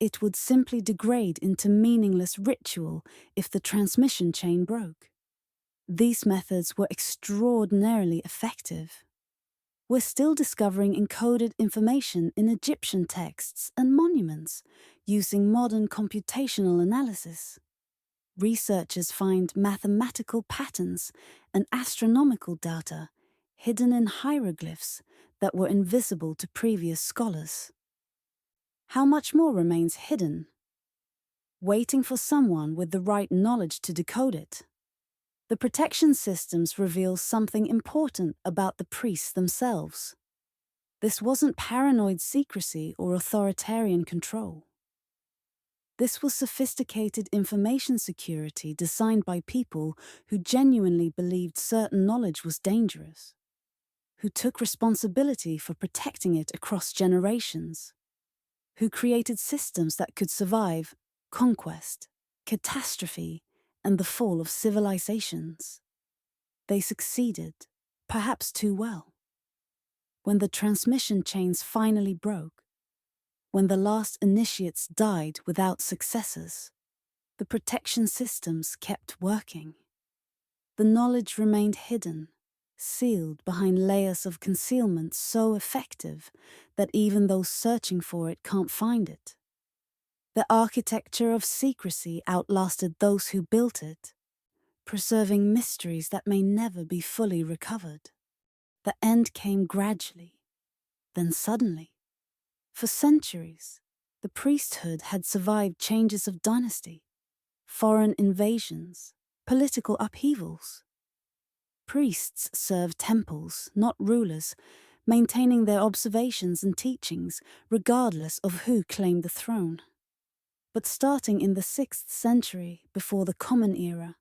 It would simply degrade into meaningless ritual if the transmission chain broke. These methods were extraordinarily effective. We're still discovering encoded information in Egyptian texts and monuments using modern computational analysis. Researchers find mathematical patterns and astronomical data hidden in hieroglyphs that were invisible to previous scholars. How much more remains hidden, waiting for someone with the right knowledge to decode it? The protection systems reveal something important about the priests themselves. This wasn't paranoid secrecy or authoritarian control. This was sophisticated information security designed by people who genuinely believed certain knowledge was dangerous, who took responsibility for protecting it across generations, who created systems that could survive conquest, catastrophe, and the fall of civilizations. They succeeded, perhaps too well. When the transmission chains finally broke, when the last initiates died without successors, the protection systems kept working. The knowledge remained hidden, sealed behind layers of concealment so effective that even those searching for it can't find it. The architecture of secrecy outlasted those who built it, preserving mysteries that may never be fully recovered. The end came gradually, then suddenly. For centuries, the priesthood had survived changes of dynasty, foreign invasions, political upheavals. Priests served temples, not rulers, maintaining their observations and teachings regardless of who claimed the throne. But starting in the 6th century, before the Common Era,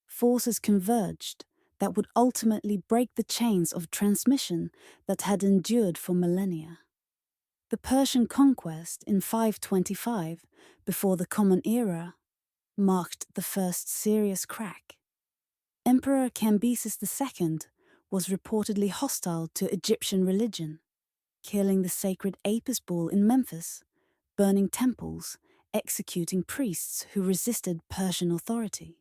forces converged that would ultimately break the chains of transmission that had endured for millennia. The Persian conquest in 525, before the Common Era, marked the first serious crack. Emperor Cambyses II was reportedly hostile to Egyptian religion, killing the sacred Apis bull in Memphis, burning temples, executing priests who resisted Persian authority.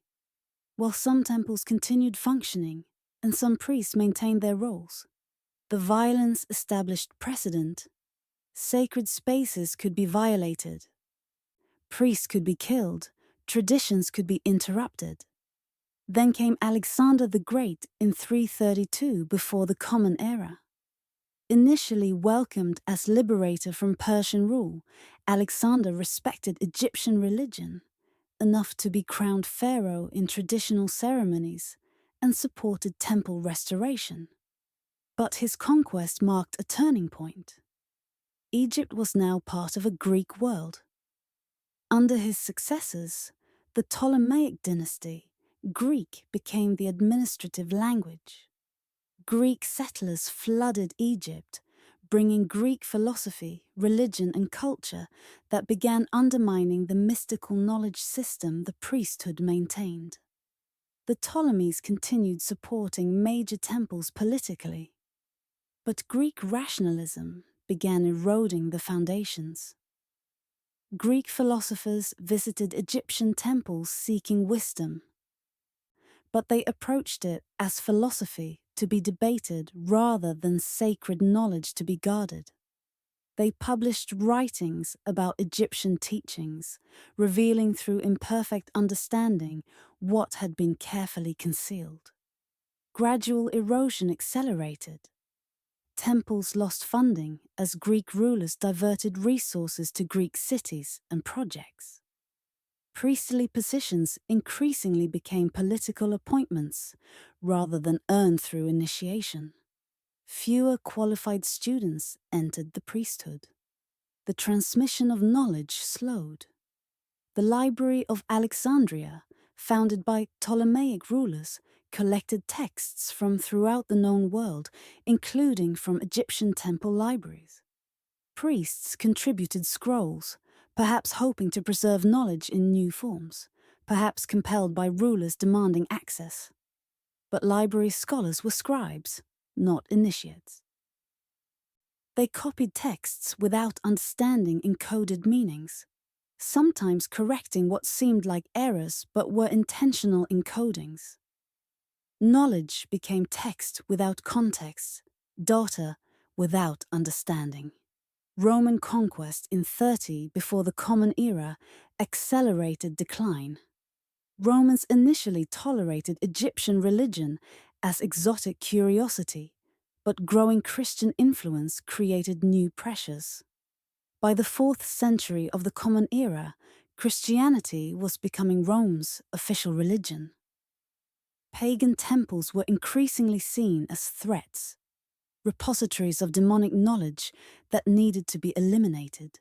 While some temples continued functioning and some priests maintained their roles, the violence established precedent. Sacred spaces could be violated. Priests could be killed. Traditions could be interrupted. Then came Alexander the Great in 332 before the Common Era. Initially welcomed as liberator from Persian rule, Alexander respected Egyptian religion enough to be crowned pharaoh in traditional ceremonies and supported temple restoration. But his conquest marked a turning point. Egypt was now part of a Greek world. Under his successors, the Ptolemaic dynasty, Greek became the administrative language. Greek settlers flooded Egypt, bringing Greek philosophy, religion, and culture that began undermining the mystical knowledge system the priesthood maintained. The Ptolemies continued supporting major temples politically, but Greek rationalism began eroding the foundations. Greek philosophers visited Egyptian temples seeking wisdom, but they approached it as philosophy to be debated rather than sacred knowledge to be guarded. They published writings about Egyptian teachings, revealing through imperfect understanding what had been carefully concealed. Gradual erosion accelerated. Temples lost funding as Greek rulers diverted resources to Greek cities and projects. Priestly positions increasingly became political appointments rather than earned through initiation. Fewer qualified students entered the priesthood. The transmission of knowledge slowed. The Library of Alexandria, founded by Ptolemaic rulers, collected texts from throughout the known world, including from Egyptian temple libraries. Priests contributed scrolls, perhaps hoping to preserve knowledge in new forms, perhaps compelled by rulers demanding access. But library scholars were scribes, not initiates. They copied texts without understanding encoded meanings, sometimes correcting what seemed like errors but were intentional encodings. Knowledge became text without context, data without understanding. Roman conquest in 30 before the Common Era accelerated decline. Romans initially tolerated Egyptian religion as exotic curiosity, but growing Christian influence created new pressures. By the 4th century of the Common Era, Christianity was becoming Rome's official religion. Pagan temples were increasingly seen as threats, repositories of demonic knowledge that needed to be eliminated.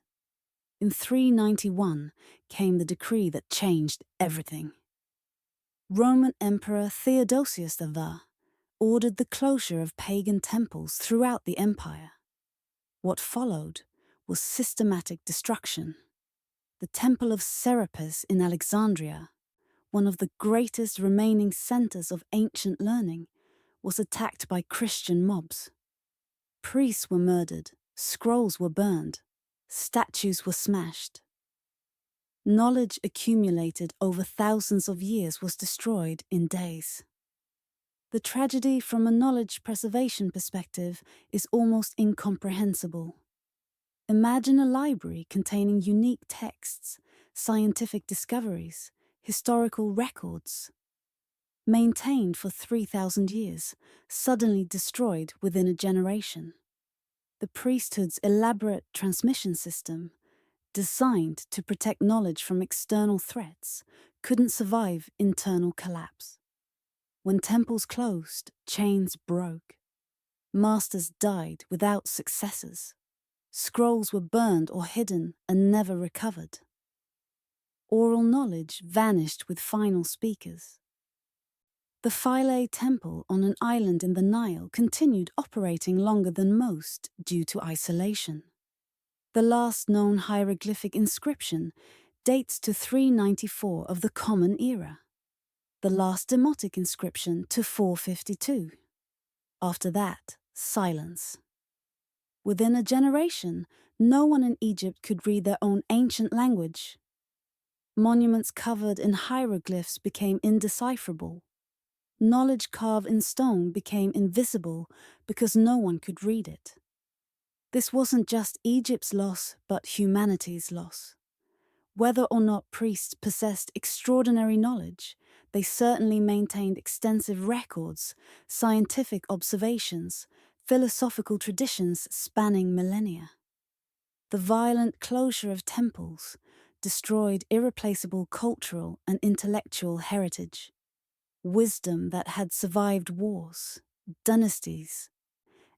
In 391 came the decree that changed everything. Roman Emperor Theodosius IV ordered the closure of pagan temples throughout the empire. What followed was systematic destruction. The Temple of Serapis in Alexandria, one of the greatest remaining centers of ancient learning, was attacked by Christian mobs. Priests were murdered, scrolls were burned, statues were smashed. Knowledge accumulated over thousands of years was destroyed in days. The tragedy from a knowledge preservation perspective is almost incomprehensible. Imagine a library containing unique texts, scientific discoveries, historical records, maintained for 3,000 years, suddenly destroyed within a generation. The priesthood's elaborate transmission system, designed to protect knowledge from external threats, couldn't survive internal collapse. When temples closed, chains broke. Masters died without successors. Scrolls were burned or hidden and never recovered. Oral knowledge vanished with final speakers. The Philae Temple on an island in the Nile continued operating longer than most due to isolation. The last known hieroglyphic inscription dates to 394 of the Common Era. The last demotic inscription to 452. After that, silence. Within a generation, no one in Egypt could read their own ancient language. Monuments covered in hieroglyphs became indecipherable. Knowledge carved in stone became invisible because no one could read it. This wasn't just Egypt's loss, but humanity's loss. Whether or not priests possessed extraordinary knowledge, they certainly maintained extensive records, scientific observations, philosophical traditions spanning millennia. The violent closure of temples destroyed irreplaceable cultural and intellectual heritage. Wisdom that had survived wars, dynasties,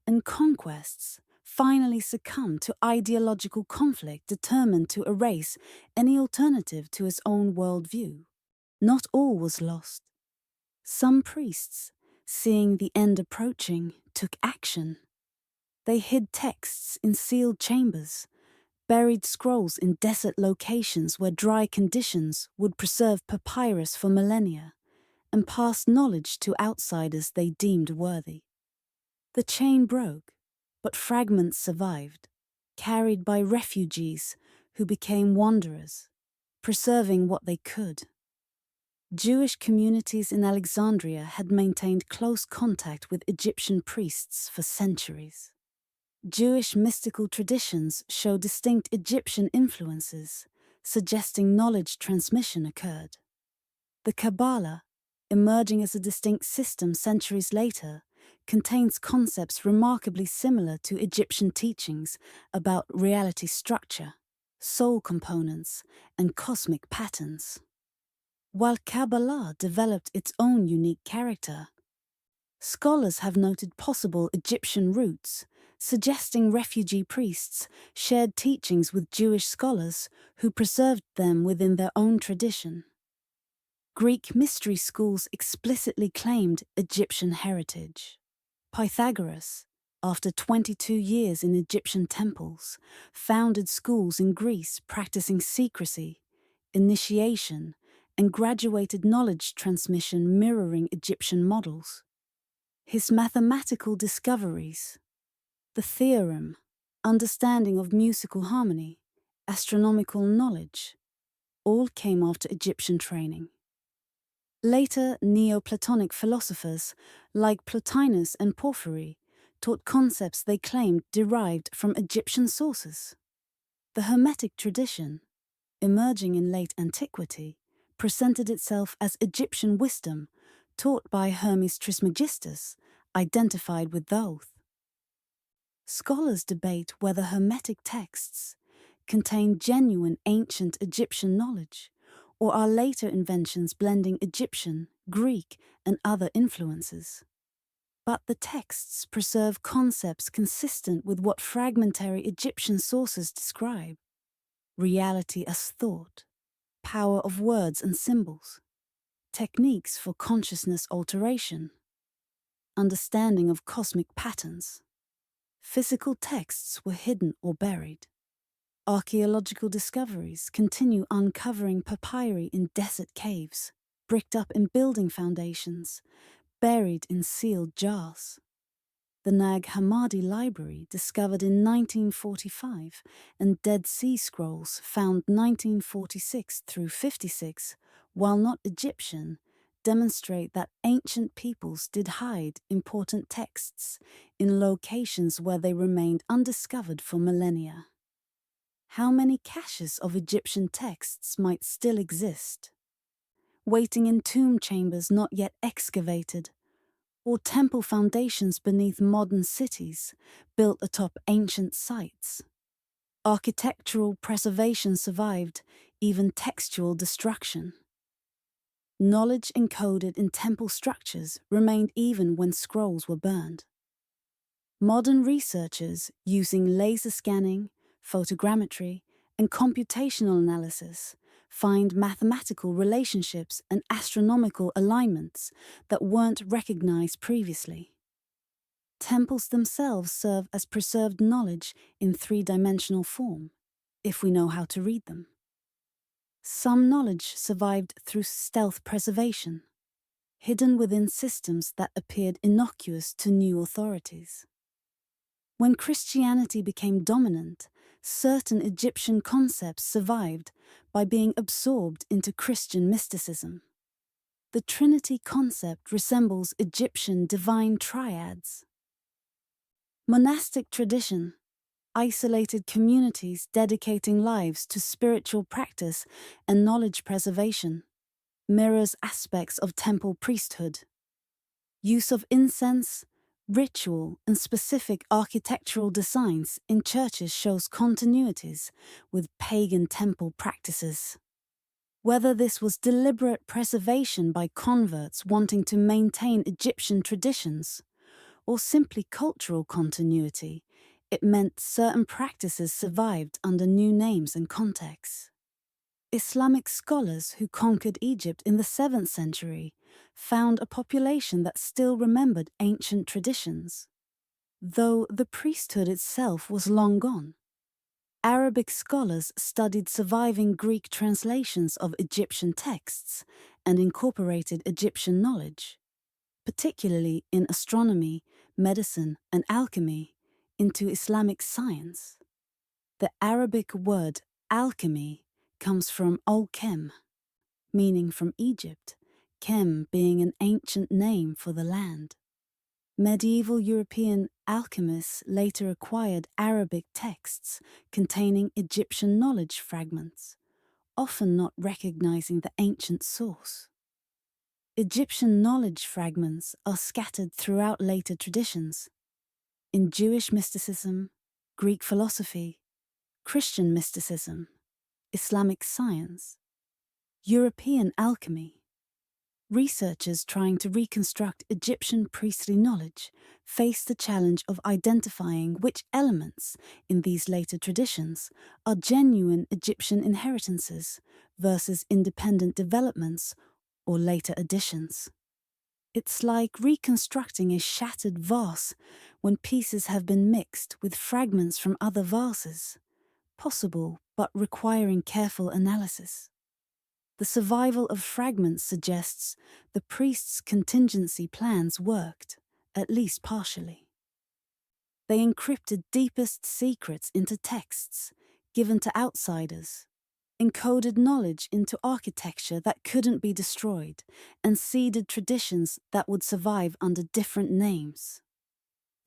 and conquests finally succumbed to ideological conflict determined to erase any alternative to his own worldview. Not all was lost. Some priests, seeing the end approaching, took action. They hid texts in sealed chambers, buried scrolls in desert locations where dry conditions would preserve papyrus for millennia, and passed knowledge to outsiders they deemed worthy. The chain broke, but fragments survived, carried by refugees who became wanderers, preserving what they could. Jewish communities in Alexandria had maintained close contact with Egyptian priests for centuries. Jewish mystical traditions show distinct Egyptian influences, suggesting knowledge transmission occurred. The Kabbalah, emerging as a distinct system centuries later, contains concepts remarkably similar to Egyptian teachings about reality structure, soul components, and cosmic patterns. While Kabbalah developed its own unique character, scholars have noted possible Egyptian roots, suggesting refugee priests shared teachings with Jewish scholars who preserved them within their own tradition. Greek mystery schools explicitly claimed Egyptian heritage. Pythagoras, after 22 years in Egyptian temples, founded schools in Greece practicing secrecy, initiation, and graduated knowledge transmission mirroring Egyptian models. His mathematical discoveries, the theorem, understanding of musical harmony, astronomical knowledge, all came after Egyptian training. Later Neoplatonic philosophers, like Plotinus and Porphyry, taught concepts they claimed derived from Egyptian sources. The Hermetic tradition, emerging in late antiquity, presented itself as Egyptian wisdom taught by Hermes Trismegistus, identified with Thoth. Scholars debate whether Hermetic texts contain genuine ancient Egyptian knowledge, or are later inventions blending Egyptian, Greek, and other influences. But the texts preserve concepts consistent with what fragmentary Egyptian sources describe: reality as thought, power of words and symbols, techniques for consciousness alteration, understanding of cosmic patterns. Physical texts were hidden or buried. Archaeological discoveries continue uncovering papyri in desert caves, bricked up in building foundations, buried in sealed jars. The Nag Hammadi Library, discovered in 1945, and Dead Sea Scrolls, found 1946 through 56, while not Egyptian, demonstrate that ancient peoples did hide important texts in locations where they remained undiscovered for millennia. How many caches of Egyptian texts might still exist, waiting in tomb chambers not yet excavated, or temple foundations beneath modern cities built atop ancient sites? Architectural preservation survived even textual destruction. Knowledge encoded in temple structures remained even when scrolls were burned. Modern researchers, using laser scanning, photogrammetry, and computational analysis, find mathematical relationships and astronomical alignments that weren't recognized previously. Temples themselves serve as preserved knowledge in three-dimensional form, if we know how to read them. Some knowledge survived through stealth preservation, hidden within systems that appeared innocuous to new authorities. When Christianity became dominant, certain Egyptian concepts survived by being absorbed into Christian mysticism. The Trinity concept resembles Egyptian divine triads. Monastic tradition, isolated communities dedicating lives to spiritual practice and knowledge preservation, mirrors aspects of temple priesthood. Use of incense, ritual, and specific architectural designs in churches shows continuities with pagan temple practices. Whether this was deliberate preservation by converts wanting to maintain Egyptian traditions, or simply cultural continuity, it meant certain practices survived under new names and contexts. Islamic scholars who conquered Egypt in the 7th century found a population that still remembered ancient traditions, though the priesthood itself was long gone. Arabic scholars studied surviving Greek translations of Egyptian texts and incorporated Egyptian knowledge, particularly in astronomy, medicine, and alchemy, into Islamic science. The Arabic word alchemy comes from al-Kem, meaning from Egypt, Kem being an ancient name for the land. Medieval European alchemists later acquired Arabic texts containing Egyptian knowledge fragments, often not recognizing the ancient source. Egyptian knowledge fragments are scattered throughout later traditions. In Jewish mysticism, Greek philosophy, Christian mysticism, Islamic science. European alchemy. Researchers trying to reconstruct Egyptian priestly knowledge face the challenge of identifying which elements in these later traditions are genuine Egyptian inheritances versus independent developments or later additions. It's like reconstructing a shattered vase when pieces have been mixed with fragments from other vases, possible but requiring careful analysis. The survival of fragments suggests the priests' contingency plans worked, at least partially. They encrypted deepest secrets into texts given to outsiders, encoded knowledge into architecture that couldn't be destroyed, and seeded traditions that would survive under different names.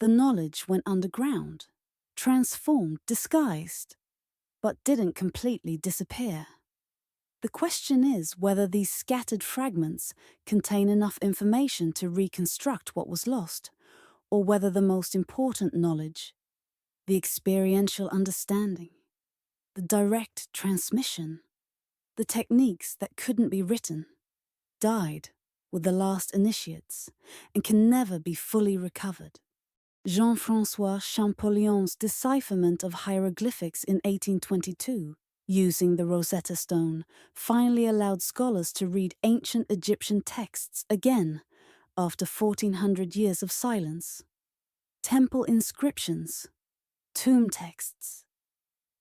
The knowledge went underground, transformed, disguised, but didn't completely disappear. The question is whether these scattered fragments contain enough information to reconstruct what was lost, or whether the most important knowledge, the experiential understanding, the direct transmission, the techniques that couldn't be written, died with the last initiates and can never be fully recovered. Jean-François Champollion's decipherment of hieroglyphics in 1822, using the Rosetta Stone, finally allowed scholars to read ancient Egyptian texts again after 1400 years of silence. Temple inscriptions, tomb texts,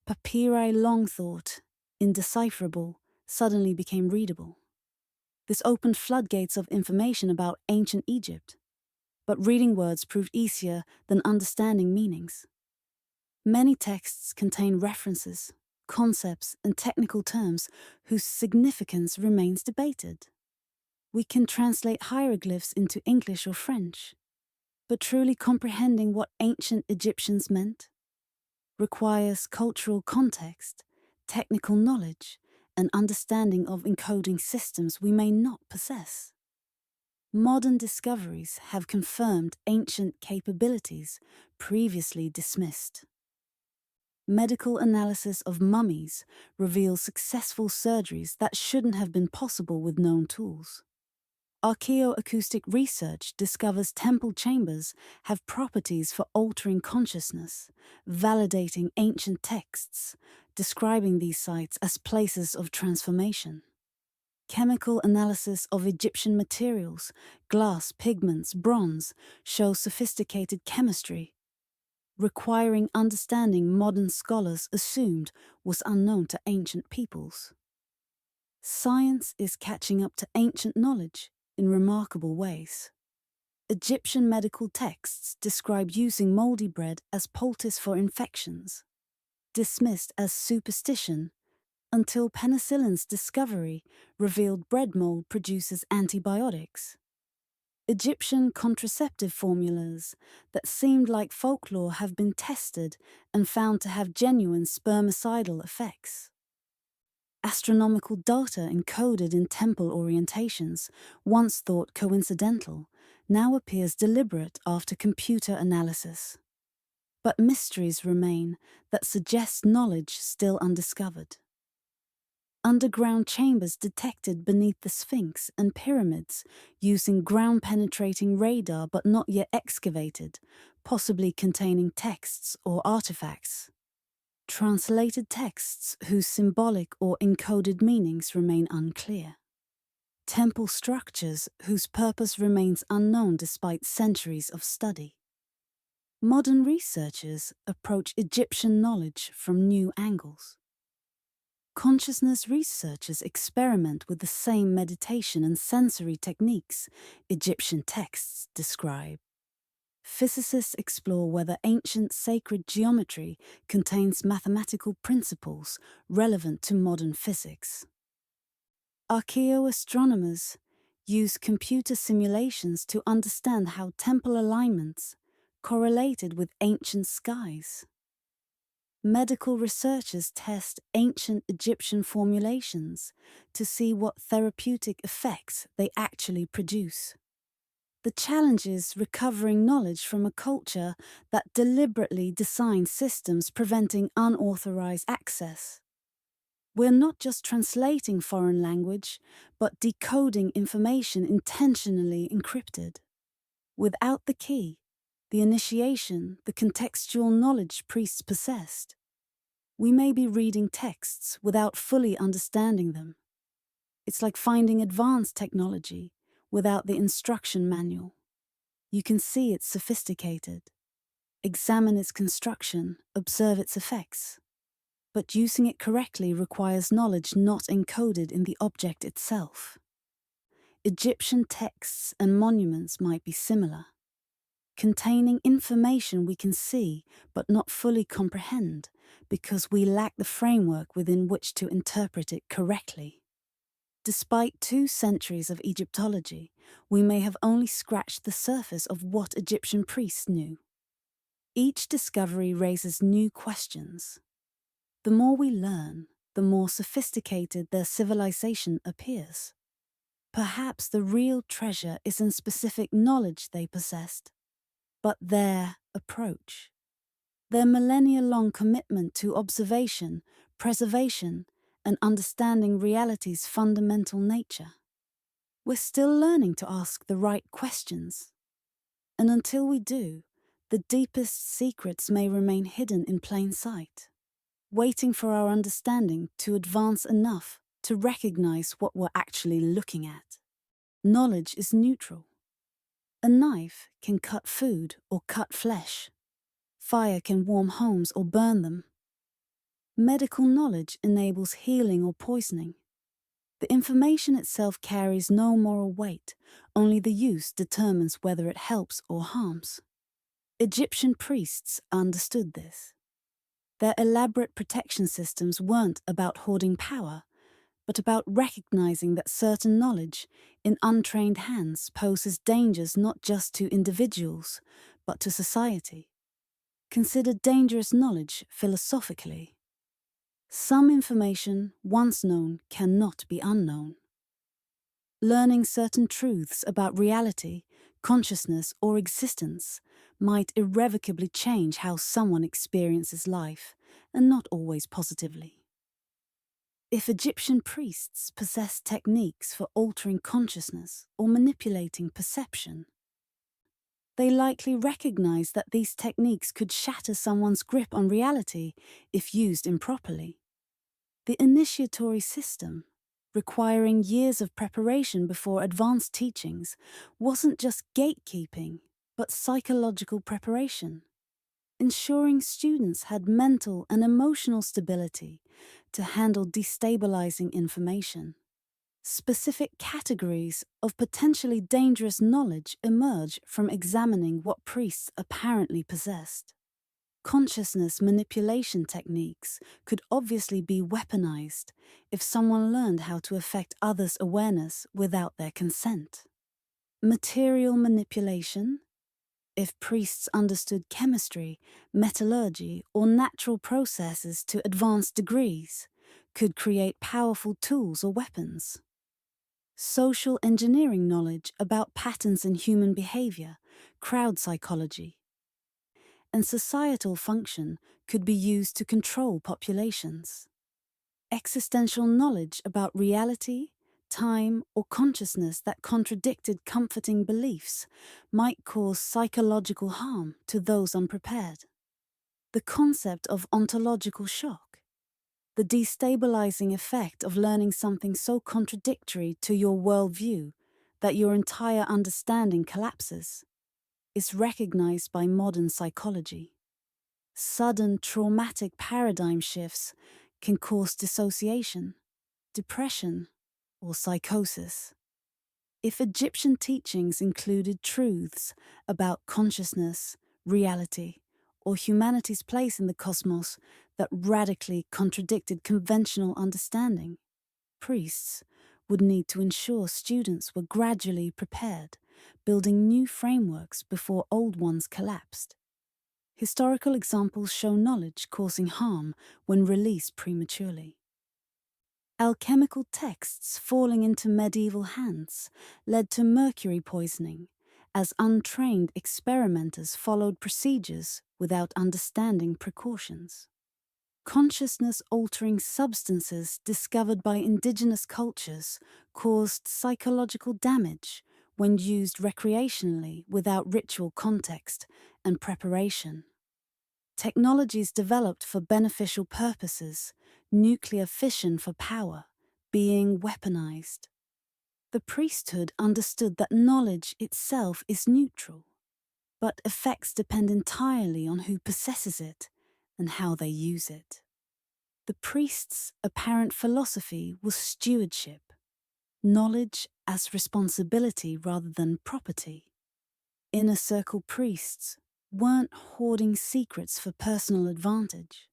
papyri long thought indecipherable suddenly became readable. This opened floodgates of information about ancient Egypt, but reading words proved easier than understanding meanings. Many texts contain references, concepts, and technical terms whose significance remains debated. We can translate hieroglyphs into English or French, but truly comprehending what ancient Egyptians meant requires cultural context, technical knowledge, and understanding of encoding systems we may not possess. Modern discoveries have confirmed ancient capabilities previously dismissed. Medical analysis of mummies reveals successful surgeries that shouldn't have been possible with known tools. Archaeoacoustic research discovers temple chambers have properties for altering consciousness, validating ancient texts, describing these sites as places of transformation. Chemical analysis of Egyptian materials, glass, pigments, bronze, shows sophisticated chemistry, requiring understanding modern scholars assumed was unknown to ancient peoples. Science is catching up to ancient knowledge in remarkable ways. Egyptian medical texts describe using moldy bread as poultice for infections, dismissed as superstition until penicillin's discovery revealed bread mold produces antibiotics. Egyptian contraceptive formulas that seemed like folklore have been tested and found to have genuine spermicidal effects. Astronomical data encoded in temple orientations, once thought coincidental, now appears deliberate after computer analysis. But mysteries remain that suggest knowledge still undiscovered. Underground chambers detected beneath the Sphinx and pyramids using ground-penetrating radar but not yet excavated, possibly containing texts or artifacts. Translated texts whose symbolic or encoded meanings remain unclear. Temple structures whose purpose remains unknown despite centuries of study. Modern researchers approach Egyptian knowledge from new angles. Consciousness researchers experiment with the same meditation and sensory techniques Egyptian texts describe. Physicists explore whether ancient sacred geometry contains mathematical principles relevant to modern physics. Archaeoastronomers use computer simulations to understand how temple alignments correlated with ancient skies. Medical researchers test ancient Egyptian formulations to see what therapeutic effects they actually produce. The challenge is recovering knowledge from a culture that deliberately designed systems preventing unauthorized access. We're not just translating foreign language, but decoding information intentionally encrypted. Without the key, the initiation, the contextual knowledge priests possessed, we may be reading texts without fully understanding them. It's like finding advanced technology without the instruction manual. You can see it's sophisticated, examine its construction, observe its effects. But using it correctly requires knowledge not encoded in the object itself. Egyptian texts and monuments might be similar, containing information we can see but not fully comprehend because we lack the framework within which to interpret it correctly. Despite 2 centuries of Egyptology, we may have only scratched the surface of what Egyptian priests knew. Each discovery raises new questions. The more we learn, the more sophisticated their civilization appears. Perhaps the real treasure is in specific knowledge they possessed, but their approach. Their millennia-long commitment to observation, preservation, and understanding reality's fundamental nature. We're still learning to ask the right questions. And until we do, the deepest secrets may remain hidden in plain sight, waiting for our understanding to advance enough to recognize what we're actually looking at. Knowledge is neutral. A knife can cut food or cut flesh. Fire can warm homes or burn them. Medical knowledge enables healing or poisoning. The information itself carries no moral weight, only the use determines whether it helps or harms. Egyptian priests understood this. Their elaborate protection systems weren't about hoarding power, but about recognizing that certain knowledge, in untrained hands, poses dangers not just to individuals, but to society. Consider dangerous knowledge philosophically. Some information, once known, cannot be unknown. Learning certain truths about reality, consciousness, or existence might irrevocably change how someone experiences life, and not always positively. If Egyptian priests possessed techniques for altering consciousness or manipulating perception, they likely recognized that these techniques could shatter someone's grip on reality if used improperly. The initiatory system, requiring years of preparation before advanced teachings, wasn't just gatekeeping, but psychological preparation, ensuring students had mental and emotional stability to handle destabilizing information. Specific categories of potentially dangerous knowledge emerge from examining what priests apparently possessed. Consciousness manipulation techniques could obviously be weaponized if someone learned how to affect others' awareness without their consent. Material manipulation, if priests understood chemistry, metallurgy, or natural processes to advanced degrees, could create powerful tools or weapons. Social engineering knowledge about patterns in human behavior, crowd psychology, and societal function could be used to control populations. Existential knowledge about reality, time, or consciousness that contradicted comforting beliefs might cause psychological harm to those unprepared. The concept of ontological shock, the destabilizing effect of learning something so contradictory to your worldview that your entire understanding collapses, is recognized by modern psychology. Sudden traumatic paradigm shifts can cause dissociation, depression, or psychosis. If Egyptian teachings included truths about consciousness, reality, or humanity's place in the cosmos that radically contradicted conventional understanding, priests would need to ensure students were gradually prepared, building new frameworks before old ones collapsed. Historical examples show knowledge causing harm when released prematurely. Alchemical texts falling into medieval hands led to mercury poisoning, as untrained experimenters followed procedures without understanding precautions. Consciousness-altering substances discovered by indigenous cultures caused psychological damage when used recreationally without ritual context and preparation. Technologies developed for beneficial purposes, nuclear fission for power, being weaponized. The priesthood understood that knowledge itself is neutral, but effects depend entirely on who possesses it and how they use it. The priest's apparent philosophy was stewardship, knowledge as responsibility rather than property. Inner circle priests weren't hoarding secrets for personal advantage.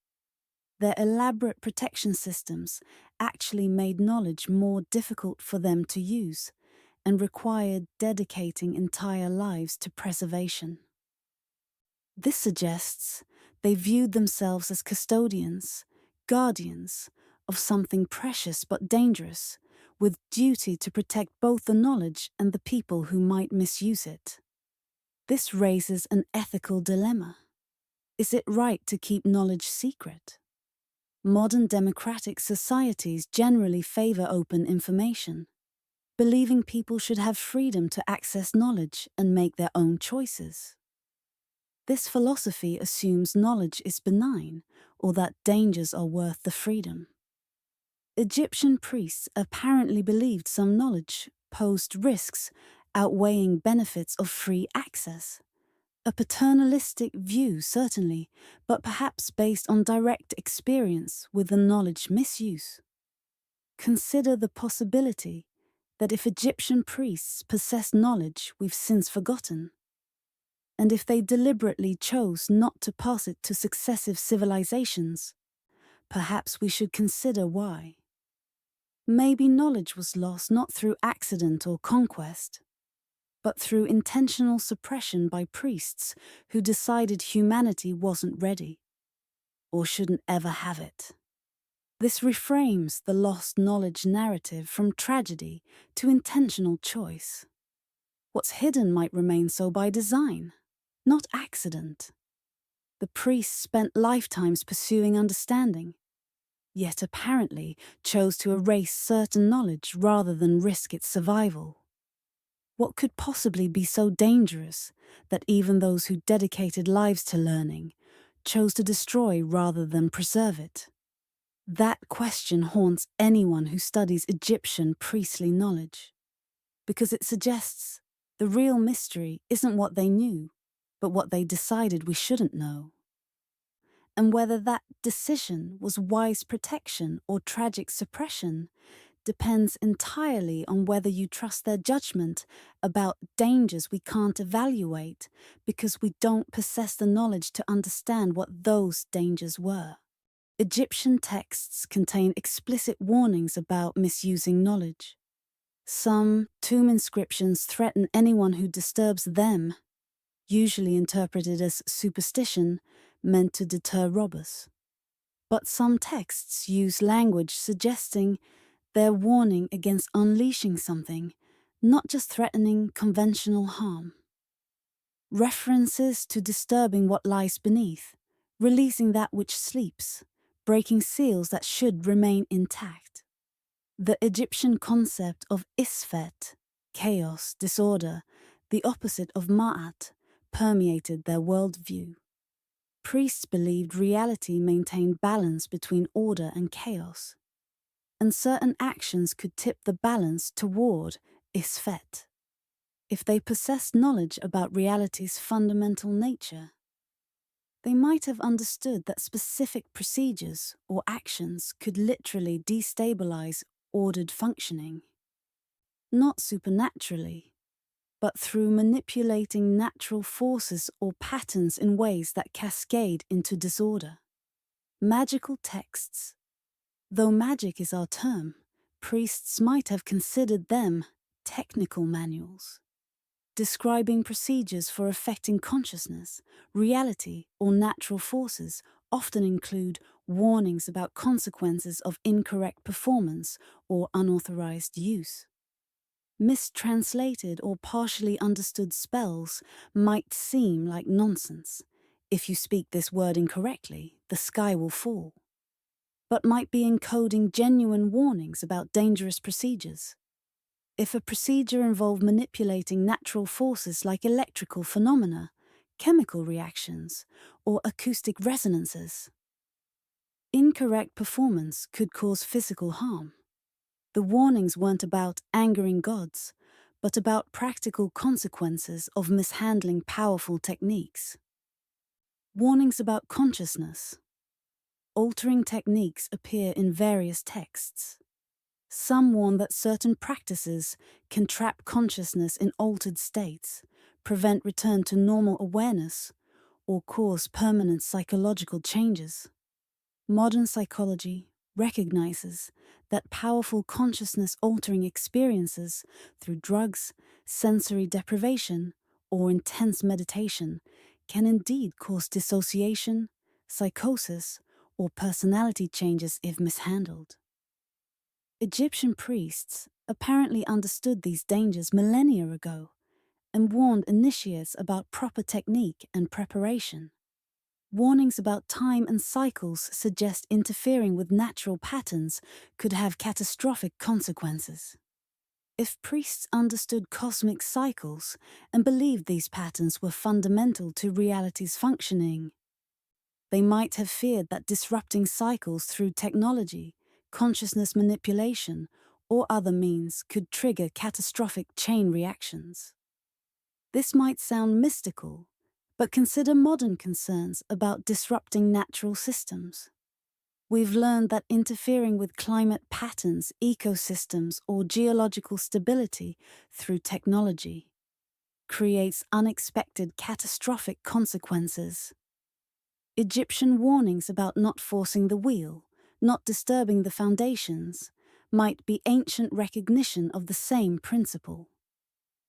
Their elaborate protection systems actually made knowledge more difficult for them to use and required dedicating entire lives to preservation. This suggests they viewed themselves as custodians, guardians of something precious but dangerous, with duty to protect both the knowledge and the people who might misuse it. This raises an ethical dilemma. Is it right to keep knowledge secret? Modern democratic societies generally favor open information, believing people should have freedom to access knowledge and make their own choices. This philosophy assumes knowledge is benign or that dangers are worth the freedom. Egyptian priests apparently believed some knowledge posed risks outweighing benefits of free access. A paternalistic view, certainly, but perhaps based on direct experience with the knowledge misuse. Consider the possibility that if Egyptian priests possessed knowledge we've since forgotten, and if they deliberately chose not to pass it to successive civilizations, perhaps we should consider why. Maybe knowledge was lost not through accident or conquest, but through intentional suppression by priests who decided humanity wasn't ready, or shouldn't ever have it. This reframes the lost knowledge narrative from tragedy to intentional choice. What's hidden might remain so by design, not accident. The priests spent lifetimes pursuing understanding, yet apparently chose to erase certain knowledge rather than risk its survival. What could possibly be so dangerous that even those who dedicated lives to learning chose to destroy rather than preserve it? That question haunts anyone who studies Egyptian priestly knowledge, because it suggests the real mystery isn't what they knew, but what they decided we shouldn't know. And whether that decision was wise protection or tragic suppression depends entirely on whether you trust their judgment about dangers we can't evaluate because we don't possess the knowledge to understand what those dangers were. Egyptian texts contain explicit warnings about misusing knowledge. Some tomb inscriptions threaten anyone who disturbs them, usually interpreted as superstition meant to deter robbers. But some texts use language suggesting they're warning against unleashing something, not just threatening conventional harm. References to disturbing what lies beneath, releasing that which sleeps, breaking seals that should remain intact. The Egyptian concept of Isfet, chaos, disorder, the opposite of Ma'at, permeated their worldview. Priests believed reality maintained balance between order and chaos, and certain actions could tip the balance toward Isfet. If they possessed knowledge about reality's fundamental nature, they might have understood that specific procedures or actions could literally destabilize ordered functioning. Not supernaturally, but through manipulating natural forces or patterns in ways that cascade into disorder. Magical texts. Though magic is our term, priests might have considered them technical manuals, describing procedures for affecting consciousness, reality, or natural forces. Often include warnings about consequences of incorrect performance or unauthorized use. Mistranslated or partially understood spells might seem like nonsense. If you speak this word incorrectly, the sky will fall. but might be encoding genuine warnings about dangerous procedures. If a procedure involved manipulating natural forces like electrical phenomena, chemical reactions, or acoustic resonances, incorrect performance could cause physical harm. The warnings weren't about angering gods, but about practical consequences of mishandling powerful techniques. Warnings about consciousness. Altering techniques appear in various texts. Some warn that certain practices can trap consciousness in altered states, prevent return to normal awareness, or cause permanent psychological changes. Modern psychology recognizes that powerful consciousness-altering experiences through drugs, sensory deprivation, or intense meditation can indeed cause dissociation, psychosis, or personality changes if mishandled. Egyptian priests apparently understood these dangers millennia ago and warned initiates about proper technique and preparation. Warnings about time and cycles suggest interfering with natural patterns could have catastrophic consequences. If priests understood cosmic cycles and believed these patterns were fundamental to reality's functioning, they might have feared that disrupting cycles through technology, consciousness manipulation, or other means could trigger catastrophic chain reactions. This might sound mystical, but consider modern concerns about disrupting natural systems. We've learned that interfering with climate patterns, ecosystems, or geological stability through technology creates unexpected catastrophic consequences. Egyptian warnings about not forcing the wheel, not disturbing the foundations, might be ancient recognition of the same principle.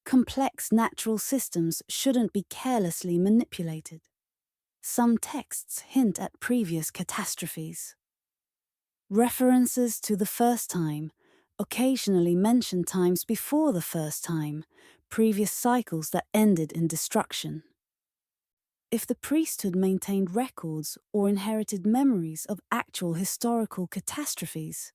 Complex natural systems shouldn't be carelessly manipulated. Some texts hint at previous catastrophes. References to the first time occasionally mention times before the first time, previous cycles that ended in destruction. If the priesthood maintained records or inherited memories of actual historical catastrophes,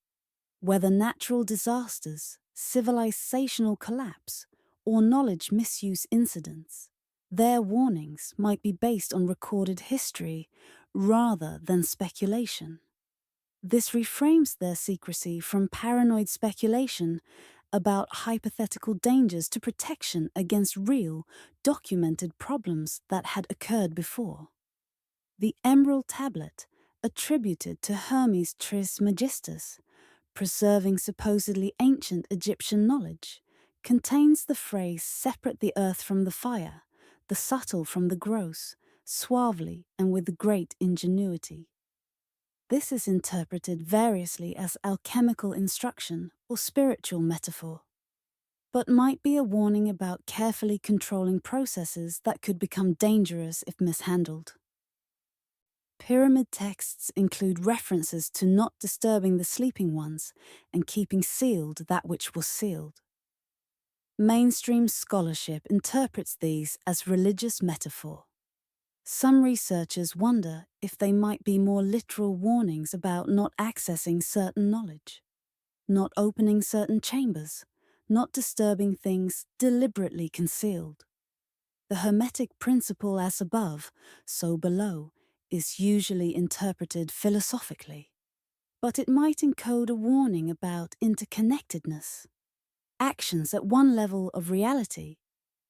whether natural disasters, civilizational collapse, or knowledge misuse incidents, their warnings might be based on recorded history rather than speculation. This reframes their secrecy from paranoid speculation about hypothetical dangers to protection against real, documented problems that had occurred before. The Emerald Tablet, attributed to Hermes Trismegistus, preserving supposedly ancient Egyptian knowledge, contains the phrase "separate the earth from the fire, the subtle from the gross, suavely and with great ingenuity." This is interpreted variously as alchemical instruction or spiritual metaphor, but might be a warning about carefully controlling processes that could become dangerous if mishandled. Pyramid texts include references to not disturbing the sleeping ones and keeping sealed that which was sealed. Mainstream scholarship interprets these as religious metaphor. Some researchers wonder if they might be more literal warnings about not accessing certain knowledge, not opening certain chambers, not disturbing things deliberately concealed. The Hermetic principle as above, so below, is usually interpreted philosophically, but it might encode a warning about interconnectedness. Actions at one level of reality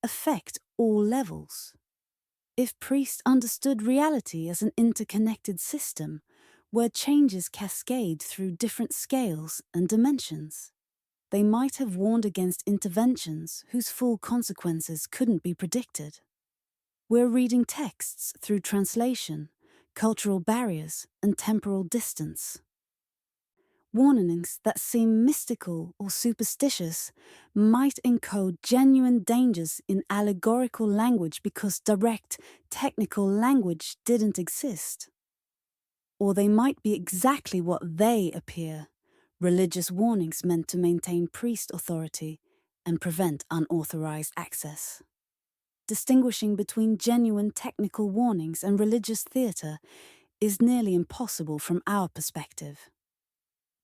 affect all levels. If priests understood reality as an interconnected system, where changes cascade through different scales and dimensions, they might have warned against interventions whose full consequences couldn't be predicted. We're reading texts through translation, cultural barriers, and temporal distance. Warnings that seem mystical or superstitious might encode genuine dangers in allegorical language because direct, technical language didn't exist. Or they might be exactly what they appear, religious warnings meant to maintain priest authority and prevent unauthorized access. Distinguishing between genuine technical warnings and religious theater is nearly impossible from our perspective.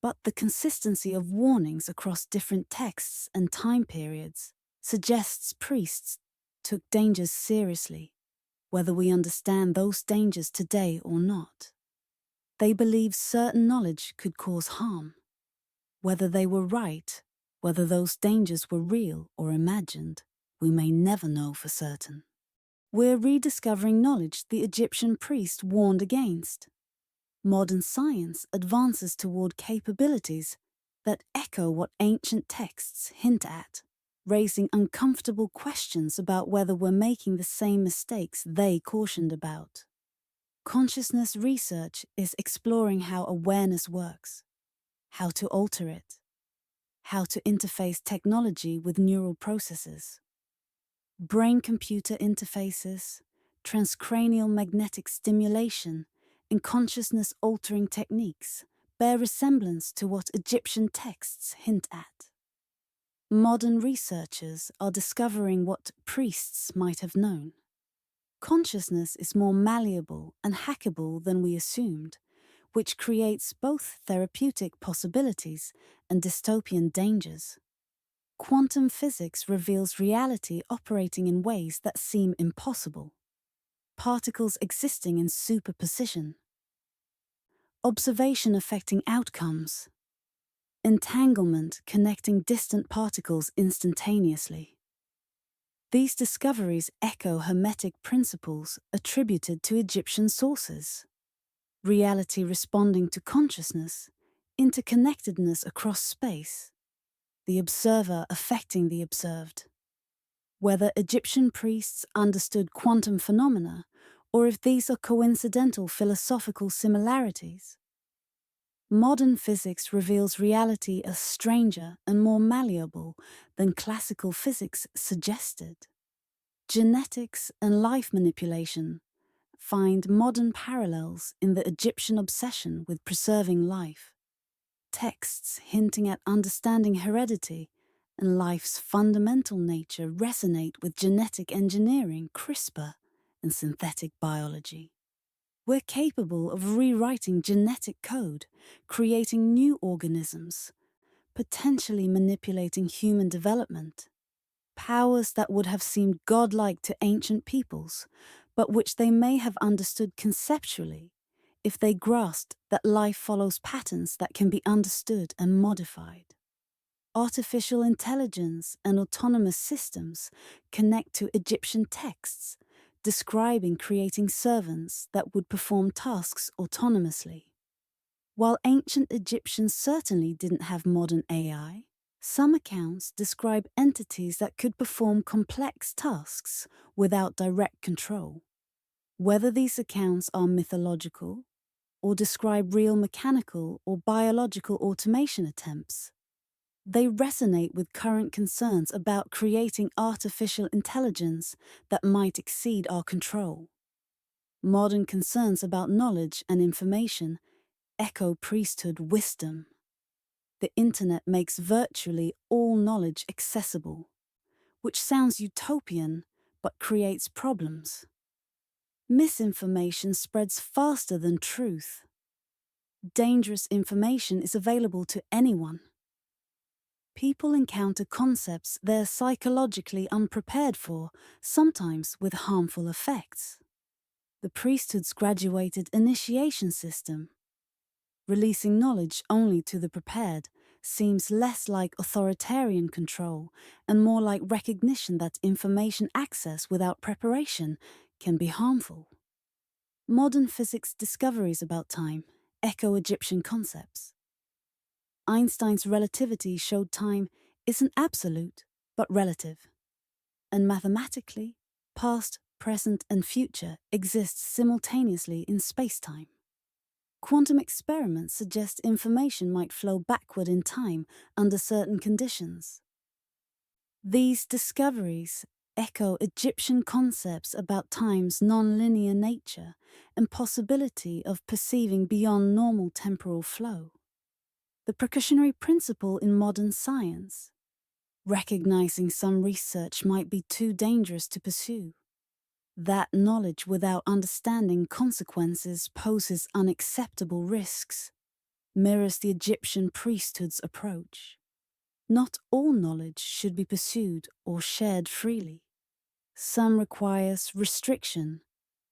But the consistency of warnings across different texts and time periods suggests priests took dangers seriously, whether we understand those dangers today or not. They believed certain knowledge could cause harm. Whether they were right, whether those dangers were real or imagined, we may never know for certain. We're rediscovering knowledge the Egyptian priest warned against. Modern science advances toward capabilities that echo what ancient texts hint at, raising uncomfortable questions about whether we're making the same mistakes they cautioned about. Consciousness research is exploring how awareness works, how to alter it, how to interface technology with neural processes. Brain-computer interfaces, transcranial magnetic stimulation, and consciousness-altering techniques bear resemblance to what Egyptian texts hint at. Modern researchers are discovering what priests might have known. Consciousness is more malleable and hackable than we assumed, which creates both therapeutic possibilities and dystopian dangers. Quantum physics reveals reality operating in ways that seem impossible. Particles existing in superposition. Observation affecting outcomes. Entanglement connecting distant particles instantaneously. These discoveries echo Hermetic principles attributed to Egyptian sources. Reality responding to consciousness, interconnectedness across space, the observer affecting the observed. Whether Egyptian priests understood quantum phenomena or if these are coincidental philosophical similarities. Modern physics reveals reality as stranger and more malleable than classical physics suggested. Genetics and life manipulation find modern parallels in the Egyptian obsession with preserving life. Texts hinting at understanding heredity and life's fundamental nature resonate with genetic engineering, CRISPR, and synthetic biology. We're capable of rewriting genetic code, creating new organisms, potentially manipulating human development. Powers that would have seemed godlike to ancient peoples, but which they may have understood conceptually if they grasped that life follows patterns that can be understood and modified. Artificial intelligence and autonomous systems connect to Egyptian texts, describing creating servants that would perform tasks autonomously. While ancient Egyptians certainly didn't have modern AI, some accounts describe entities that could perform complex tasks without direct control. Whether these accounts are mythological or describe real mechanical or biological automation attempts, they resonate with current concerns about creating artificial intelligence that might exceed our control. Modern concerns about knowledge and information echo priesthood wisdom. The internet makes virtually all knowledge accessible, which sounds utopian but creates problems. Misinformation spreads faster than truth. Dangerous information is available to anyone. People encounter concepts they're psychologically unprepared for, sometimes with harmful effects. The priesthood's graduated initiation system, releasing knowledge only to the prepared, seems less like authoritarian control and more like recognition that information access without preparation can be harmful. Modern physics discoveries about time echo Egyptian concepts. Einstein's relativity showed time isn't absolute, but relative. And mathematically, past, present, and future exist simultaneously in space-time. Quantum experiments suggest information might flow backward in time under certain conditions. These discoveries echo Egyptian concepts about time's non-linear nature and possibility of perceiving beyond normal temporal flow. The precautionary principle in modern science, recognizing some research might be too dangerous to pursue. That knowledge without understanding consequences poses unacceptable risks. mirrors the Egyptian priesthood's approach. Not all knowledge should be pursued or shared freely. Some requires restriction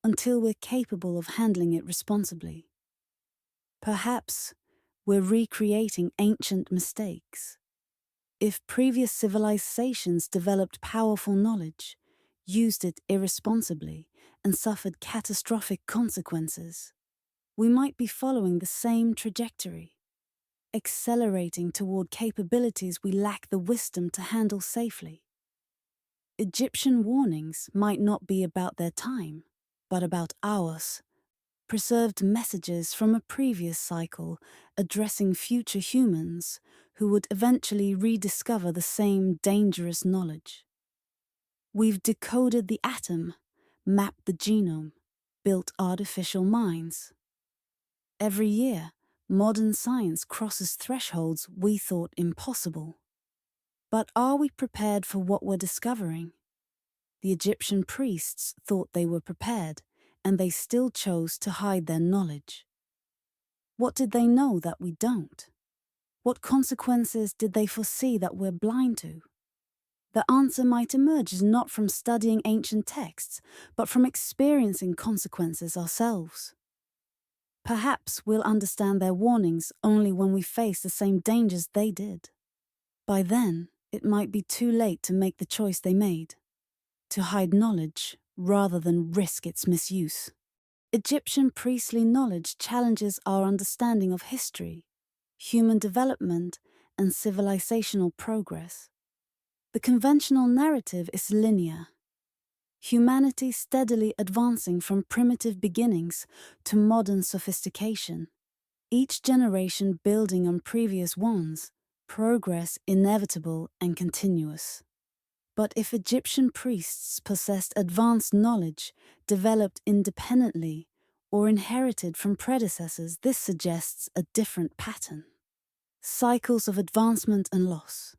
until we're capable of handling it responsibly. Perhaps we're recreating ancient mistakes. If previous civilizations developed powerful knowledge, used it irresponsibly, and suffered catastrophic consequences, we might be following the same trajectory, accelerating toward capabilities we lack the wisdom to handle safely. Egyptian warnings might not be about their time, but about ours. Preserved messages from a previous cycle addressing future humans who would eventually rediscover the same dangerous knowledge. We've decoded the atom, mapped the genome, built artificial minds. Every year, modern science crosses thresholds we thought impossible. But are we prepared for what we're discovering? The Egyptian priests thought they were prepared, and they still chose to hide their knowledge. What did they know that we don't? What consequences did they foresee that we're blind to? The answer might emerge not from studying ancient texts, but from experiencing consequences ourselves. Perhaps we'll understand their warnings only when we face the same dangers they did. By then, it might be too late to make the choice they made, to hide knowledge rather than risk its misuse. Egyptian priestly knowledge challenges our understanding of history, human development, and civilizational progress. The conventional narrative is linear. Humanity steadily advancing from primitive beginnings to modern sophistication, each generation building on previous ones, progress inevitable and continuous. But if Egyptian priests possessed advanced knowledge developed independently or inherited from predecessors, this suggests a different pattern. Cycles of advancement and loss.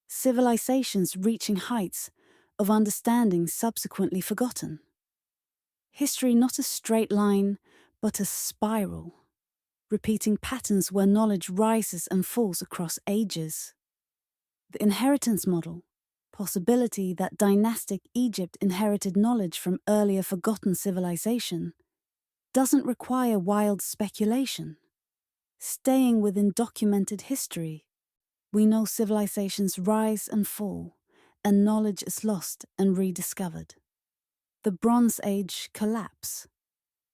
Civilizations reaching heights of understanding subsequently forgotten. History not a straight line, but a spiral, repeating patterns where knowledge rises and falls across ages. The inheritance model, possibility that dynastic Egypt inherited knowledge from earlier forgotten civilization, doesn't require wild speculation. Staying within documented history, we know civilizations rise and fall, and knowledge is lost and rediscovered. The Bronze Age collapse,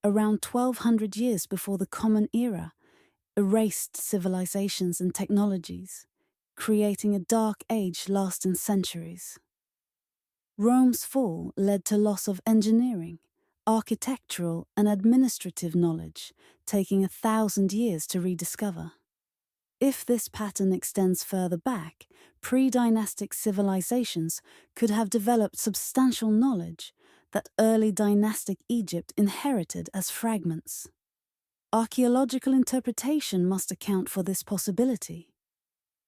around 1200 years before the Common Era, erased civilizations and technologies, creating a dark age lasting centuries. Rome's fall led to loss of engineering, architectural and administrative knowledge, taking 1,000 years to rediscover. If this pattern extends further back, pre-dynastic civilizations could have developed substantial knowledge that early dynastic Egypt inherited as fragments. Archaeological interpretation must account for this possibility.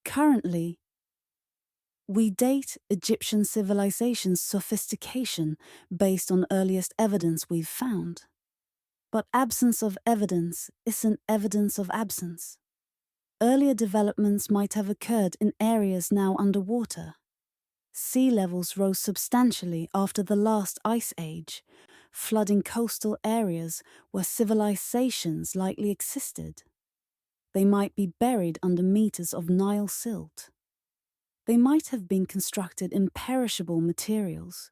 Currently, we date Egyptian civilization's sophistication based on earliest evidence we've found. But absence of evidence isn't evidence of absence. Earlier developments might have occurred in areas now underwater. Sea levels rose substantially after the last ice age, flooding coastal areas where civilizations likely existed. They might be buried under meters of Nile silt. They might have been constructed in perishable materials.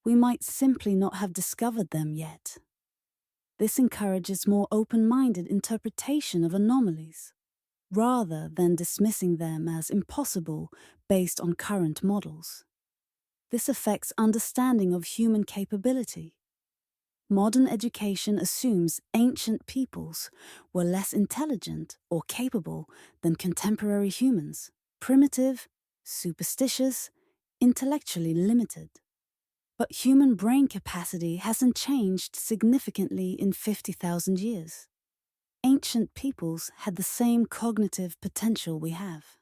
We might simply not have discovered them yet. This encourages more open-minded interpretation of anomalies, rather than dismissing them as impossible based on current models. This affects understanding of human capability. Modern education assumes ancient peoples were less intelligent or capable than contemporary humans, primitive, superstitious, intellectually limited. But human brain capacity hasn't changed significantly in 50,000 years. Ancient peoples had the same cognitive potential we have.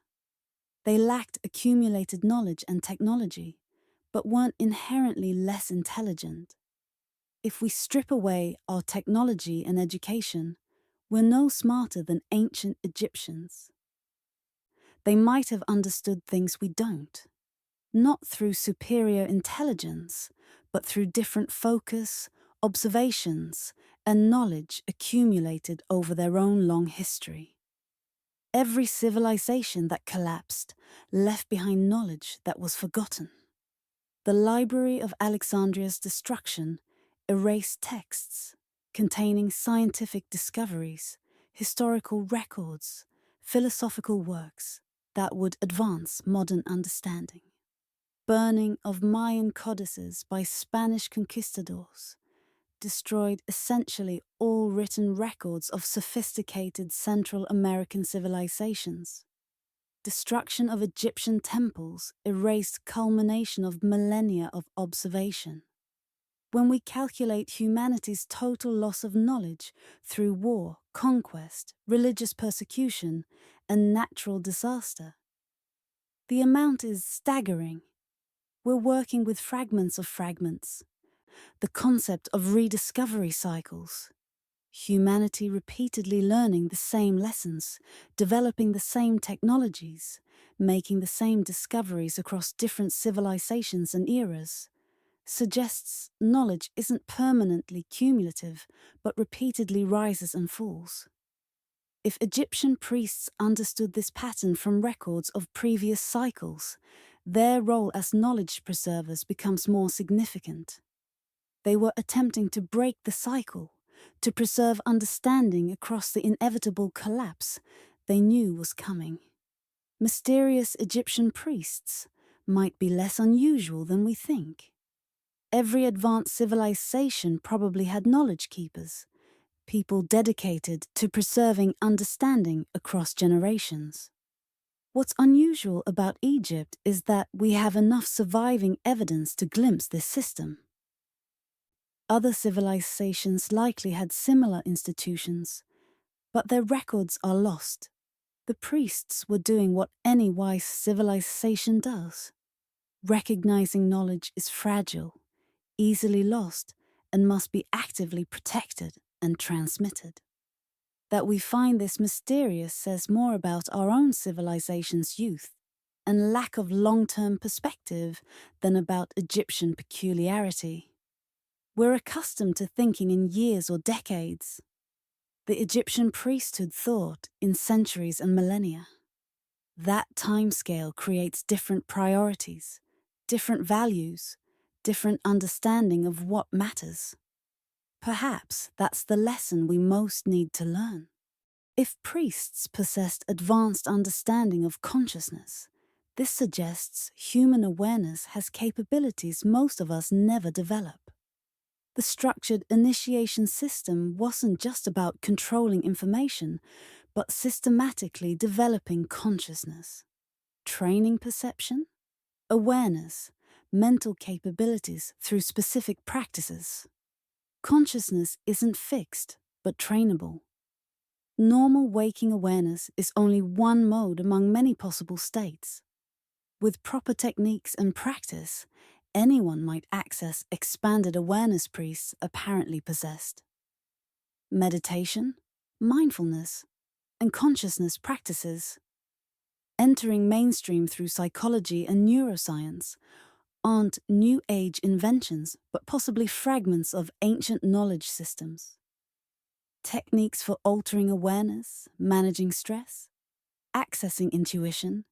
They lacked accumulated knowledge and technology, but weren't inherently less intelligent. If we strip away our technology and education, We're no smarter than ancient Egyptians. They might have understood things we don't, not through superior intelligence, but through different focus, observations, and knowledge accumulated over their own long history. Every civilization that collapsed left behind knowledge that was forgotten. The Library of Alexandria's destruction erased texts containing scientific discoveries, historical records, philosophical works that would advance modern understanding. Burning of Mayan codices by Spanish conquistadors destroyed essentially all written records of sophisticated Central American civilizations. Destruction of Egyptian temples erased culmination of millennia of observation. When we calculate humanity's total loss of knowledge through war, conquest, religious persecution, and natural disaster, the amount is staggering. We're working with fragments of fragments. The concept of rediscovery cycles. Humanity repeatedly learning the same lessons, developing the same technologies, making the same discoveries across different civilizations and eras, suggests knowledge isn't permanently cumulative, but repeatedly rises and falls. If Egyptian priests understood this pattern from records of previous cycles, their role as knowledge preservers becomes more significant. They were attempting to break the cycle, to preserve understanding across the inevitable collapse they knew was coming. Mysterious Egyptian priests might be less unusual than we think. Every advanced civilization probably had knowledge keepers, people dedicated to preserving understanding across generations. What's unusual about Egypt is that we have enough surviving evidence to glimpse this system. Other civilizations likely had similar institutions, but their records are lost. The priests were doing what any wise civilization does. Recognizing knowledge is fragile, easily lost, and must be actively protected and transmitted. That we find this mysterious says more about our own civilization's youth and lack of long-term perspective than about Egyptian peculiarity. We're accustomed to thinking in years or decades. The Egyptian priesthood thought in centuries and millennia. That timescale creates different priorities, different values, different understanding of what matters. Perhaps that's the lesson we most need to learn. If priests possessed advanced understanding of consciousness, this suggests human awareness has capabilities most of us never develop. The structured initiation system wasn't just about controlling information, but systematically developing consciousness, training perception, awareness, mental capabilities through specific practices. Consciousness isn't fixed, but trainable. Normal waking awareness is only one mode among many possible states. With proper techniques and practice, anyone might access expanded awareness priests apparently possessed. Meditation, mindfulness, and consciousness practices, entering mainstream through psychology and neuroscience, aren't new age inventions, but possibly fragments of ancient knowledge systems. Techniques for altering awareness, managing stress, accessing intuition,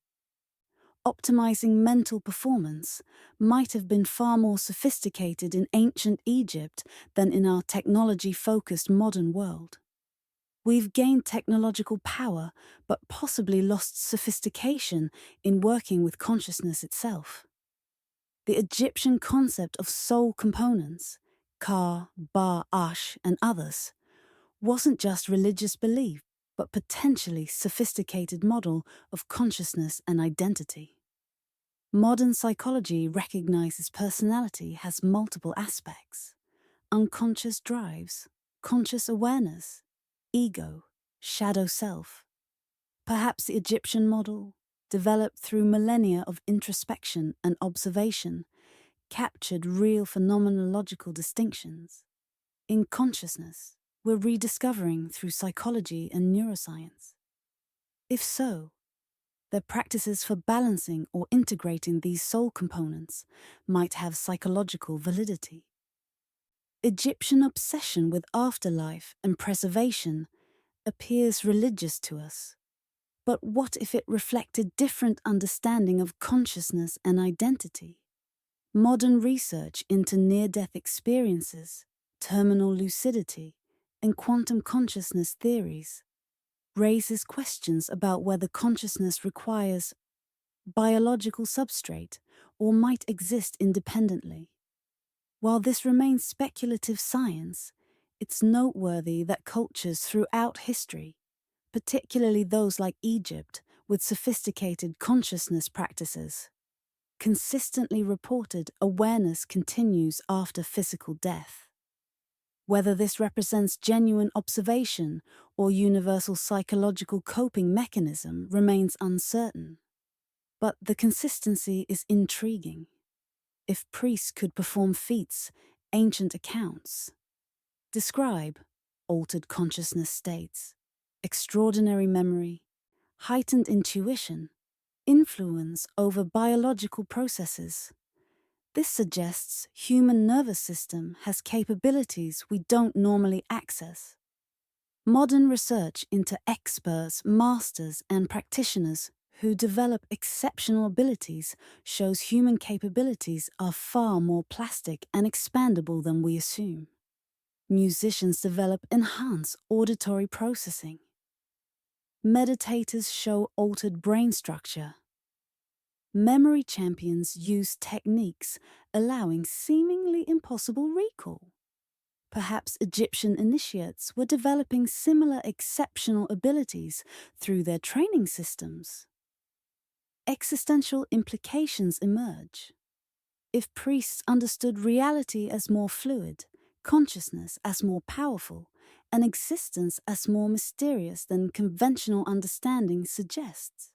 optimizing mental performance might have been far more sophisticated in ancient Egypt than in our technology-focused modern world. We've gained technological power, but possibly lost sophistication in working with consciousness itself. The Egyptian concept of soul components, Ka, Ba, Ash, and others, wasn't just religious belief, but potentially sophisticated model of consciousness and identity. Modern psychology recognizes personality has multiple aspects: unconscious drives, conscious awareness, ego, shadow self. Perhaps the Egyptian model, developed through millennia of introspection and observation, captured real phenomenological distinctions. In consciousness, we're rediscovering through psychology and neuroscience? If so, their practices for balancing or integrating these soul components might have psychological validity. Egyptian obsession with afterlife and preservation appears religious to us. But what if it reflected different understanding of consciousness and identity? Modern research into near-death experiences, terminal lucidity, and quantum consciousness theories raises questions about whether consciousness requires biological substrate or might exist independently. While this remains speculative science, it's noteworthy that cultures throughout history, particularly those like Egypt with sophisticated consciousness practices, consistently reported awareness continues after physical death. Whether this represents genuine observation or universal psychological coping mechanism remains uncertain. But the consistency is intriguing. If priests could perform feats, ancient accounts describe altered consciousness states, extraordinary memory, heightened intuition, influence over biological processes. This suggests human nervous system has capabilities we don't normally access. Modern research into experts, masters, and practitioners who develop exceptional abilities shows human capabilities are far more plastic and expandable than we assume. Musicians develop enhanced auditory processing. Meditators show altered brain structure. Memory champions use techniques allowing seemingly impossible recall. Perhaps Egyptian initiates were developing similar exceptional abilities through their training systems. Existential implications emerge. If priests understood reality as more fluid, consciousness as more powerful, and existence as more mysterious than conventional understanding suggests,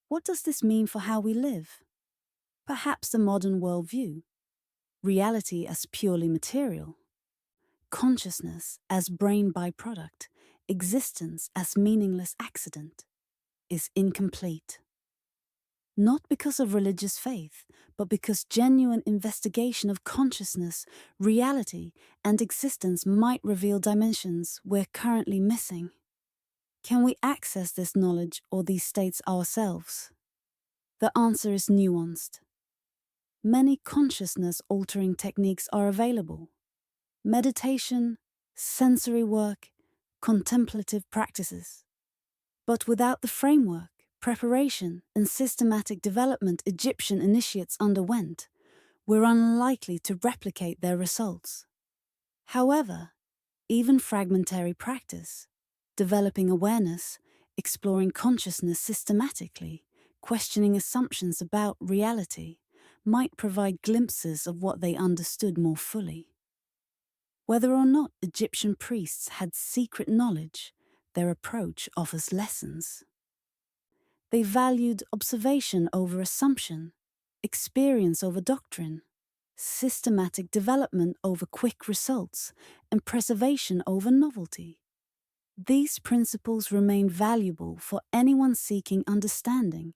what does this mean for how we live? Perhaps the modern worldview, reality as purely material, consciousness as brain byproduct, existence as meaningless accident, is incomplete. Not because of religious faith, but because genuine investigation of consciousness, reality, and existence might reveal dimensions we're currently missing. Can we access this knowledge or these states ourselves? The answer is nuanced. Many consciousness-altering techniques are available. Meditation, sensory work, contemplative practices. But without the framework, preparation, and systematic development Egyptian initiates underwent, we're unlikely to replicate their results. However, even fragmentary practice, developing awareness, exploring consciousness systematically, questioning assumptions about reality, might provide glimpses of what they understood more fully. Whether or not Egyptian priests had secret knowledge, their approach offers lessons. They valued observation over assumption, experience over doctrine, systematic development over quick results, and preservation over novelty. These principles remain valuable for anyone seeking understanding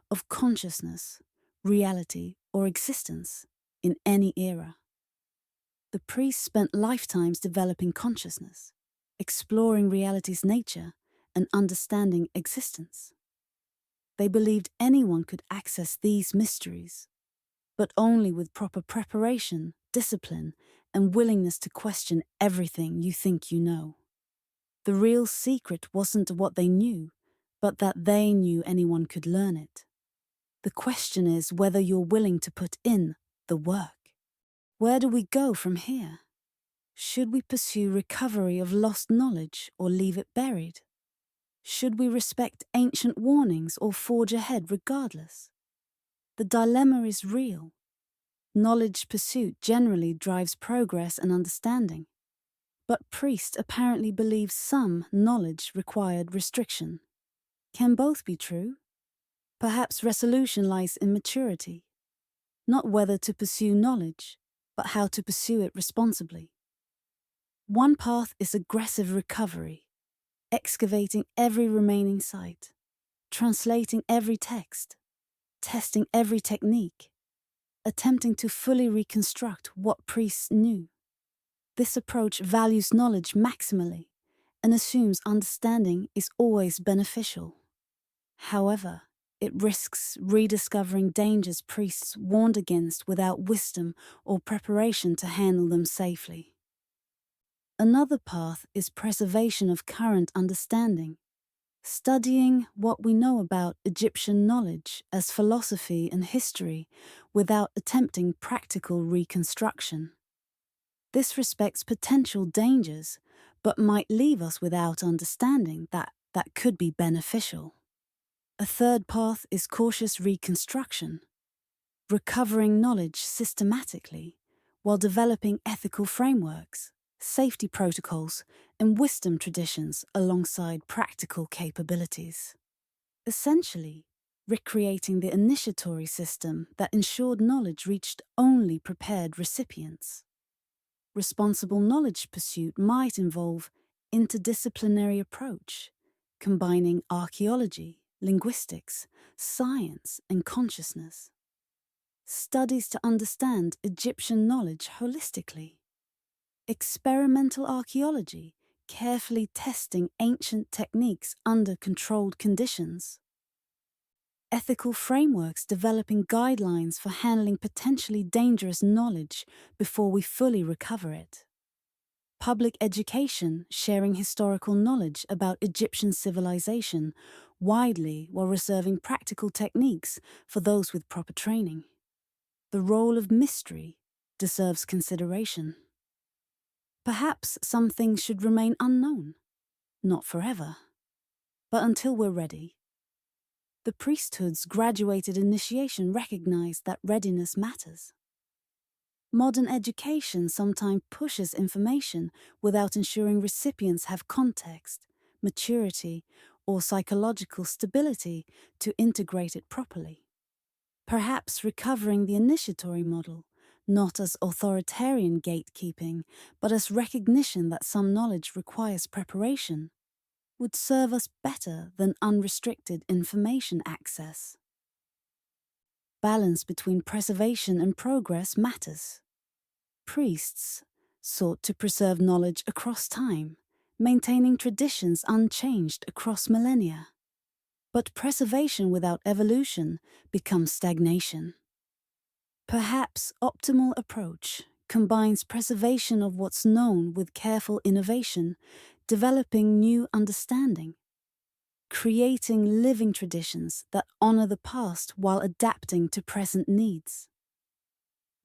of consciousness, reality, or existence in any era. The priests spent lifetimes developing consciousness, exploring reality's nature, and understanding existence. They believed anyone could access these mysteries, but only with proper preparation, discipline, and willingness to question everything you think you know. The real secret wasn't what they knew, but that they knew anyone could learn it. The question is whether you're willing to put in the work. Where do we go from here? Should we pursue recovery of lost knowledge or leave it buried? Should we respect ancient warnings or forge ahead regardless? The dilemma is real. Knowledge pursuit generally drives progress and understanding. But priest apparently believes some knowledge required restriction. Can both be true? Perhaps resolution lies in maturity. Not whether to pursue knowledge, but how to pursue it responsibly. One path is aggressive recovery, excavating every remaining site, translating every text, testing every technique, attempting to fully reconstruct what priests knew. This approach values knowledge maximally and assumes understanding is always beneficial. However, it risks rediscovering dangers priests warned against without wisdom or preparation to handle them safely. Another path is preservation of current understanding, studying what we know about Egyptian knowledge as philosophy and history without attempting practical reconstruction. This respects potential dangers, but might leave us without understanding that could be beneficial. A third path is cautious reconstruction, recovering knowledge systematically while developing ethical frameworks, safety protocols, and wisdom traditions alongside practical capabilities. Essentially, recreating the initiatory system that ensured knowledge reached only prepared recipients. Responsible knowledge pursuit might involve interdisciplinary approach, combining archaeology, linguistics, science, and consciousness. Studies to understand Egyptian knowledge holistically. Experimental archaeology, carefully testing ancient techniques under controlled conditions. Ethical frameworks developing guidelines for handling potentially dangerous knowledge before we fully recover it. Public education sharing historical knowledge about Egyptian civilization widely while reserving practical techniques for those with proper training. The role of mystery deserves consideration. Perhaps some things should remain unknown, not forever, but until we're ready. The priesthood's graduated initiation recognized that readiness matters. Modern education sometimes pushes information without ensuring recipients have context, maturity, or psychological stability to integrate it properly. Perhaps recovering the initiatory model, not as authoritarian gatekeeping, but as recognition that some knowledge requires preparation, would serve us better than unrestricted information access. Balance between preservation and progress matters. Priests sought to preserve knowledge across time, maintaining traditions unchanged across millennia. But preservation without evolution becomes stagnation. Perhaps optimal approach combines preservation of what's known with careful innovation, developing new understanding, creating living traditions that honor the past while adapting to present needs.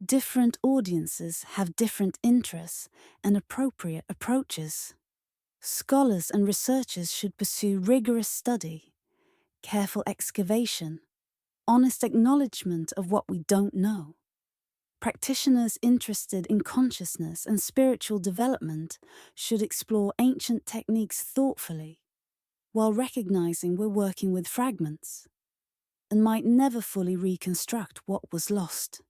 Different audiences have different interests and appropriate approaches. Scholars and researchers should pursue rigorous study, careful excavation, honest acknowledgement of what we don't know. Practitioners interested in consciousness and spiritual development should explore ancient techniques thoughtfully, while recognizing we're working with fragments and might never fully reconstruct what was lost.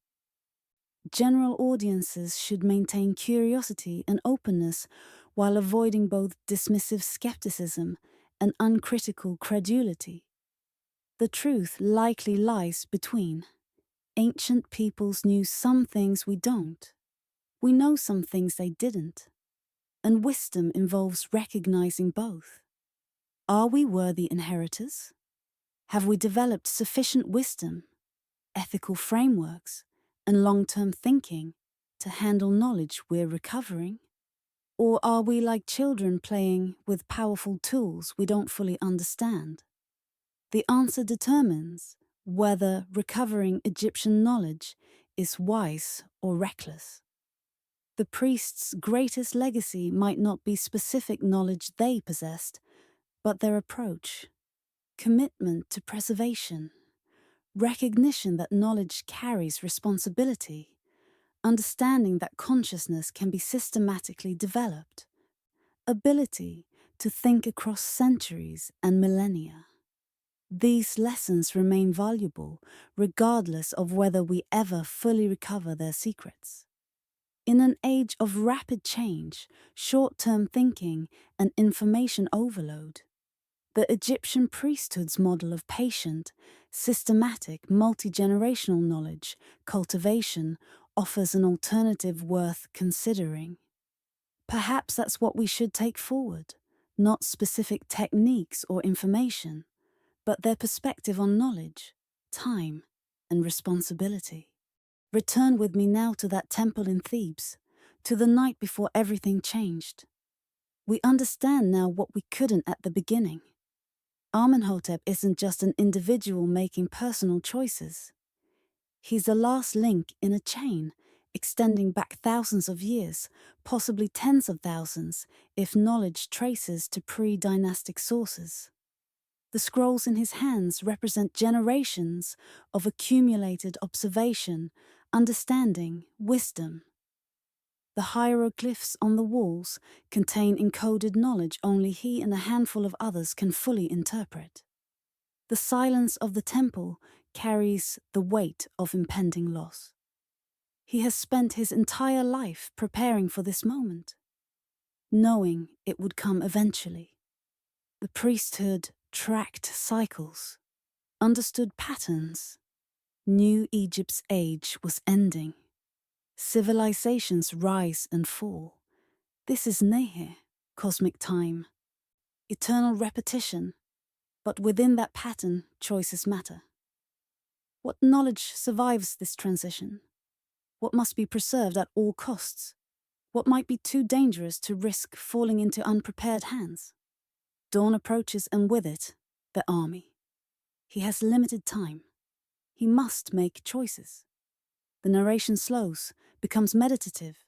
General audiences should maintain curiosity and openness while avoiding both dismissive skepticism and uncritical credulity. The truth likely lies between. Ancient peoples knew some things we don't. We know some things they didn't. And wisdom involves recognizing both. Are we worthy inheritors? Have we developed sufficient wisdom, ethical frameworks, and long-term thinking to handle knowledge we're recovering? Or are we like children playing with powerful tools we don't fully understand? The answer determines whether recovering Egyptian knowledge is wise or reckless. The priests' greatest legacy might not be specific knowledge they possessed, but their approach, commitment to preservation, recognition that knowledge carries responsibility, understanding that consciousness can be systematically developed, ability to think across centuries and millennia. These lessons remain valuable regardless of whether we ever fully recover their secrets. In an age of rapid change, short-term thinking, and information overload, the Egyptian priesthood's model of patient, systematic, multi-generational knowledge cultivation offers an alternative worth considering. Perhaps that's what we should take forward, not specific techniques or information, but their perspective on knowledge, time, and responsibility. Return with me now to that temple in Thebes, to the night before everything changed. We understand now what we couldn't at the beginning. Amenhotep isn't just an individual making personal choices. He's the last link in a chain, extending back thousands of years, possibly tens of thousands, if knowledge traces to pre-dynastic sources. The scrolls in his hands represent generations of accumulated observation, understanding, wisdom. The hieroglyphs on the walls contain encoded knowledge only he and a handful of others can fully interpret. The silence of the temple carries the weight of impending loss. He has spent his entire life preparing for this moment, knowing it would come eventually. The priesthood tracked cycles, understood patterns, knew Egypt's age was ending. Civilizations rise and fall. This is Nehir, cosmic time, eternal repetition, but within that pattern, choices matter. What knowledge survives this transition? What must be preserved at all costs? What might be too dangerous to risk falling into unprepared hands? Dawn approaches, and with it, the army. He has limited time. He must make choices. The narration slows, becomes meditative,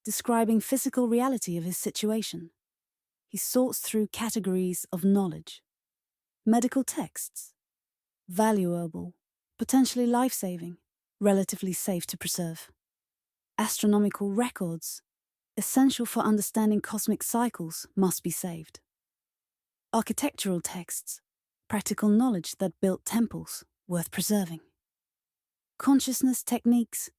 describing physical reality of his situation. He sorts through categories of knowledge. Medical texts, valuable, potentially life-saving, relatively safe to preserve. Astronomical records, essential for understanding cosmic cycles, must be saved. Architectural texts, practical knowledge that built temples, worth preserving. Consciousness techniques,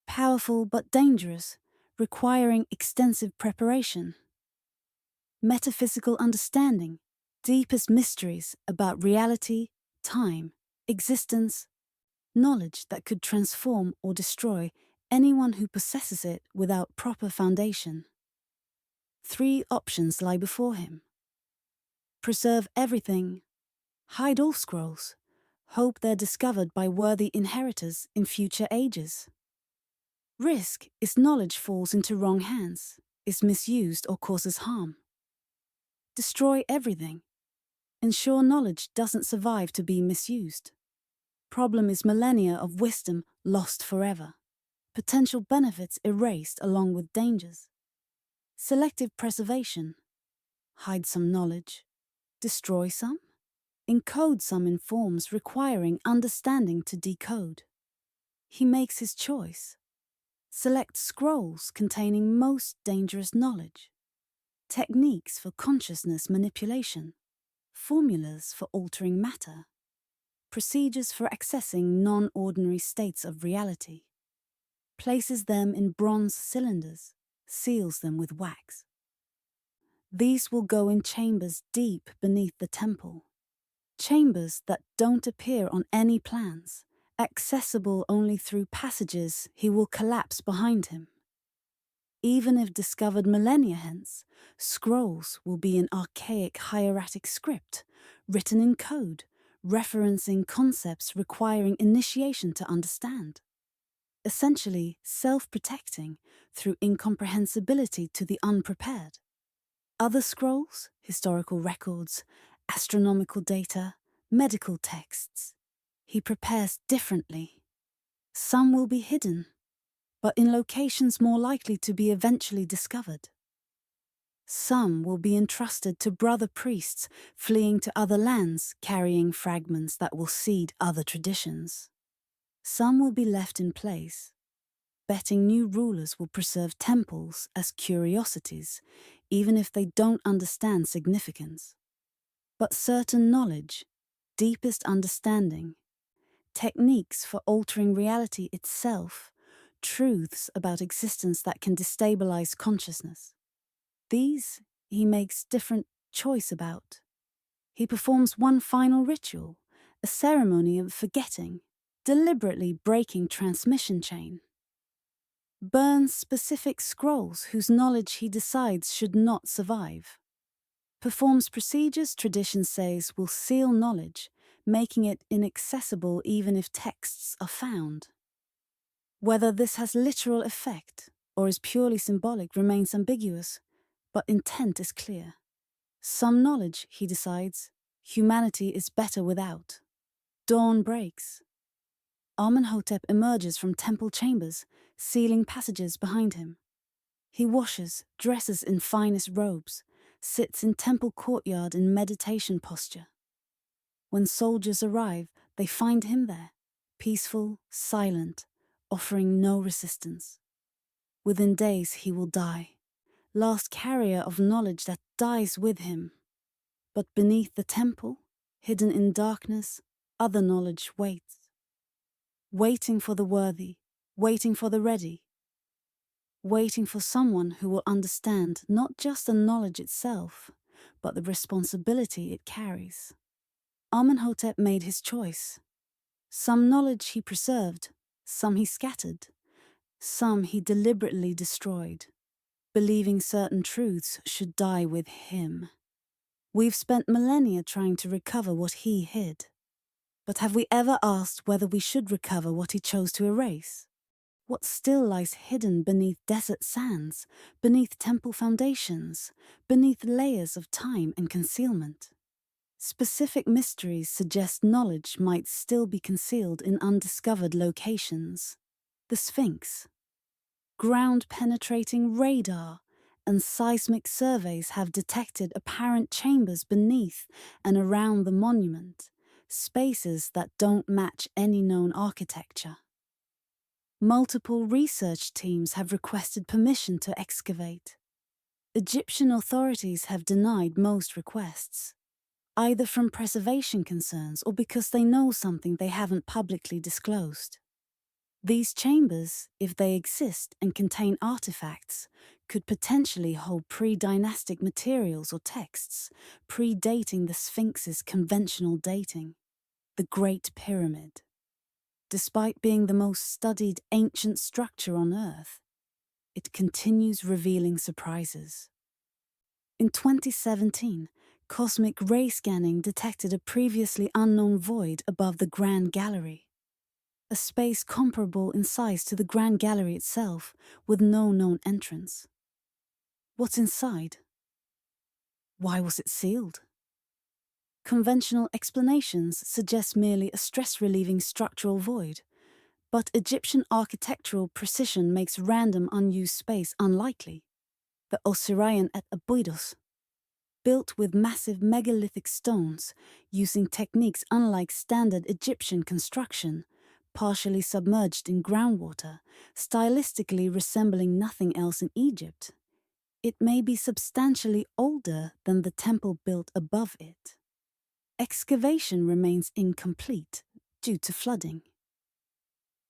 powerful but dangerous, requiring extensive preparation. Metaphysical understanding, deepest mysteries about reality, time, existence, knowledge that could transform or destroy anyone who possesses it without proper foundation. 3 options lie before him. Preserve everything, hide all scrolls, hope they're discovered by worthy inheritors in future ages. Risk is knowledge falls into wrong hands, is misused or causes harm. Destroy everything. Ensure knowledge doesn't survive to be misused. Problem is millennia of wisdom lost forever. Potential benefits erased along with dangers. Selective preservation. Hide some knowledge. Destroy some. Encode some in forms requiring understanding to decode. He makes his choice. Select scrolls containing most dangerous knowledge. Techniques for consciousness manipulation. Formulas for altering matter. Procedures for accessing non-ordinary states of reality. Places them in bronze cylinders, seals them with wax. These will go in chambers deep beneath the temple. Chambers that don't appear on any plans, accessible only through passages he will collapse behind him. Even if discovered millennia hence, scrolls will be an archaic hieratic script, written in code, referencing concepts requiring initiation to understand. Essentially, self-protecting through incomprehensibility to the unprepared. Other scrolls, historical records, astronomical data, medical texts, he prepares differently. Some will be hidden, but in locations more likely to be eventually discovered. Some will be entrusted to brother priests fleeing to other lands, carrying fragments that will seed other traditions. Some will be left in place, betting new rulers will preserve temples as curiosities, even if they don't understand significance. But certain knowledge, deepest understanding, techniques for altering reality itself, truths about existence that can destabilize consciousness. These he makes different choice about. He performs one final ritual, a ceremony of forgetting, deliberately breaking transmission chain. Burns specific scrolls whose knowledge he decides should not survive. Performs procedures tradition says will seal knowledge, making it inaccessible even if texts are found. Whether this has literal effect or is purely symbolic remains ambiguous, but intent is clear. Some knowledge, he decides, humanity is better without. Dawn breaks. Amenhotep emerges from temple chambers, sealing passages behind him. He washes, dresses in finest robes, sits in temple courtyard in meditation posture. When soldiers arrive, they find him there, peaceful, silent, offering no resistance. Within days he will die, last carrier of knowledge that dies with him. But beneath the temple, hidden in darkness, other knowledge waits. Waiting for the worthy, waiting for the ready, waiting for someone who will understand not just the knowledge itself, but the responsibility it carries. Amenhotep made his choice. Some knowledge he preserved, some he scattered, some he deliberately destroyed, believing certain truths should die with him. We've spent millennia trying to recover what he hid. But have we ever asked whether we should recover what he chose to erase? What still lies hidden beneath desert sands, beneath temple foundations, beneath layers of time and concealment? Specific mysteries suggest knowledge might still be concealed in undiscovered locations. The Sphinx. Ground-penetrating radar and seismic surveys have detected apparent chambers beneath and around the monument, spaces that don't match any known architecture. Multiple research teams have requested permission to excavate. Egyptian authorities have denied most requests, either from preservation concerns or because they know something they haven't publicly disclosed. These chambers, if they exist and contain artifacts, could potentially hold pre-dynastic materials or texts, predating the Sphinx's conventional dating. The Great Pyramid. Despite being the most studied ancient structure on Earth, it continues revealing surprises. In 2017, cosmic ray scanning detected a previously unknown void above the Grand Gallery, a space comparable in size to the Grand Gallery itself, with no known entrance. What's inside? Why was it sealed? Conventional explanations suggest merely a stress-relieving structural void, but Egyptian architectural precision makes random unused space unlikely. The Osirian at Abydos, built with massive megalithic stones, using techniques unlike standard Egyptian construction, partially submerged in groundwater, stylistically resembling nothing else in Egypt. It may be substantially older than the temple built above it. Excavation remains incomplete due to flooding.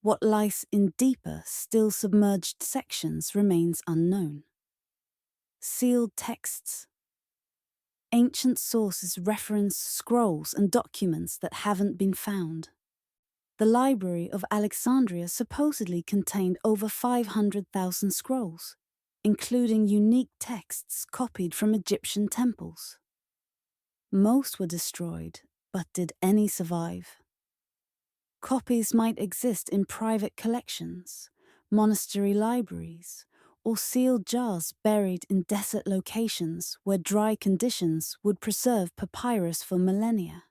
What lies in deeper, still submerged sections remains unknown. Sealed texts. Ancient sources reference scrolls and documents that haven't been found. The Library of Alexandria supposedly contained over 500,000 scrolls, including unique texts copied from Egyptian temples. Most were destroyed, but did any survive? Copies might exist in private collections, monastery libraries, or sealed jars buried in desert locations where dry conditions would preserve papyrus for millennia.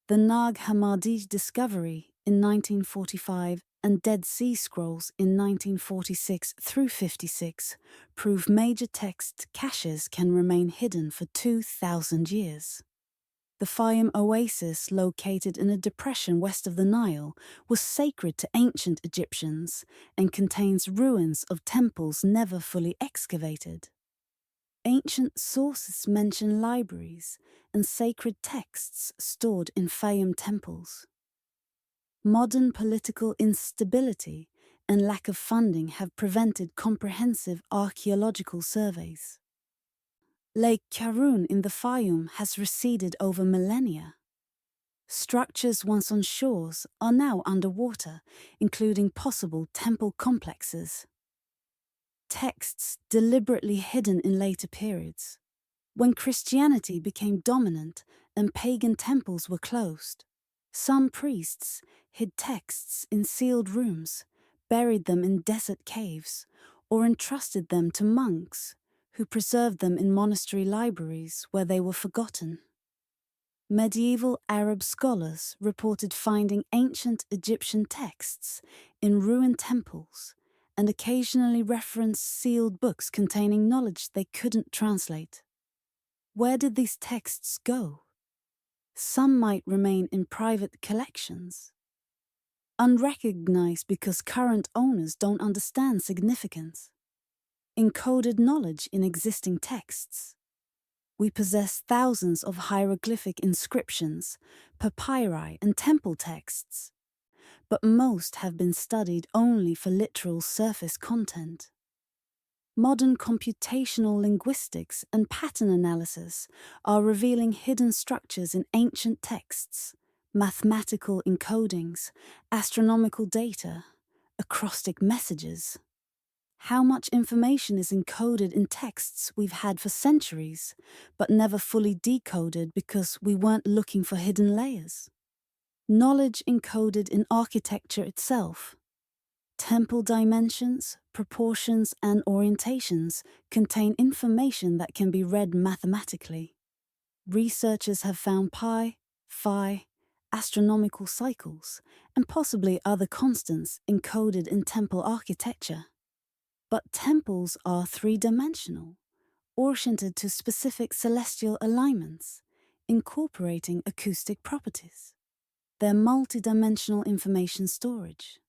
The Nag Hammadi discovery in 1945 and Dead Sea Scrolls in 1946 through 56 prove major text caches can remain hidden for 2,000 years. The Fayum oasis, located in a depression west of the Nile, was sacred to ancient Egyptians and contains ruins of temples never fully excavated. Ancient sources mention libraries and sacred texts stored in Fayum temples. Modern political instability and lack of funding have prevented comprehensive archaeological surveys. Lake Karun in the Fayum has receded over millennia. Structures once on shores are now underwater, including possible temple complexes. Texts deliberately hidden in later periods, when Christianity became dominant and pagan temples were closed. Some priests hid texts in sealed rooms, buried them in desert caves, or entrusted them to monks, who preserved them in monastery libraries where they were forgotten. Medieval Arab scholars reported finding ancient Egyptian texts in ruined temples and occasionally referenced sealed books containing knowledge they couldn't translate. Where did these texts go? Some might remain in private collections, unrecognized because current owners don't understand significance. Encoded knowledge in existing texts. We possess thousands of hieroglyphic inscriptions, papyri, and temple texts, but most have been studied only for literal surface content. Modern computational linguistics and pattern analysis are revealing hidden structures in ancient texts, mathematical encodings, astronomical data, acrostic messages. How much information is encoded in texts we've had for centuries, but never fully decoded because we weren't looking for hidden layers? Knowledge encoded in architecture itself. Temple dimensions, proportions, and orientations contain information that can be read mathematically. Researchers have found pi, phi, astronomical cycles, and possibly other constants encoded in temple architecture. But temples are three-dimensional, oriented to specific celestial alignments, incorporating acoustic properties. They're multidimensional information storage.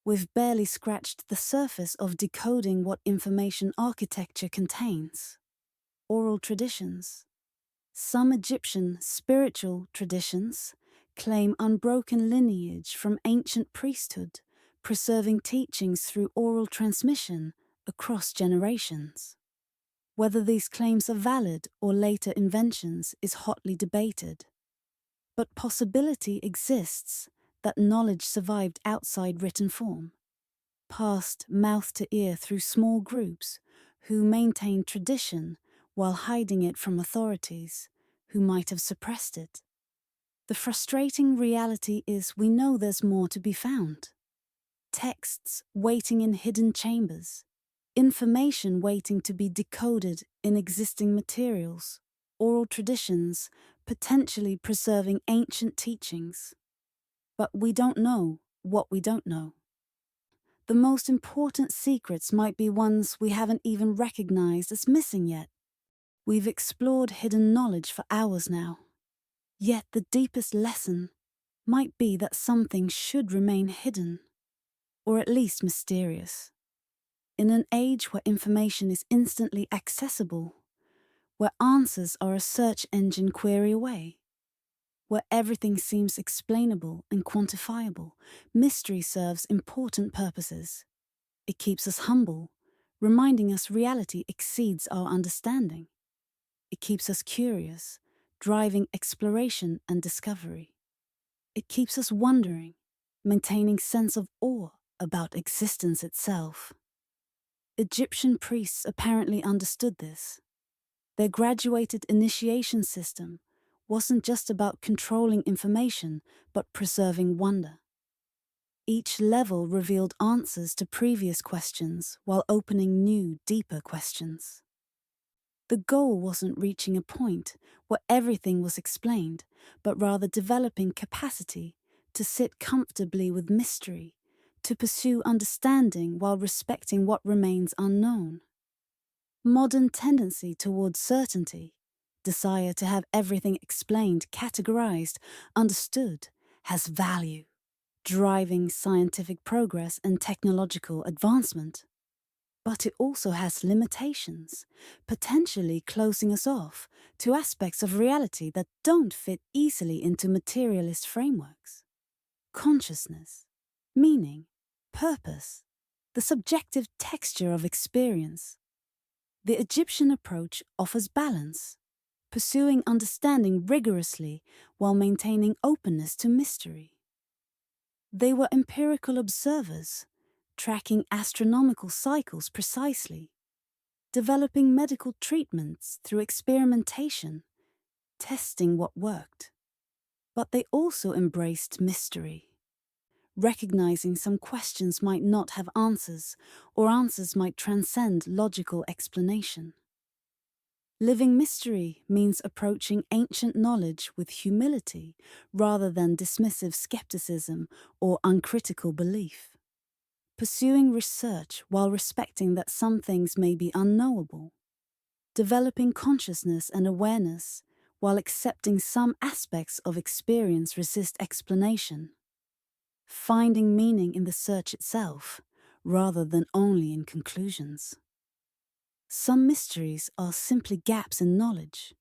We've barely scratched the surface of decoding what information architecture contains. Oral traditions. Some Egyptian spiritual traditions claim unbroken lineage from ancient priesthood, preserving teachings through oral transmission across generations. Whether these claims are valid or later inventions is hotly debated. But possibility exists that knowledge survived outside written form, passed mouth to ear through small groups who maintained tradition while hiding it from authorities who might have suppressed it. The frustrating reality is we know there's more to be found. Texts waiting in hidden chambers, information waiting to be decoded in existing materials, oral traditions potentially preserving ancient teachings. But we don't know what we don't know. The most important secrets might be ones we haven't even recognized as missing yet. We've explored hidden knowledge for hours now. Yet the deepest lesson might be that some things should remain hidden, or at least mysterious. In an age where information is instantly accessible, where answers are a search engine query away, where everything seems explainable and quantifiable, mystery serves important purposes. It keeps us humble, reminding us reality exceeds our understanding. It keeps us curious, driving exploration and discovery. It keeps us wondering, maintaining sense of awe about existence itself. Egyptian priests apparently understood this. Their graduated initiation system wasn't just about controlling information, but preserving wonder. Each level revealed answers to previous questions while opening new, deeper questions. The goal wasn't reaching a point where everything was explained, but rather developing capacity to sit comfortably with mystery, to pursue understanding while respecting what remains unknown. Modern tendency towards certainty, desire to have everything explained, categorized, understood, has value, driving scientific progress and technological advancement. But it also has limitations, potentially closing us off to aspects of reality that don't fit easily into materialist frameworks. Consciousness, meaning, purpose, the subjective texture of experience. The Egyptian approach offers balance, pursuing understanding rigorously while maintaining openness to mystery. They were empirical observers, tracking astronomical cycles precisely, developing medical treatments through experimentation, testing what worked. But they also embraced mystery, recognizing some questions might not have answers, or answers might transcend logical explanation. Living mystery means approaching ancient knowledge with humility rather than dismissive skepticism or uncritical belief. Pursuing research while respecting that some things may be unknowable. Developing consciousness and awareness while accepting some aspects of experience resist explanation. Finding meaning in the search itself rather than only in conclusions. Some mysteries are simply gaps in knowledge.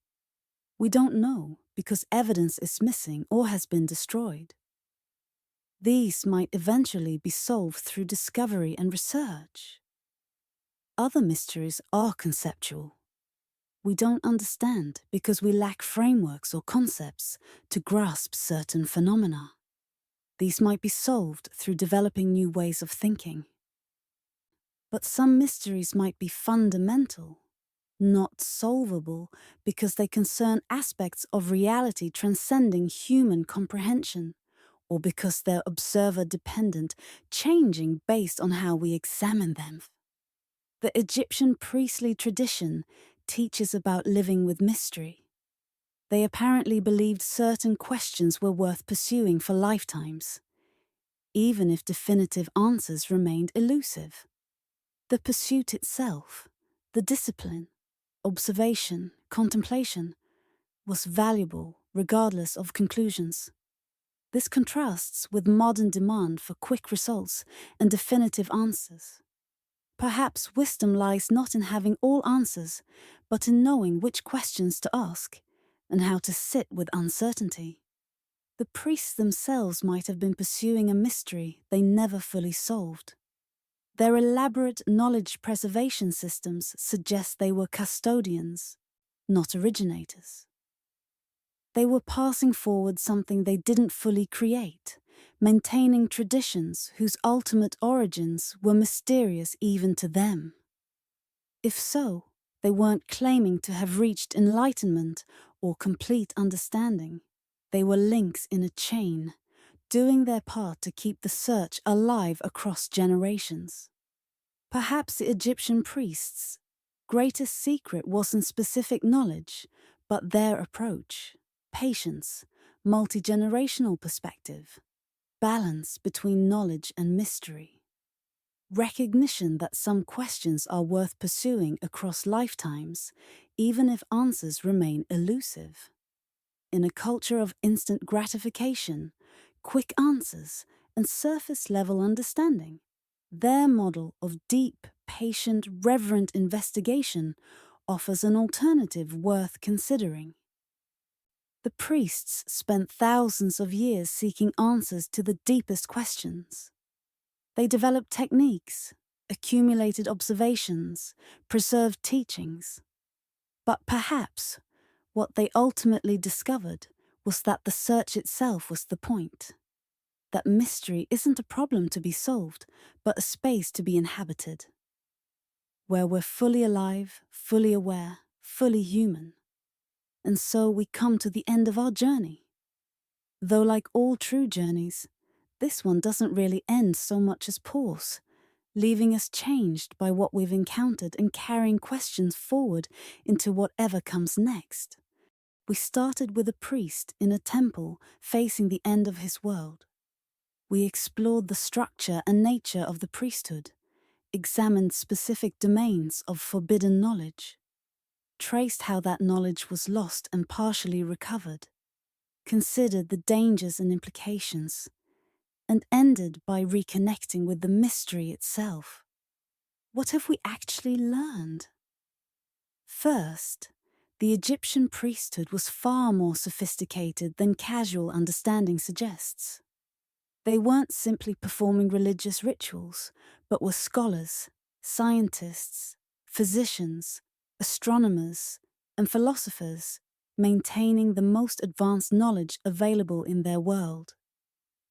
We don't know because evidence is missing or has been destroyed. These might eventually be solved through discovery and research. Other mysteries are conceptual. We don't understand because we lack frameworks or concepts to grasp certain phenomena. These might be solved through developing new ways of thinking. But some mysteries might be fundamental, not solvable because they concern aspects of reality transcending human comprehension, or because they're observer-dependent, changing based on how we examine them. The Egyptian priestly tradition teaches about living with mystery. They apparently believed certain questions were worth pursuing for lifetimes, even if definitive answers remained elusive. The pursuit itself, the discipline, observation, contemplation, was valuable regardless of conclusions. This contrasts with modern demand for quick results and definitive answers. Perhaps wisdom lies not in having all answers, but in knowing which questions to ask and how to sit with uncertainty. The priests themselves might have been pursuing a mystery they never fully solved. Their elaborate knowledge preservation systems suggest they were custodians, not originators. They were passing forward something they didn't fully create, maintaining traditions whose ultimate origins were mysterious even to them. If so, they weren't claiming to have reached enlightenment or complete understanding. They were links in a chain, doing their part to keep the search alive across generations. Perhaps the Egyptian priests' greatest secret wasn't specific knowledge, but their approach. Patience, multi-generational perspective, balance between knowledge and mystery, recognition that some questions are worth pursuing across lifetimes, even if answers remain elusive. In a culture of instant gratification, quick answers, and surface-level understanding, their model of deep, patient, reverent investigation offers an alternative worth considering. The priests spent thousands of years seeking answers to the deepest questions. They developed techniques, accumulated observations, preserved teachings. But perhaps what they ultimately discovered was that the search itself was the point. That mystery isn't a problem to be solved, but a space to be inhabited, where we're fully alive, fully aware, fully human. And so we come to the end of our journey. Though like all true journeys, this one doesn't really end so much as pause, leaving us changed by what we've encountered and carrying questions forward into whatever comes next. We started with a priest in a temple facing the end of his world. We explored the structure and nature of the priesthood, examined specific domains of forbidden knowledge, traced how that knowledge was lost and partially recovered, considered the dangers and implications, and ended by reconnecting with the mystery itself. What have we actually learned? First, the Egyptian priesthood was far more sophisticated than casual understanding suggests. They weren't simply performing religious rituals, but were scholars, scientists, physicians, astronomers, and philosophers, maintaining the most advanced knowledge available in their world.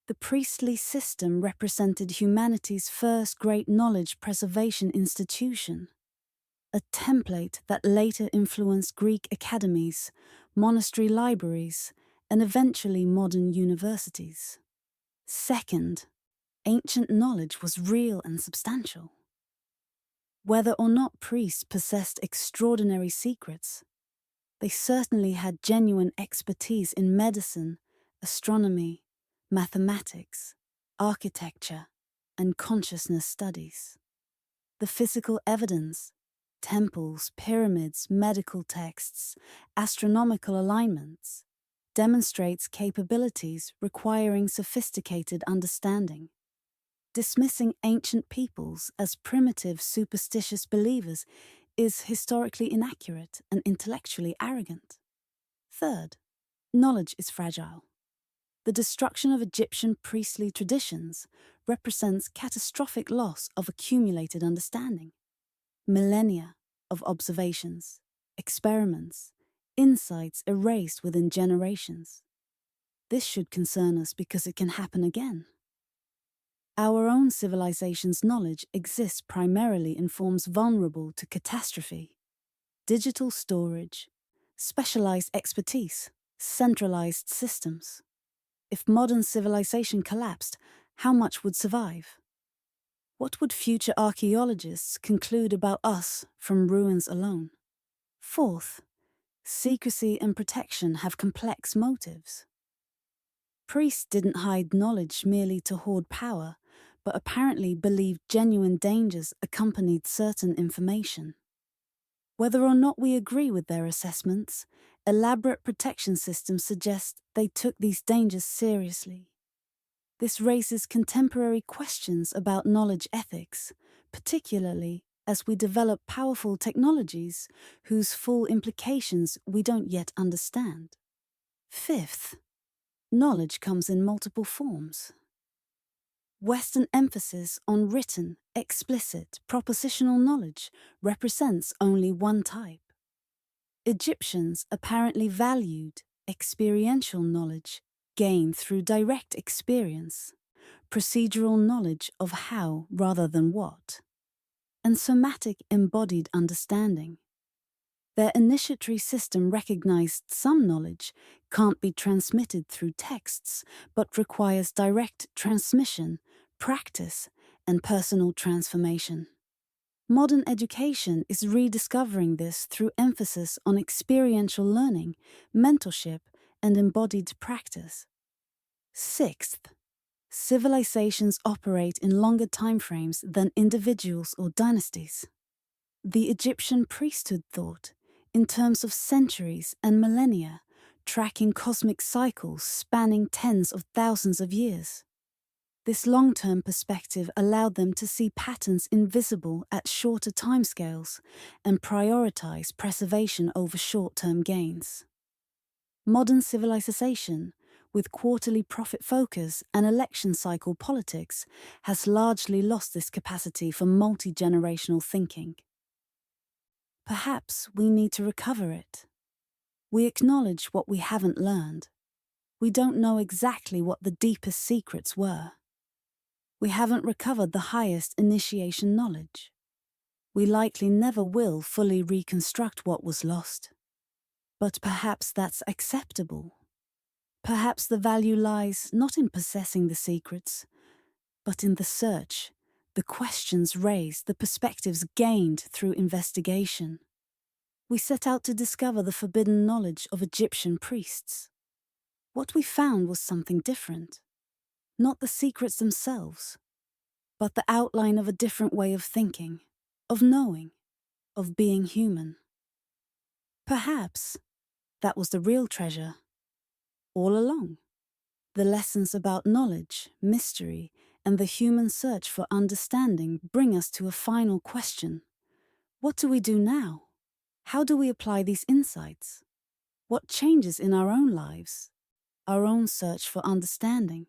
The priestly system represented humanity's first great knowledge preservation institution, a template that later influenced Greek academies, monastery libraries, and eventually modern universities. Second, ancient knowledge was real and substantial. Whether or not priests possessed extraordinary secrets, they certainly had genuine expertise in medicine, astronomy, mathematics, architecture, and consciousness studies. The physical evidence, temples, pyramids, medical texts, astronomical alignments, demonstrates capabilities requiring sophisticated understanding. Dismissing ancient peoples as primitive, superstitious believers is historically inaccurate and intellectually arrogant. Third, knowledge is fragile. The destruction of Egyptian priestly traditions represents catastrophic loss of accumulated understanding. Millennia of observations, experiments, insights erased within generations. This should concern us because it can happen again. Our own civilization's knowledge exists primarily in forms vulnerable to catastrophe. Digital storage, specialized expertise, centralized systems. If modern civilization collapsed, how much would survive? What would future archaeologists conclude about us from ruins alone? Fourth, secrecy and protection have complex motives. Priests didn't hide knowledge merely to hoard power, but apparently believed genuine dangers accompanied certain information. Whether or not we agree with their assessments, elaborate protection systems suggest they took these dangers seriously. This raises contemporary questions about knowledge ethics, particularly as we develop powerful technologies whose full implications we don't yet understand. Fifth, knowledge comes in multiple forms. Western emphasis on written, explicit, propositional knowledge represents only one type. Egyptians apparently valued experiential knowledge gained through direct experience, procedural knowledge of how rather than what, and somatic embodied understanding. Their initiatory system recognized some knowledge can't be transmitted through texts, but requires direct transmission, practice, and personal transformation. Modern education is rediscovering this through emphasis on experiential learning, mentorship, and embodied practice. Sixth, civilizations operate in longer timeframes than individuals or dynasties. The Egyptian priesthood thought in terms of centuries and millennia, tracking cosmic cycles spanning tens of thousands of years. This long-term perspective allowed them to see patterns invisible at shorter timescales and prioritize preservation over short-term gains. Modern civilization, with quarterly profit focus and election cycle politics, has largely lost this capacity for multi-generational thinking. Perhaps we need to recover it. We acknowledge what we haven't learned. We don't know exactly what the deepest secrets were. We haven't recovered the highest initiation knowledge. We likely never will fully reconstruct what was lost. But perhaps that's acceptable. Perhaps the value lies not in possessing the secrets, but in the search, the questions raised, the perspectives gained through investigation. We set out to discover the forbidden knowledge of Egyptian priests. What we found was something different. Not the secrets themselves, but the outline of a different way of thinking, of knowing, of being human. Perhaps that was the real treasure, all along. The lessons about knowledge, mystery, and the human search for understanding bring us to a final question. What do we do now? How do we apply these insights? What changes in our own lives, our own search for understanding?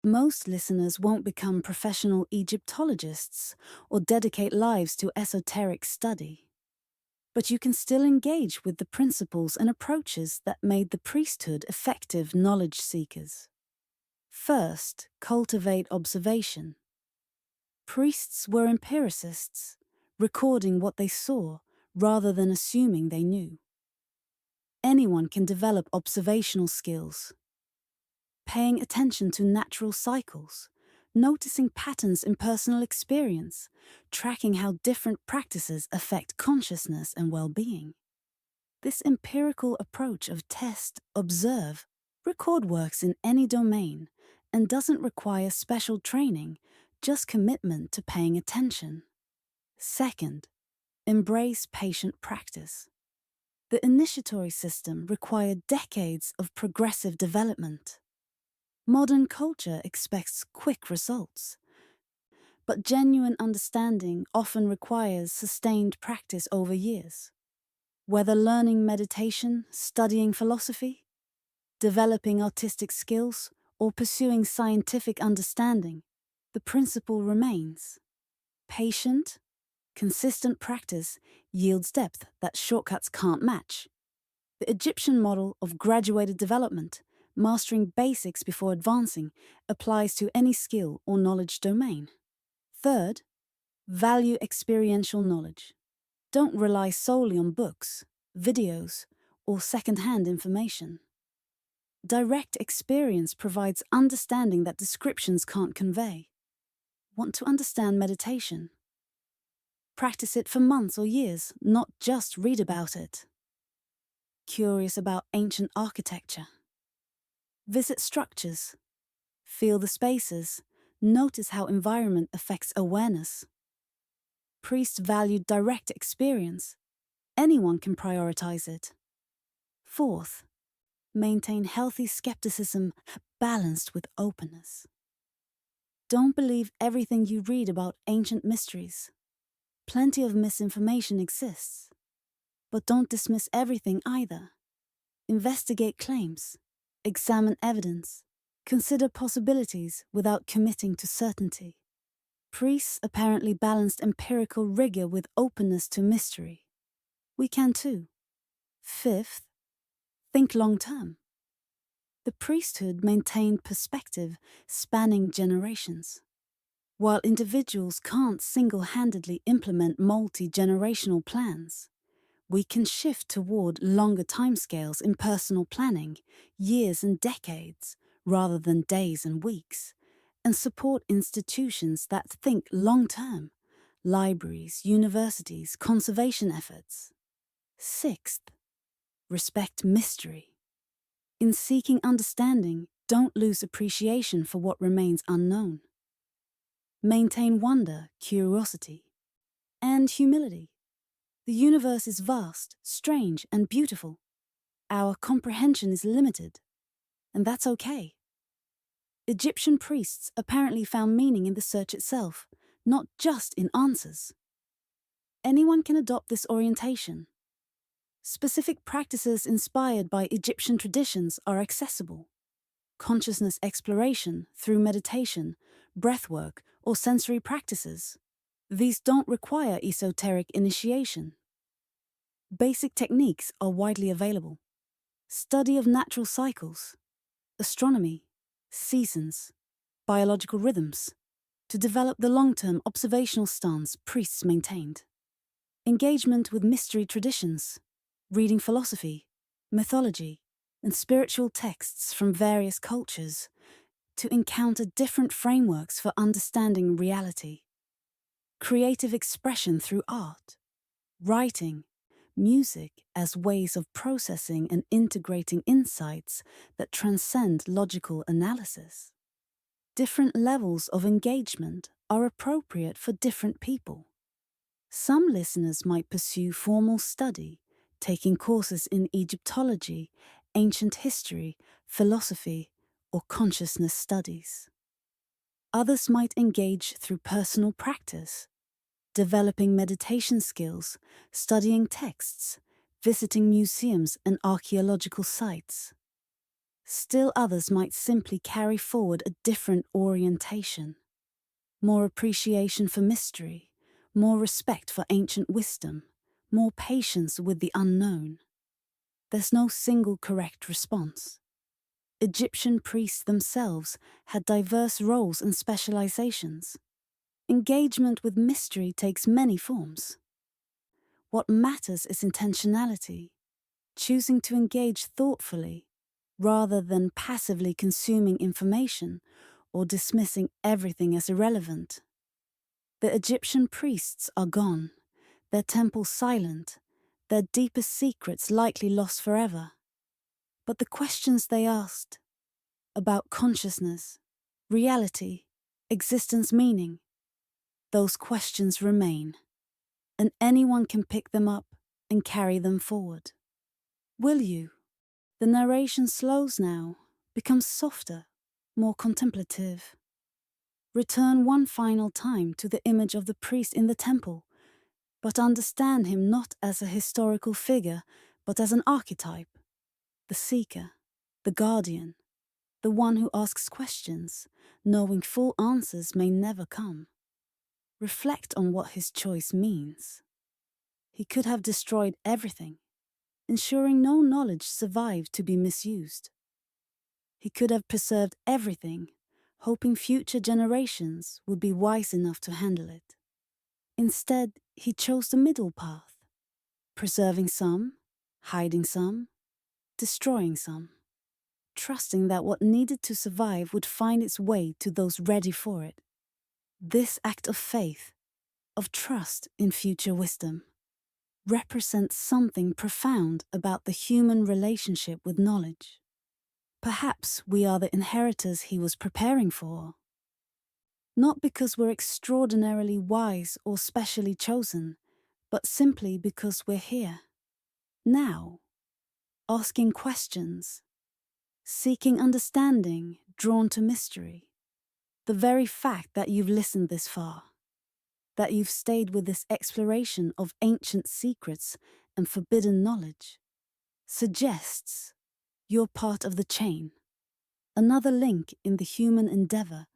Most listeners won't become professional Egyptologists or dedicate lives to esoteric study. But you can still engage with the principles and approaches that made the priesthood effective knowledge seekers. First, cultivate observation. Priests were empiricists, recording what they saw rather than assuming they knew. Anyone can develop observational skills. Paying attention to natural cycles, noticing patterns in personal experience, tracking how different practices affect consciousness and well-being. This empirical approach of test, observe, record works in any domain and doesn't require special training, just commitment to paying attention. Second, embrace patient practice. The initiatory system required decades of progressive development. Modern culture expects quick results, but genuine understanding often requires sustained practice over years. Whether learning meditation, studying philosophy, developing artistic skills, or pursuing scientific understanding, the principle remains. Patient, consistent practice yields depth that shortcuts can't match. The Egyptian model of graduated development, mastering basics before advancing, applies to any skill or knowledge domain. Third, value experiential knowledge. Don't rely solely on books, videos, or second-hand information. Direct experience provides understanding that descriptions can't convey. Want to understand meditation? Practice it for months or years, not just read about it. Curious about ancient architecture? Visit structures. Feel the spaces. Notice how environment affects awareness. Priests valued direct experience. Anyone can prioritize it. Fourth, maintain healthy skepticism balanced with openness. Don't believe everything you read about ancient mysteries. Plenty of misinformation exists. But don't dismiss everything either. Investigate claims. Examine evidence. Consider possibilities without committing to certainty. Priests apparently balanced empirical rigor with openness to mystery. We can too. Fifth, think long-term. The priesthood maintained perspective spanning generations. While individuals can't single-handedly implement multi-generational plans, we can shift toward longer timescales in personal planning, years and decades, rather than days and weeks, and support institutions that think long-term, libraries, universities, conservation efforts. Sixth, respect mystery. In seeking understanding, don't lose appreciation for what remains unknown. Maintain wonder, curiosity, and humility. The universe is vast, strange, and beautiful. Our comprehension is limited, and that's okay. Egyptian priests apparently found meaning in the search itself, not just in answers. Anyone can adopt this orientation. Specific practices inspired by Egyptian traditions are accessible. Consciousness exploration through meditation, breathwork, or sensory practices. These don't require esoteric initiation. Basic techniques are widely available. Study of natural cycles, astronomy, seasons, biological rhythms, to develop the long-term observational stance priests maintained. Engagement with mystery traditions, reading philosophy, mythology, and spiritual texts from various cultures to encounter different frameworks for understanding reality. Creative expression through art, writing, music as ways of processing and integrating insights that transcend logical analysis. Different levels of engagement are appropriate for different people. Some listeners might pursue formal study, taking courses in Egyptology, ancient history, philosophy, or consciousness studies. Others might engage through personal practice, developing meditation skills, studying texts, visiting museums and archaeological sites. Still others might simply carry forward a different orientation. More appreciation for mystery, more respect for ancient wisdom, more patience with the unknown. There's no single correct response. Egyptian priests themselves had diverse roles and specializations. Engagement with mystery takes many forms. What matters is intentionality, choosing to engage thoughtfully rather than passively consuming information or dismissing everything as irrelevant. The Egyptian priests are gone, their temples silent, their deepest secrets likely lost forever. But the questions they asked about consciousness, reality, existence meaning, those questions remain, and anyone can pick them up and carry them forward. Will you? The narration slows now, becomes softer, more contemplative. Return one final time to the image of the priest in the temple, but understand him not as a historical figure, but as an archetype, the seeker, the guardian, the one who asks questions, knowing full answers may never come. Reflect on what his choice means. He could have destroyed everything, ensuring no knowledge survived to be misused. He could have preserved everything, hoping future generations would be wise enough to handle it. Instead, he chose the middle path, preserving some, hiding some, destroying some, trusting that what needed to survive would find its way to those ready for it. This act of faith, of trust in future wisdom, represents something profound about the human relationship with knowledge. Perhaps we are the inheritors he was preparing for. Not because we're extraordinarily wise or specially chosen, but simply because we're here, now, asking questions, seeking understanding, drawn to mystery. The very fact that you've listened this far, that you've stayed with this exploration of ancient secrets and forbidden knowledge, suggests you're part of the chain, another link in the human endeavor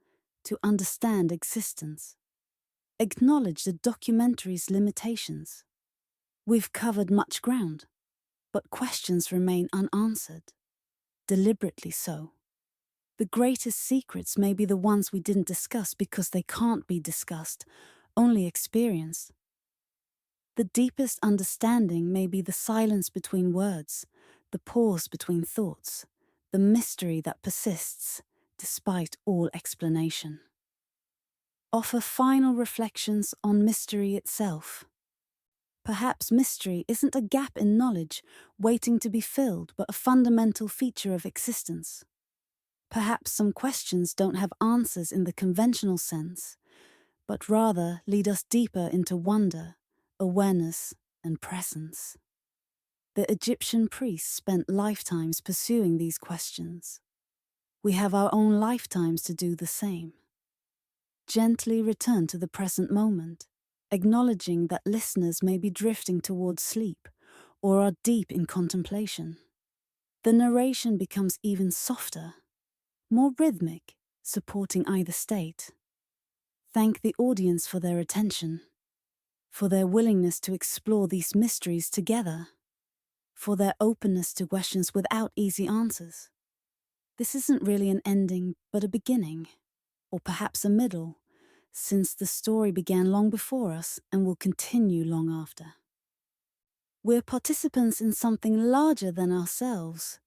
to understand existence. Acknowledge the documentary's limitations. We've covered much ground, but questions remain unanswered, deliberately so. The greatest secrets may be the ones we didn't discuss because they can't be discussed, only experienced. The deepest understanding may be the silence between words, the pause between thoughts, the mystery that persists despite all explanation. Offer final reflections on mystery itself. Perhaps mystery isn't a gap in knowledge waiting to be filled, but a fundamental feature of existence. Perhaps some questions don't have answers in the conventional sense, but rather lead us deeper into wonder, awareness, and presence. The Egyptian priests spent lifetimes pursuing these questions. We have our own lifetimes to do the same. Gently return to the present moment, acknowledging that listeners may be drifting towards sleep or are deep in contemplation. The narration becomes even softer, more rhythmic, supporting either state. Thank the audience for their attention, for their willingness to explore these mysteries together, for their openness to questions without easy answers. This isn't really an ending, but a beginning, or perhaps a middle, since the story began long before us and will continue long after. We're participants in something larger than ourselves,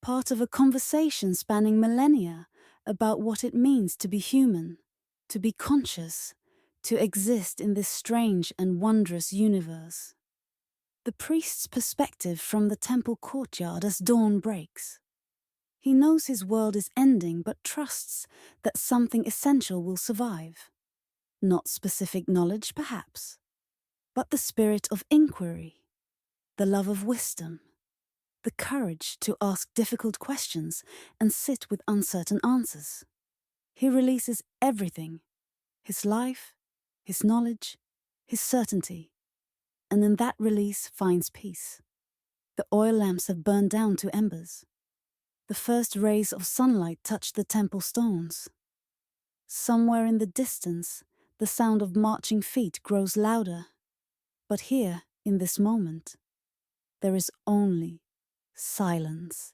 part of a conversation spanning millennia about what it means to be human, to be conscious, to exist in this strange and wondrous universe. The priest's perspective from the temple courtyard as dawn breaks. He knows his world is ending but trusts that something essential will survive. Not specific knowledge, perhaps, but the spirit of inquiry, the love of wisdom, the courage to ask difficult questions and sit with uncertain answers. He releases everything, his life, his knowledge, his certainty, and in that release finds peace. The oil lamps have burned down to embers. The first rays of sunlight touch the temple stones. Somewhere in the distance, the sound of marching feet grows louder. But here, in this moment, there is only silence.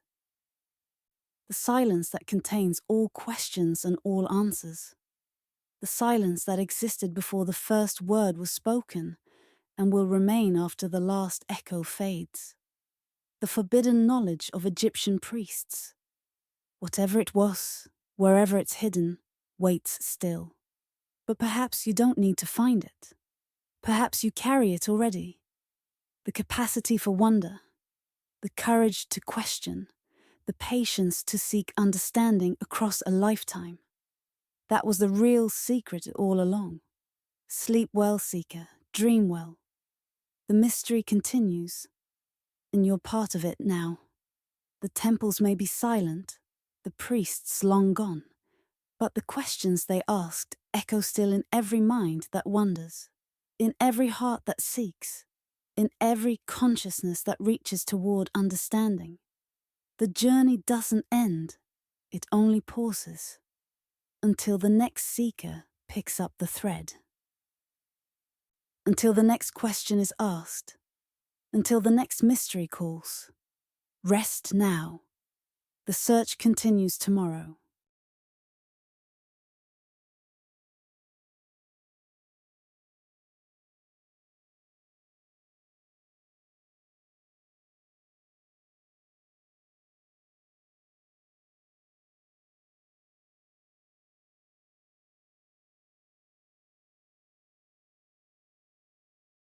The silence that contains all questions and all answers. The silence that existed before the first word was spoken and will remain after the last echo fades. The forbidden knowledge of Egyptian priests. Whatever it was, wherever it's hidden, waits still. But perhaps you don't need to find it. Perhaps you carry it already. The capacity for wonder, the courage to question, the patience to seek understanding across a lifetime. That was the real secret all along. Sleep well, seeker, dream well. The mystery continues, and you're part of it now. The temples may be silent, the priests long gone, but the questions they asked echo still in every mind that wonders, in every heart that seeks, in every consciousness that reaches toward understanding. The journey doesn't end, it only pauses, until the next seeker picks up the thread. Until the next question is asked, until the next mystery calls. Rest now. The search continues tomorrow.